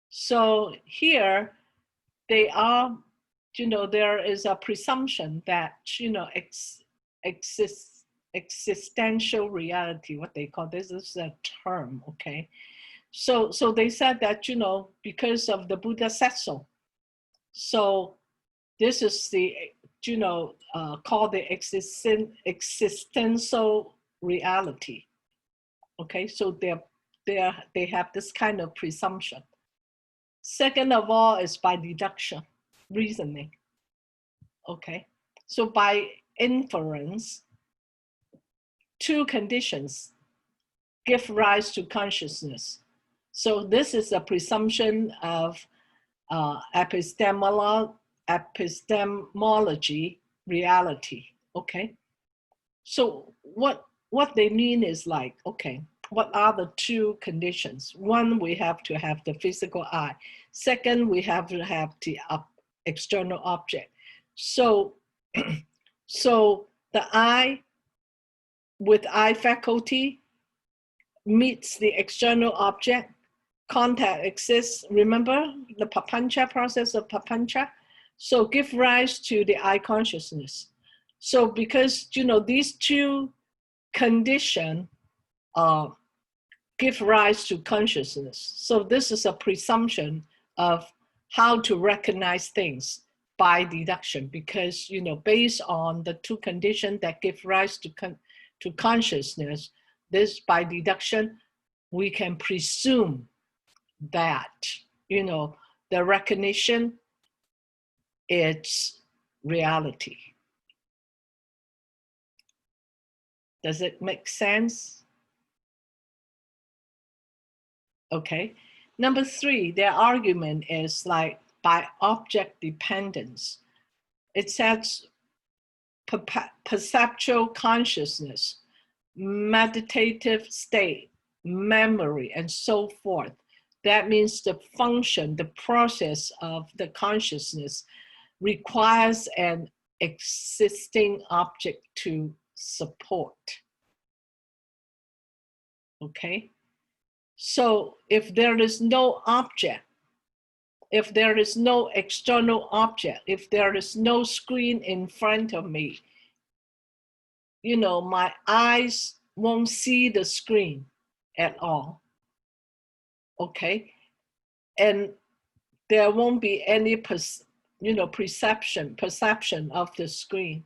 So here they are, there is a presumption that, existential reality, what they call this is a term, okay? So they said that, because of the Buddha said so. So this is the, called the existential reality. Okay, so they have this kind of presumption. Second of all is by deduction, reasoning. Okay, so by inference, two conditions give rise to consciousness. So this is a presumption of epistemology reality. Okay, so what they mean is like, okay, what are the two conditions? One, we have to have the physical eye. Second, we have to have the external object. So, so the eye with eye faculty meets the external object. Contact exists. Remember the papancha process of papancha? So give rise to the eye consciousness. So because, these two conditions give rise to consciousness. So this is a presumption of how to recognize things by deduction, because, based on the two conditions that give rise to consciousness, this by deduction, we can presume that, the recognition is reality. Does it make sense? Okay. Number 3, their argument is like by object dependence. It says perceptual consciousness, meditative state, memory, and so forth. That means the function, the process of the consciousness requires an existing object to support. Okay? So if there is no object, if there is no external object, if there is no screen in front of me, my eyes won't see the screen at all. Okay? And there won't be any perception of the screen.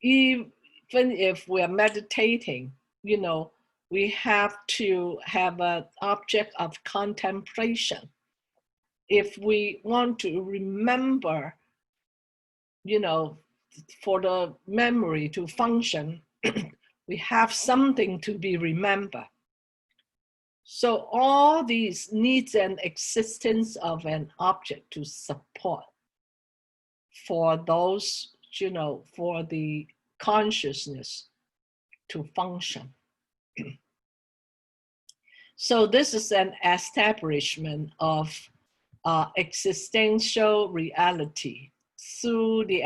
Even if we're meditating, we have to have an object of contemplation. If we want to remember, for the memory to function, we have something to be remembered. So all these needs an existence of an object to support for those, for the consciousness to function. So this is an establishment of existential reality through the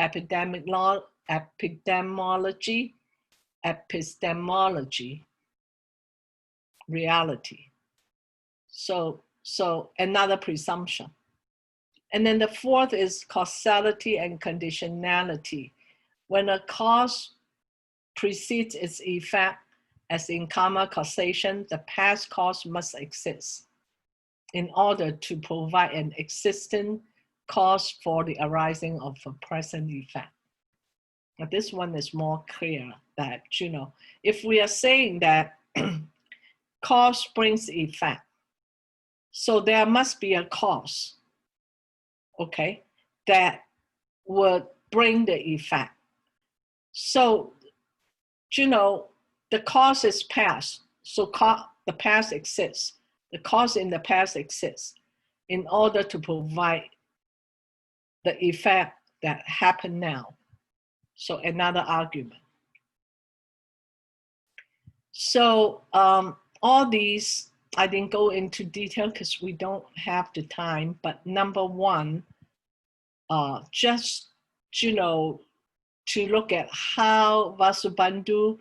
epistemology, reality. So another presumption. And then the 4th is causality and conditionality. When a cause precedes its effect, as in karma causation, the past cause must exist in order to provide an existing cause for the arising of a present effect. Now this one is more clear that, if we are saying that cause brings effect, so there must be a cause, okay, that would bring the effect. So, the cause is past, so the past exists. The cause in the past exists in order to provide the effect that happened now. So another argument. So all these, I didn't go into detail because we don't have the time, but number 1, just, to look at how Vasubandhu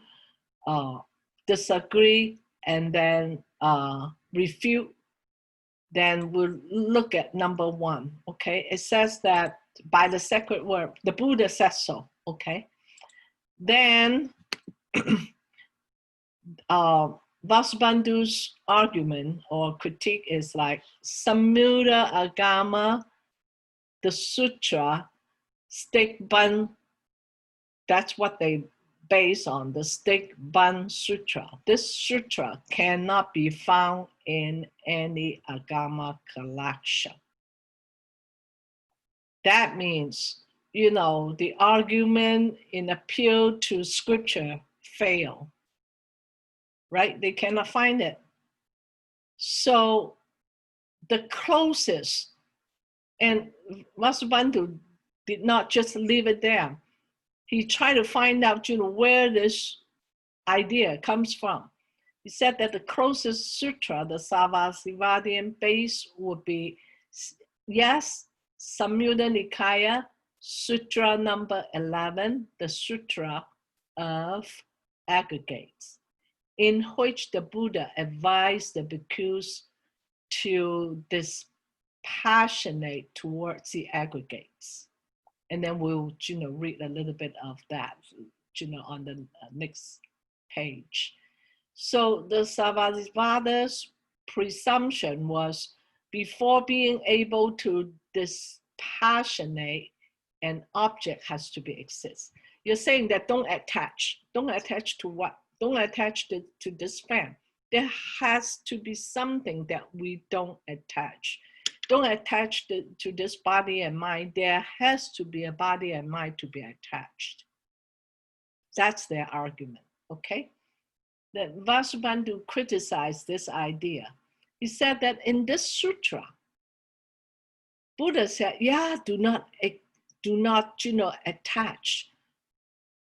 disagree and then refute, then we'll look at number 1, okay? It says that by the sacred word, the Buddha says so, okay? Then Vasubandhu's argument or critique is like Samudra Agama, the sutra, stick bun, that's what they base on, the stick bun sutra. This sutra cannot be found in any Agama collection. That means, the argument in appeal to scripture fail, right? They cannot find it. So the closest, and Vasubandhu did not just leave it there. He tried to find out, where this idea comes from. He said that the closest sutra, the Sarvastivadian base, would be, yes, Samyutta Nikaya, Sutra number 11, the Sutra of Aggregates, in which the Buddha advised the bhikkhus to dispassionate towards the aggregates. And then we'll, read a little bit of that, on the next page. So the Sarvastivada's presumption was, before being able to dispassionate, an object has to exist. You're saying that don't attach. Don't attach to what? Don't attach to this fan. There has to be something that we don't attach. Don't attach to this body and mind. There has to be a body and mind to be attached. That's their argument, okay? That Vasubandhu criticized this idea. He said that in this sutra, Buddha said, yeah, do not attach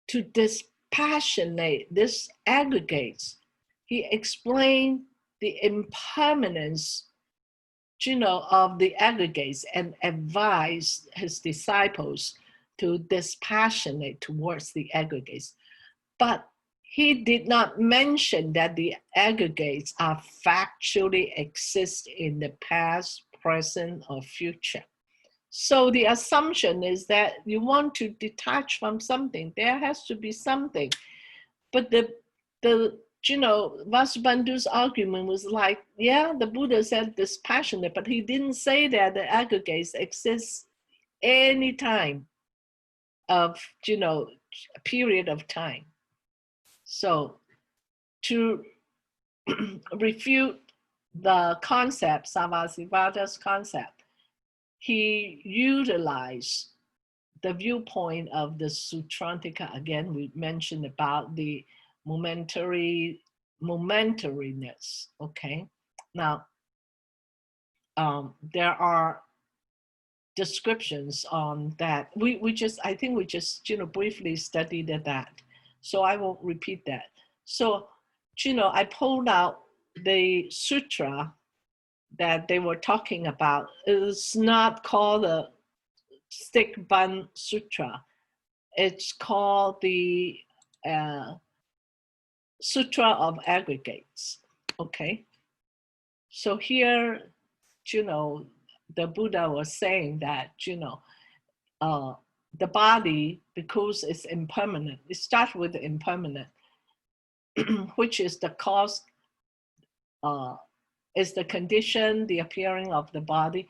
to dispassionate this aggregates. He explained the impermanence, of the aggregates and advised his disciples to dispassionate towards the aggregates. But he did not mention that the aggregates are factually exist in the past, present, or future. So the assumption is that you want to detach from something. There has to be something. But the Vasubandhu's argument was like, yeah, the Buddha said dispassionate, but he didn't say that the aggregates exist any time of, a period of time. So to refute the concept, Sarvastivada's concept, he utilized the viewpoint of the Sutrantika. Again, we mentioned about the momentariness, okay? Now, there are descriptions on that. I think we just, briefly studied that. So I won't repeat that. So, I pulled out the sutra that they were talking about. It's not called the Stick Bun Sutra. It's called the Sutra of Aggregates, okay? So here, the Buddha was saying that, the body, because it's impermanent, it starts with the impermanent, which is the cause, is the condition, the appearing of the body.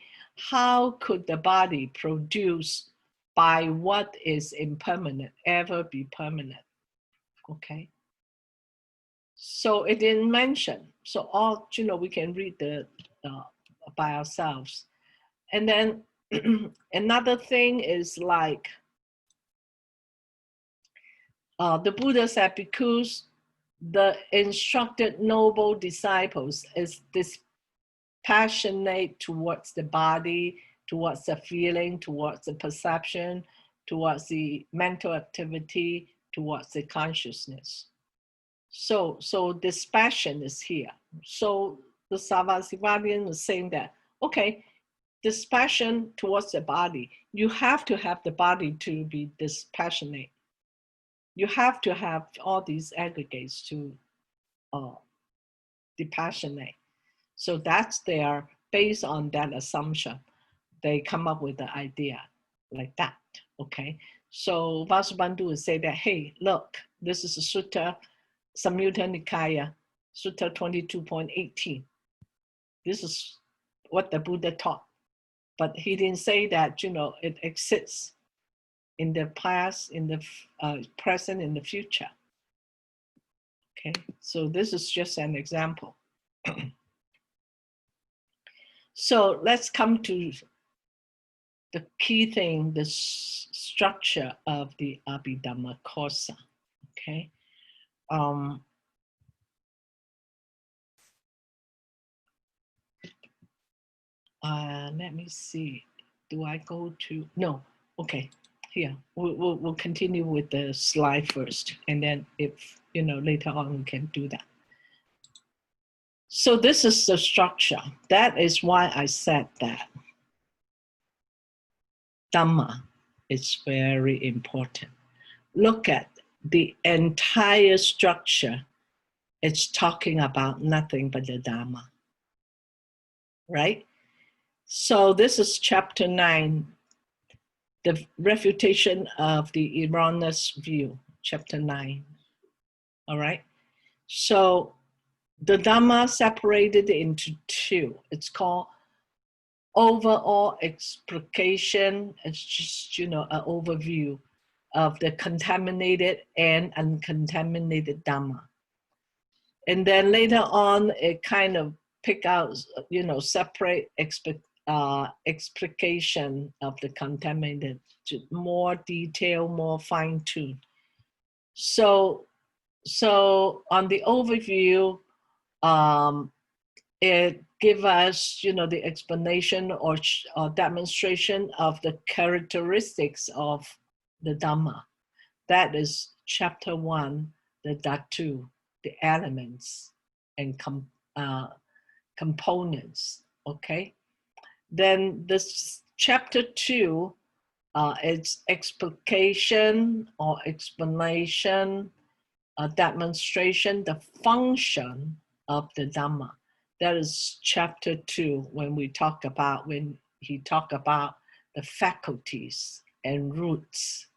How could the body produce by what is impermanent ever be permanent? Okay. So it didn't mention. So all, we can read the by ourselves. And then another thing is like, the Buddha said, because the instructed noble disciples is dispassionate towards the body, towards the feeling, towards the perception, towards the mental activity, towards the consciousness. So dispassion is here. So the Sarvastivadian was saying that, okay, dispassion towards the body, you have to have the body to be dispassionate. You have to have all these aggregates to dispassionate. So that's their, based on that assumption, they come up with the idea like that, okay? So Vasubandhu would say that, hey, look, this is a sutta, Samyutta Nikaya, Sutta 22.18. This is what the Buddha taught. But he didn't say that, it exists in the past, in the present, in the future. Okay, so this is just an example. So let's come to the key thing, the structure of the Abhidhammakosa, okay? Let me see, do I go to, no, okay, here, we'll continue with the slide first, and then if, later on we can do that. So this is the structure. That is why I said that Dhamma is very important. Look at the entire structure. It's talking about nothing but the Dhamma, right? So this is chapter 9, the refutation of the erroneous view, chapter 9, all right? So the Dhamma separated into two. It's called overall explication. It's just, an overview of the contaminated and uncontaminated Dhamma. And then later on, it kind of pick out, separate explication of the contaminated to more detail, more fine-tuned. So on the overview, it gives us, the explanation or demonstration of the characteristics of the Dhamma. That is chapter 1, the Dhatu, the elements and components, okay? Then this chapter 2, it's explication or explanation, demonstration, the function of the Dhamma. That is chapter 2 when he talk about the faculties and roots.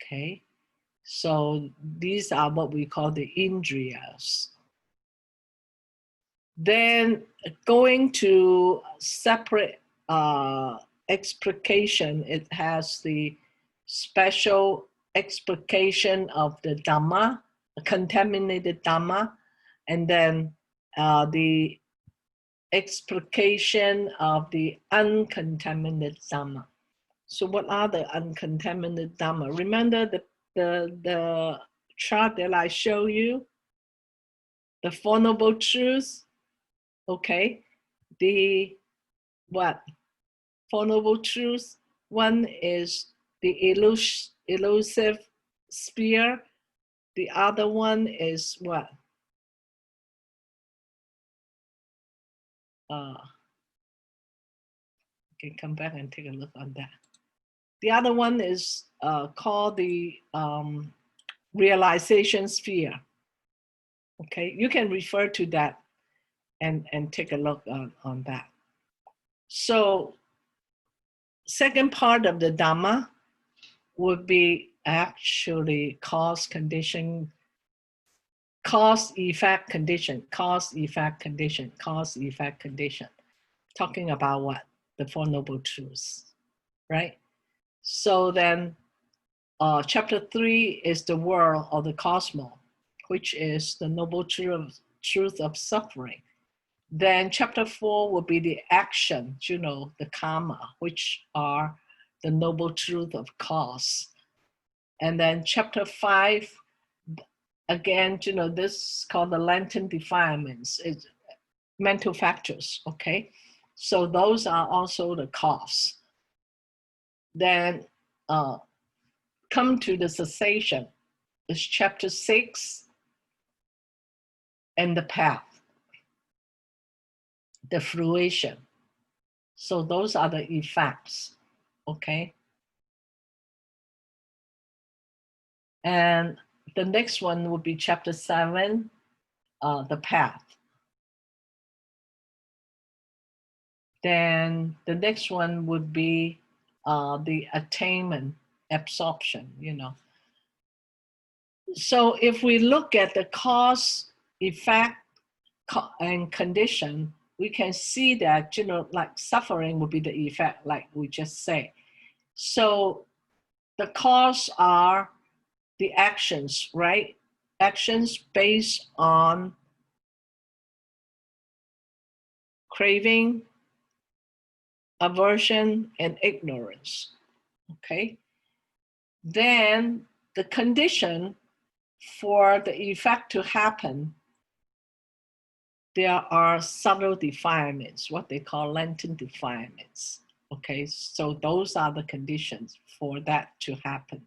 Okay, so these are what we call the indriyas. Then going to separate explication, it has the special explication of the Dhamma, contaminated Dhamma, and then the explication of the uncontaminated Dhamma. So what are the uncontaminated Dhamma? Remember the chart that I show you? The Four Noble Truths? Okay. The what? Four Noble Truths. One is the elusive sphere. The other one is what? Can come back and take a look on that. The other one is called the realization sphere. Okay, you can refer to that and take a look on that. So second part of the Dhamma would be actually cause, condition, cause, effect, condition, cause, effect, condition, cause, effect, condition. Talking about what? The Four Noble Truths, right? So then chapter 3 is the world or the cosmos, which is the noble truth of suffering. Then chapter 4 will be the action, the karma, which are the noble truth of cause. And then chapter 5, again, this is called the latent defilements. It's mental factors, okay? So those are also the cause. Then come to the cessation. It's chapter 6 and the path, the fruition. So those are the effects, okay? And the next one would be chapter 7, the path. Then the next one would be the attainment, absorption, So if we look at the cause, effect, and condition, we can see that, like suffering would be the effect, like we just say. So the cause are the actions, right? Actions based on craving, aversion, and ignorance, okay? Then the condition for the effect to happen, there are subtle defilements, what they call latent defilements, okay? So those are the conditions for that to happen.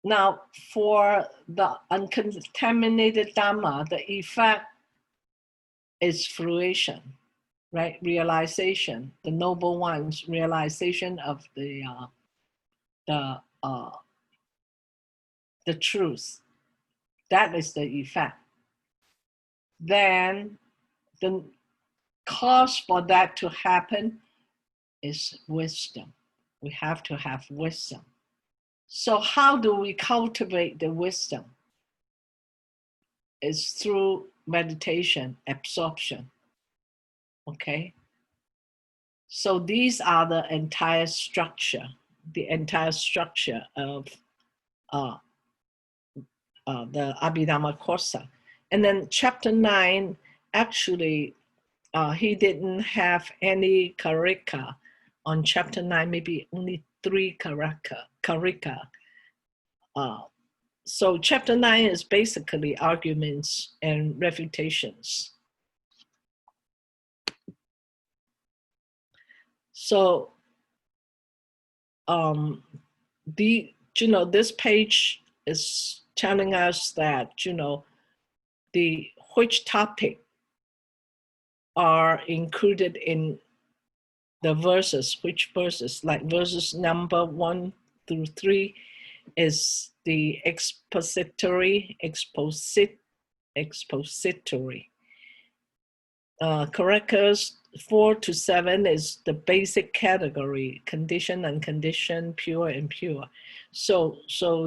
Now, for the uncontaminated Dhamma, the effect is fruition, right? Realization, the noble one's realization of the truth. That is the effect. Then the cause for that to happen is wisdom. We have to have wisdom. So how do we cultivate the wisdom? It's through meditation, absorption. Okay? So these are the entire structure of the Abhidhamma Kosa. And then chapter 9, actually, he didn't have any karika on chapter 9, maybe only 3 karika. So chapter 9 is basically arguments and refutations. So this page is telling us that, which topic are included in the verses, which verses, like verses number 1 through 3 is the expository. Correctors 4 to 7 is the basic category, conditioned, unconditioned, pure, impure. So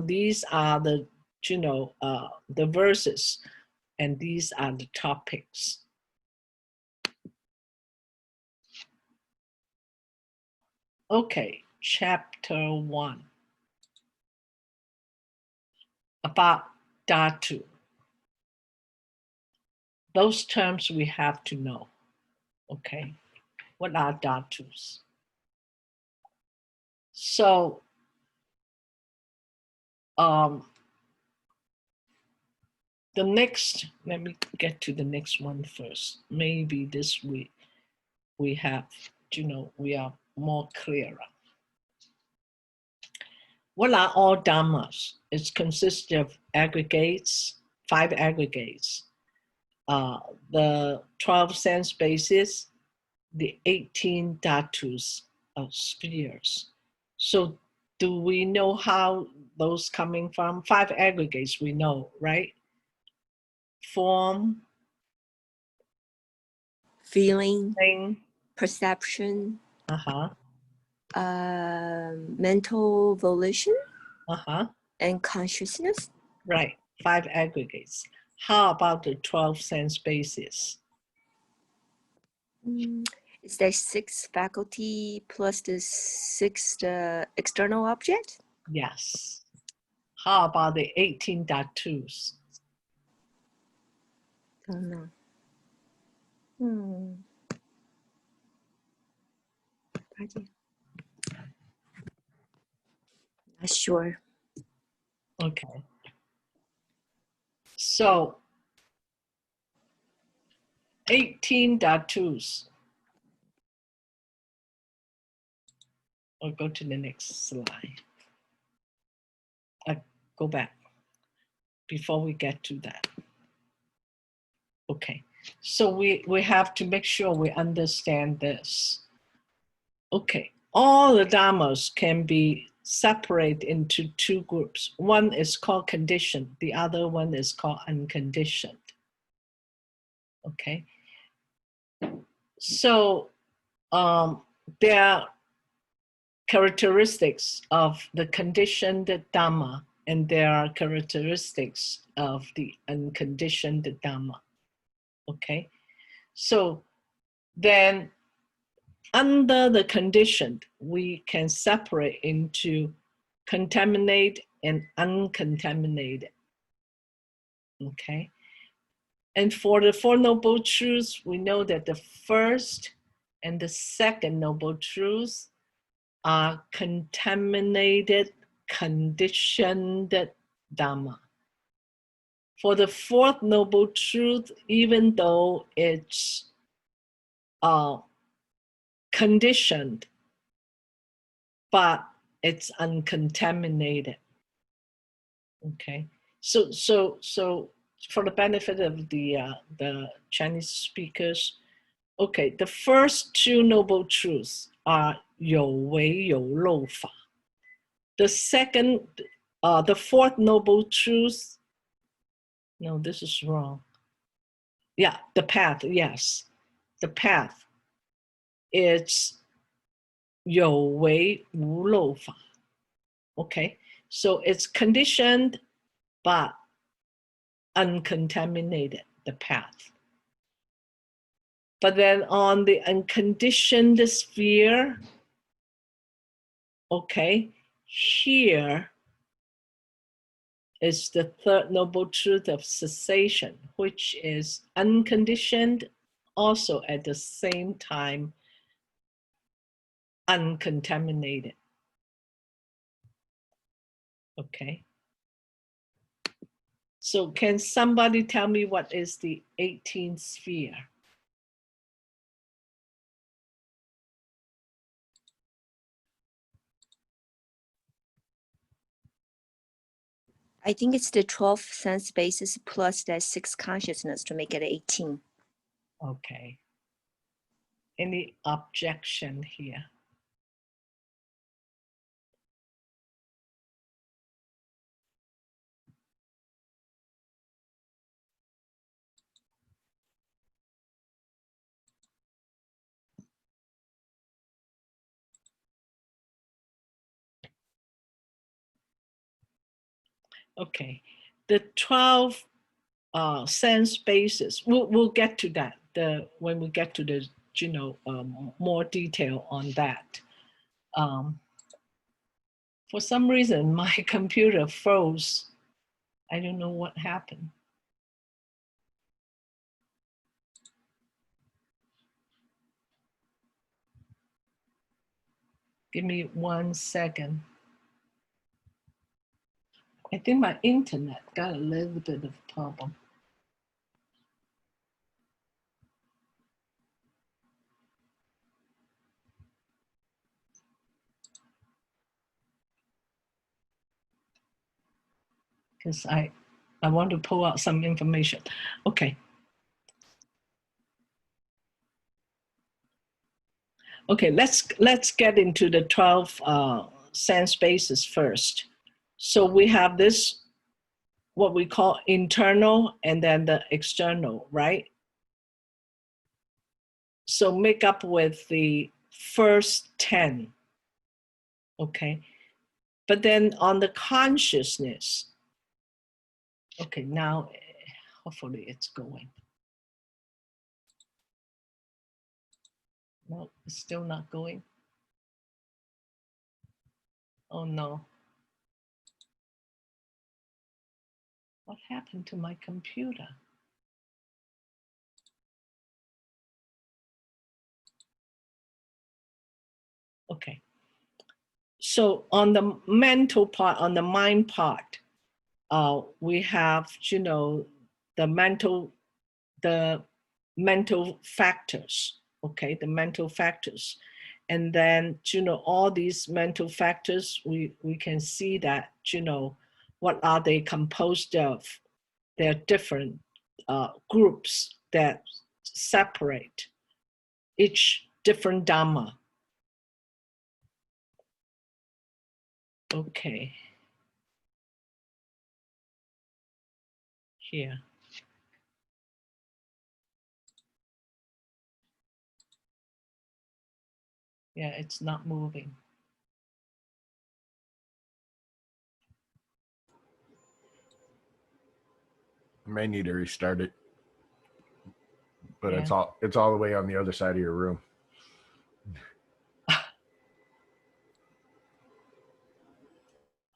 these are the the verses, and these are the topics. Okay, chapter 1 about dhatu. Those terms we have to know. Okay, what are dhatus? So, let me get to the next one first. Maybe this week we have, we are more clearer. What are all dhammas? It consists of aggregates, 5 aggregates. The 12 sense bases, the 18 dhatus of spheres. So do we know how those coming from? 5 aggregates we know, right? Form, Feeling, thing, perception, uh-huh, mental volition, uh-huh, and consciousness. right, 5 aggregates. How about the 12 sense bases? Is there 6 faculty plus the 6 external object? Yes. How about the 18 dhatus? Don't know. Not sure. Okay. So 18 dhatus. Or go to the next slide. Go back before we get to that. Okay, so we have to make sure we understand this. Okay, all the dhammas can be separated into 2 groups. One is called conditioned, the other one is called unconditioned. Okay, so there are characteristics of the conditioned dhamma, and there are characteristics of the unconditioned dhamma. Okay, so then under the conditioned, we can separate into contaminated and uncontaminated. Okay, and for the 4 noble truths, we know that the first and the second noble truths are contaminated, conditioned dhamma. For the 4th noble truth, even though it's conditioned, but it's uncontaminated. Okay, so for the benefit of the Chinese speakers, okay, the first two noble truths are 有为有漏法. The second, the fourth noble truth, no, this is wrong. Yeah, the path, yes. The path is 有为无漏法. Okay, so it's conditioned but uncontaminated, the path. But then on the unconditioned sphere, okay, here is the third noble truth of cessation, which is unconditioned, also at the same time uncontaminated. Okay. So can somebody tell me what is the 18th sphere? I think it's the 12 sense bases plus that 6 consciousness to make it 18. Okay. Any objection here? Okay, the 12 sense bases, we'll get to that when we get to the, more detail on that. For some reason, my computer froze. I don't know what happened. Give me 1 second. I think my internet got a little bit of problem. Because I want to pull out some information. Okay. Okay, let's get into the 12 sense bases first. So we have this, what we call internal, and then the external, right? So make up with the first 10, okay? But then on the consciousness, okay, now hopefully it's going. No, it's still not going. Oh no. What happened to my computer? Okay. So on the mental part, on the mind part, we have, the mental factors, okay, the mental factors. And then, all these mental factors, we can see that, what are they composed of? They're different groups that separate each different Dharma. Okay. Here. Yeah, it's not moving. You may need to restart it, but Yeah. it's all the way on the other side of your room.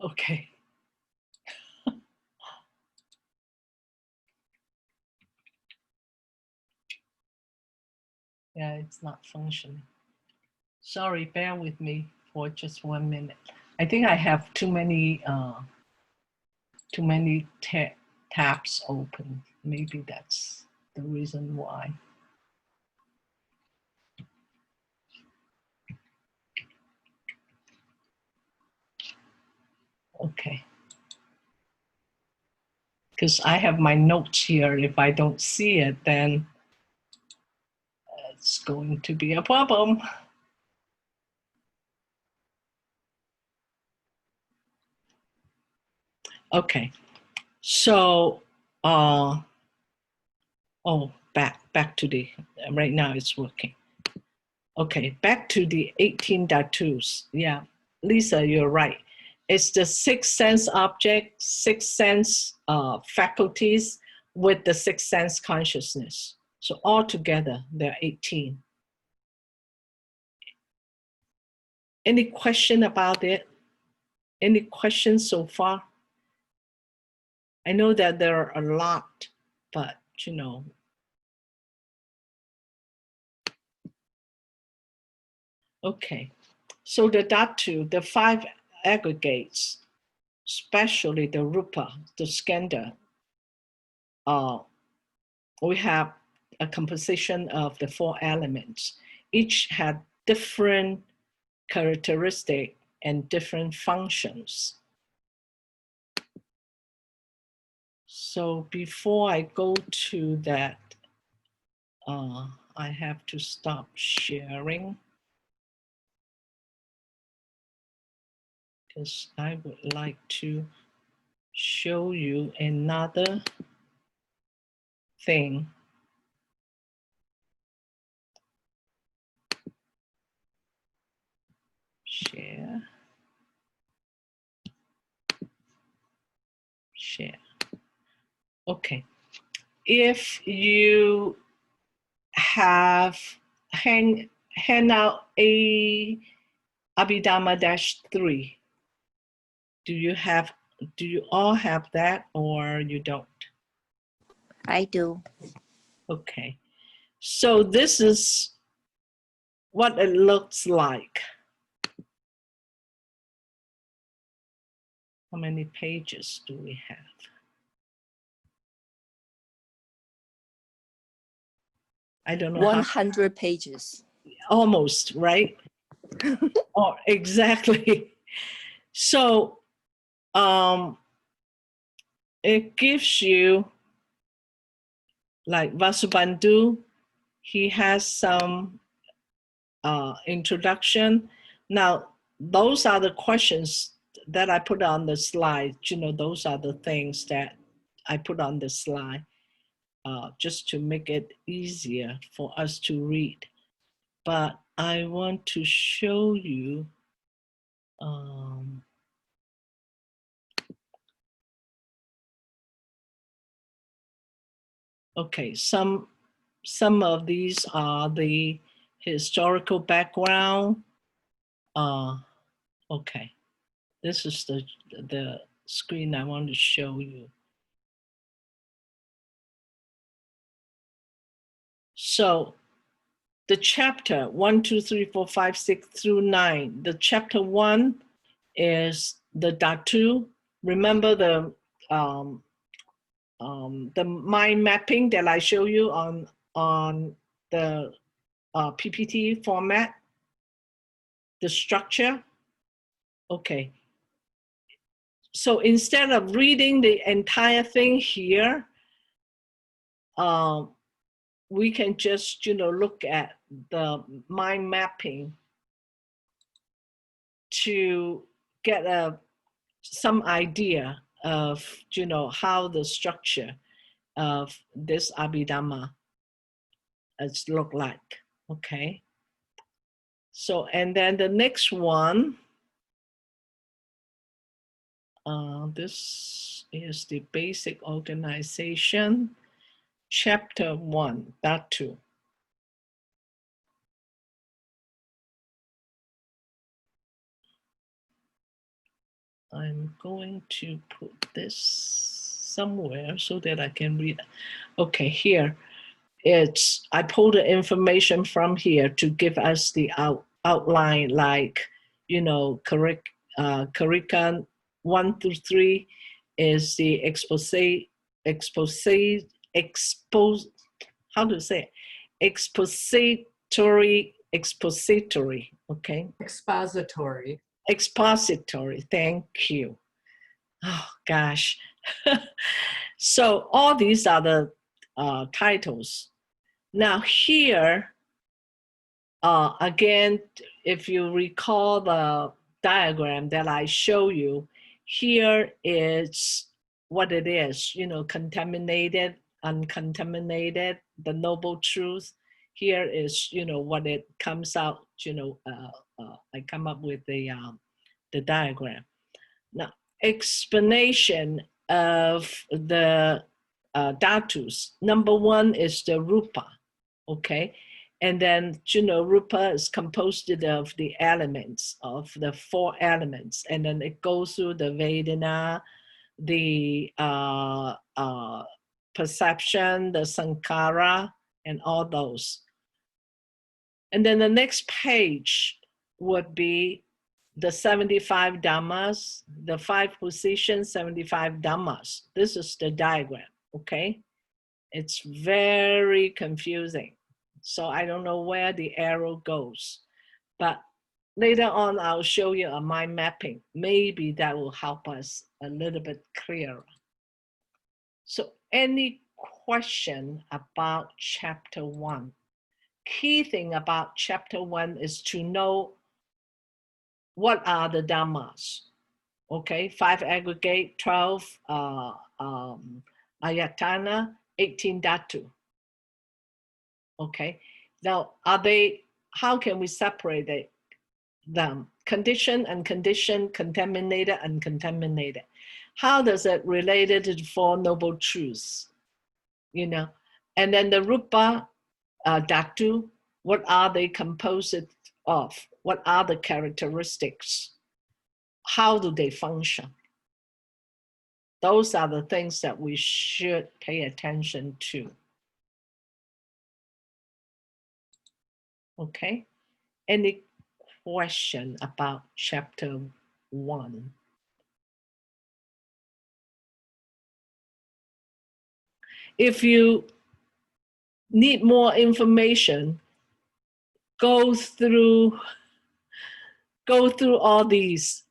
Okay. Yeah, it's not functioning. Sorry, bear with me for just 1 minute. I think I have too many tabs open. Maybe that's the reason why. Okay. because I have my notes here. If I don't see it, then it's going to be a problem. Okay, so oh, back to the, right now it's working. Okay, back to the 18.2s. Yeah, Lisa, you're right. It's the six sense objects, six sense faculties with the six sense consciousness. So altogether, there are 18. Any question about it? Any questions so far? I know that there are a lot, but you know. Okay, so the dhatu, the five aggregates, especially the rupa, the skandha, we have a composition of the four elements. Each had different characteristics and different functions. So before I go to that, I have to stop sharing because I would like to show you another thing. Share. Share. Okay. If you have hand out a Abhidhamma-3, do you all have that or you don't? I do. Okay. So this is what it looks like. How many pages do we have? I don't know. 100 pages. Almost, right? Oh, exactly. So it gives you, like Vasubandhu, he has some introduction. Now, those are the questions that I put on the slide. You know, those are the things that I put on the slide just to make it easier for us to read. But I want to show you okay, some of these are the historical background. Okay, this is the screen I want to show you. So the chapter 1, 2, 3, 4, 5, 6 through 9. The chapter 1 is the dhatu. Remember the mind mapping that I show you on the PPT format, the structure. Okay. So instead of reading the entire thing here, we can just, look at the mind mapping to get some idea of, how the structure of this Abhidhamma has looked like, okay? So, and then the next one, this is the basic organization, chapter 1, dhatu. I'm going to put this somewhere so that I can read. Okay, here. I pulled the information from here to give us the outline, like, curriculum 1 through 3 is the expository, okay? Expository. Expository, thank you. Oh gosh. So all these are the titles. Now here, again, if you recall the diagram that I show you, here is what it is, contaminated, uncontaminated, the noble truth. Here is, what it comes out, I come up with the diagram. Now, explanation of the dhatus. Number one is the rupa, okay? And then, rupa is composed of the elements, of the 4 elements. And then it goes through the Vedana, the perception, the sankhara, and all those. And then the next page would be the 75 dhammas, the 5 positions, 75 dhammas. This is the diagram, okay? It's very confusing. So I don't know where the arrow goes, but later on I'll show you a mind mapping. Maybe that will help us a little bit clearer. So any question about chapter 1? Key thing about chapter 1 is to know what are the dhammas, okay? 5 aggregate, 12 ayatana, 18 dhatu. Okay, now how can we separate them? Condition, unconditioned, contaminated, uncontaminated. How does it relate to the 4 noble truths? And then the rupa dhatu, what are they composed of? What are the characteristics? How do they function? Those are the things that we should pay attention to. Okay, any question about chapter 1? If you need more information, go through all these.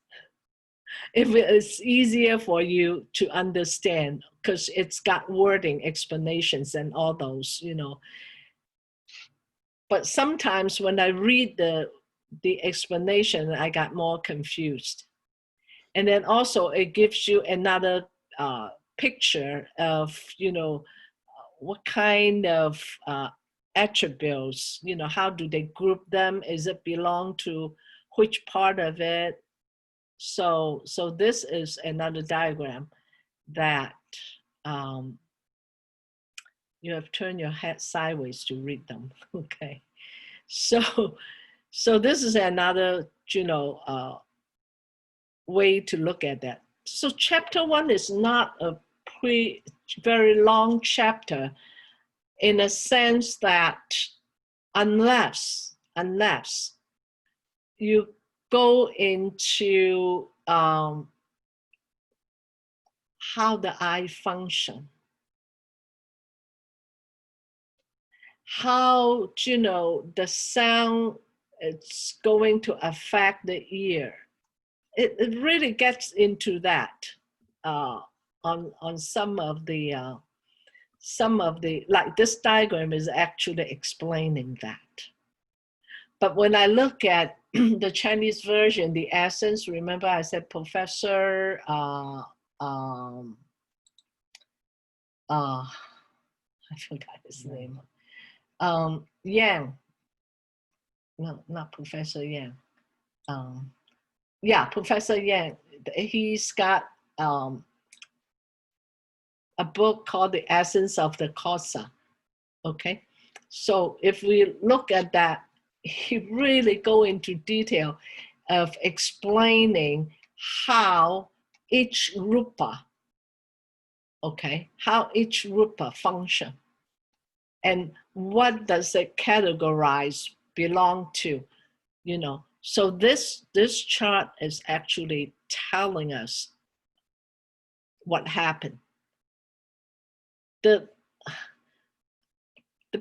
If it's easier for you to understand, because it's got wording, explanations, and all those, But sometimes when I read the explanation, I got more confused. And then also it gives you another picture of, what kind of attributes, how do they group them? Is it belong to which part of it? So this is another diagram that you have turned your head sideways to read them, okay? So this is another, way to look at that. So chapter 1 is not a very long chapter, in a sense that unless you go into how the eye function, how, the sound is going to affect the ear. It really gets into that on some of the, like this diagram is actually explaining that. But when I look at the Chinese version, the essence, remember I said Professor, I forgot his name. Yang. No, not Professor Yang. Yeah, Professor Yang. He's got a book called The Essence of the Causa. Okay, so if we look at that, he really go into detail of explaining how each rupa, okay, how each rupa function and what does it categorize, belong to, So this chart is actually telling us what happened. The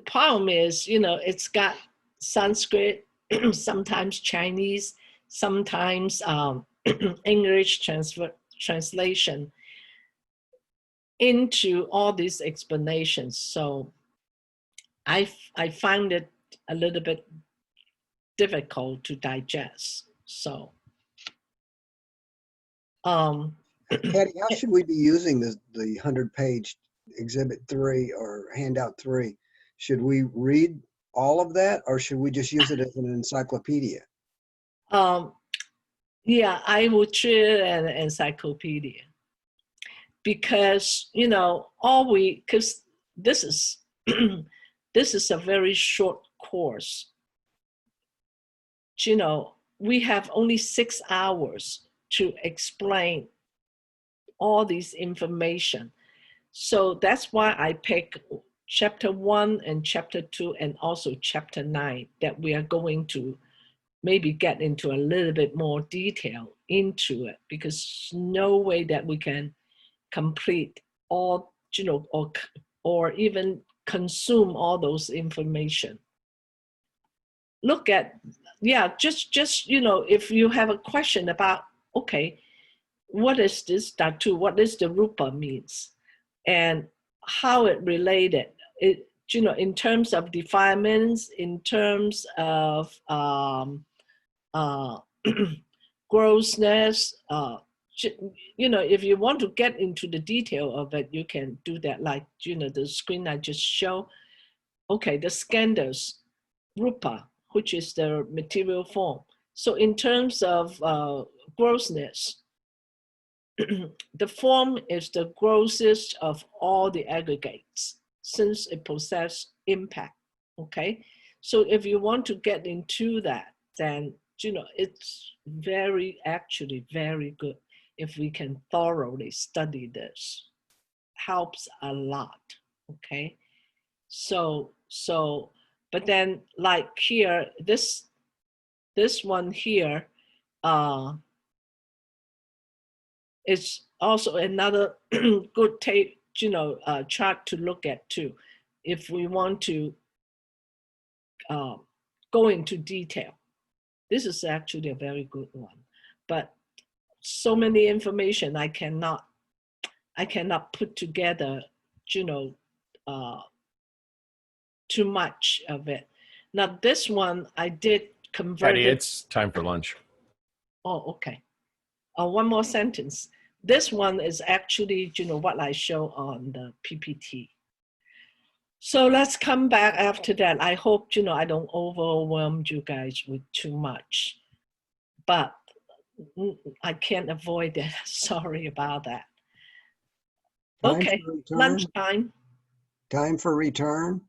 problem is, it's got Sanskrit, sometimes Chinese, sometimes English translation. into all these explanations. So I find it a little bit difficult to digest. So, Patty, how should we be using the 100-page Exhibit 3 or Handout 3? Should we read all of that, or should we just use it as an encyclopedia? yeah, I would treat it as an encyclopedia, because because this is this is a very short course. We have only 6 hours to explain all this information. So that's why I pick chapter 1 and chapter 2 and also chapter 9, that we are going to maybe get into a little bit more detail into it, because no way that we can complete all, or even consume all those information. Look at, just if you have a question about, okay, what is this dhatu? What does the rupa means? And how it related, in terms of defilements, in terms of grossness, if you want to get into the detail of it, you can do that, like, the screen I just showed. Okay, the skandhas, rupa, which is the material form. So in terms of grossness, the form is the grossest of all the aggregates, since it possesses impact, okay? So if you want to get into that, then, it's actually very good if we can thoroughly study this. Helps a lot, okay? So, but then, like here, this one here, is also another good chart to look at too, if we want to go into detail. This is actually a very good one, but so many information I cannot put together, too much of it. Now this one I did convert. Patty, it's time for lunch. Oh, okay. One more sentence. This one is actually, what I show on the PPT. So let's come back after that. I hope, I don't overwhelm you guys with too much, but I can't avoid that. Sorry about that. Time Okay, for return? lunchtime. Time for return?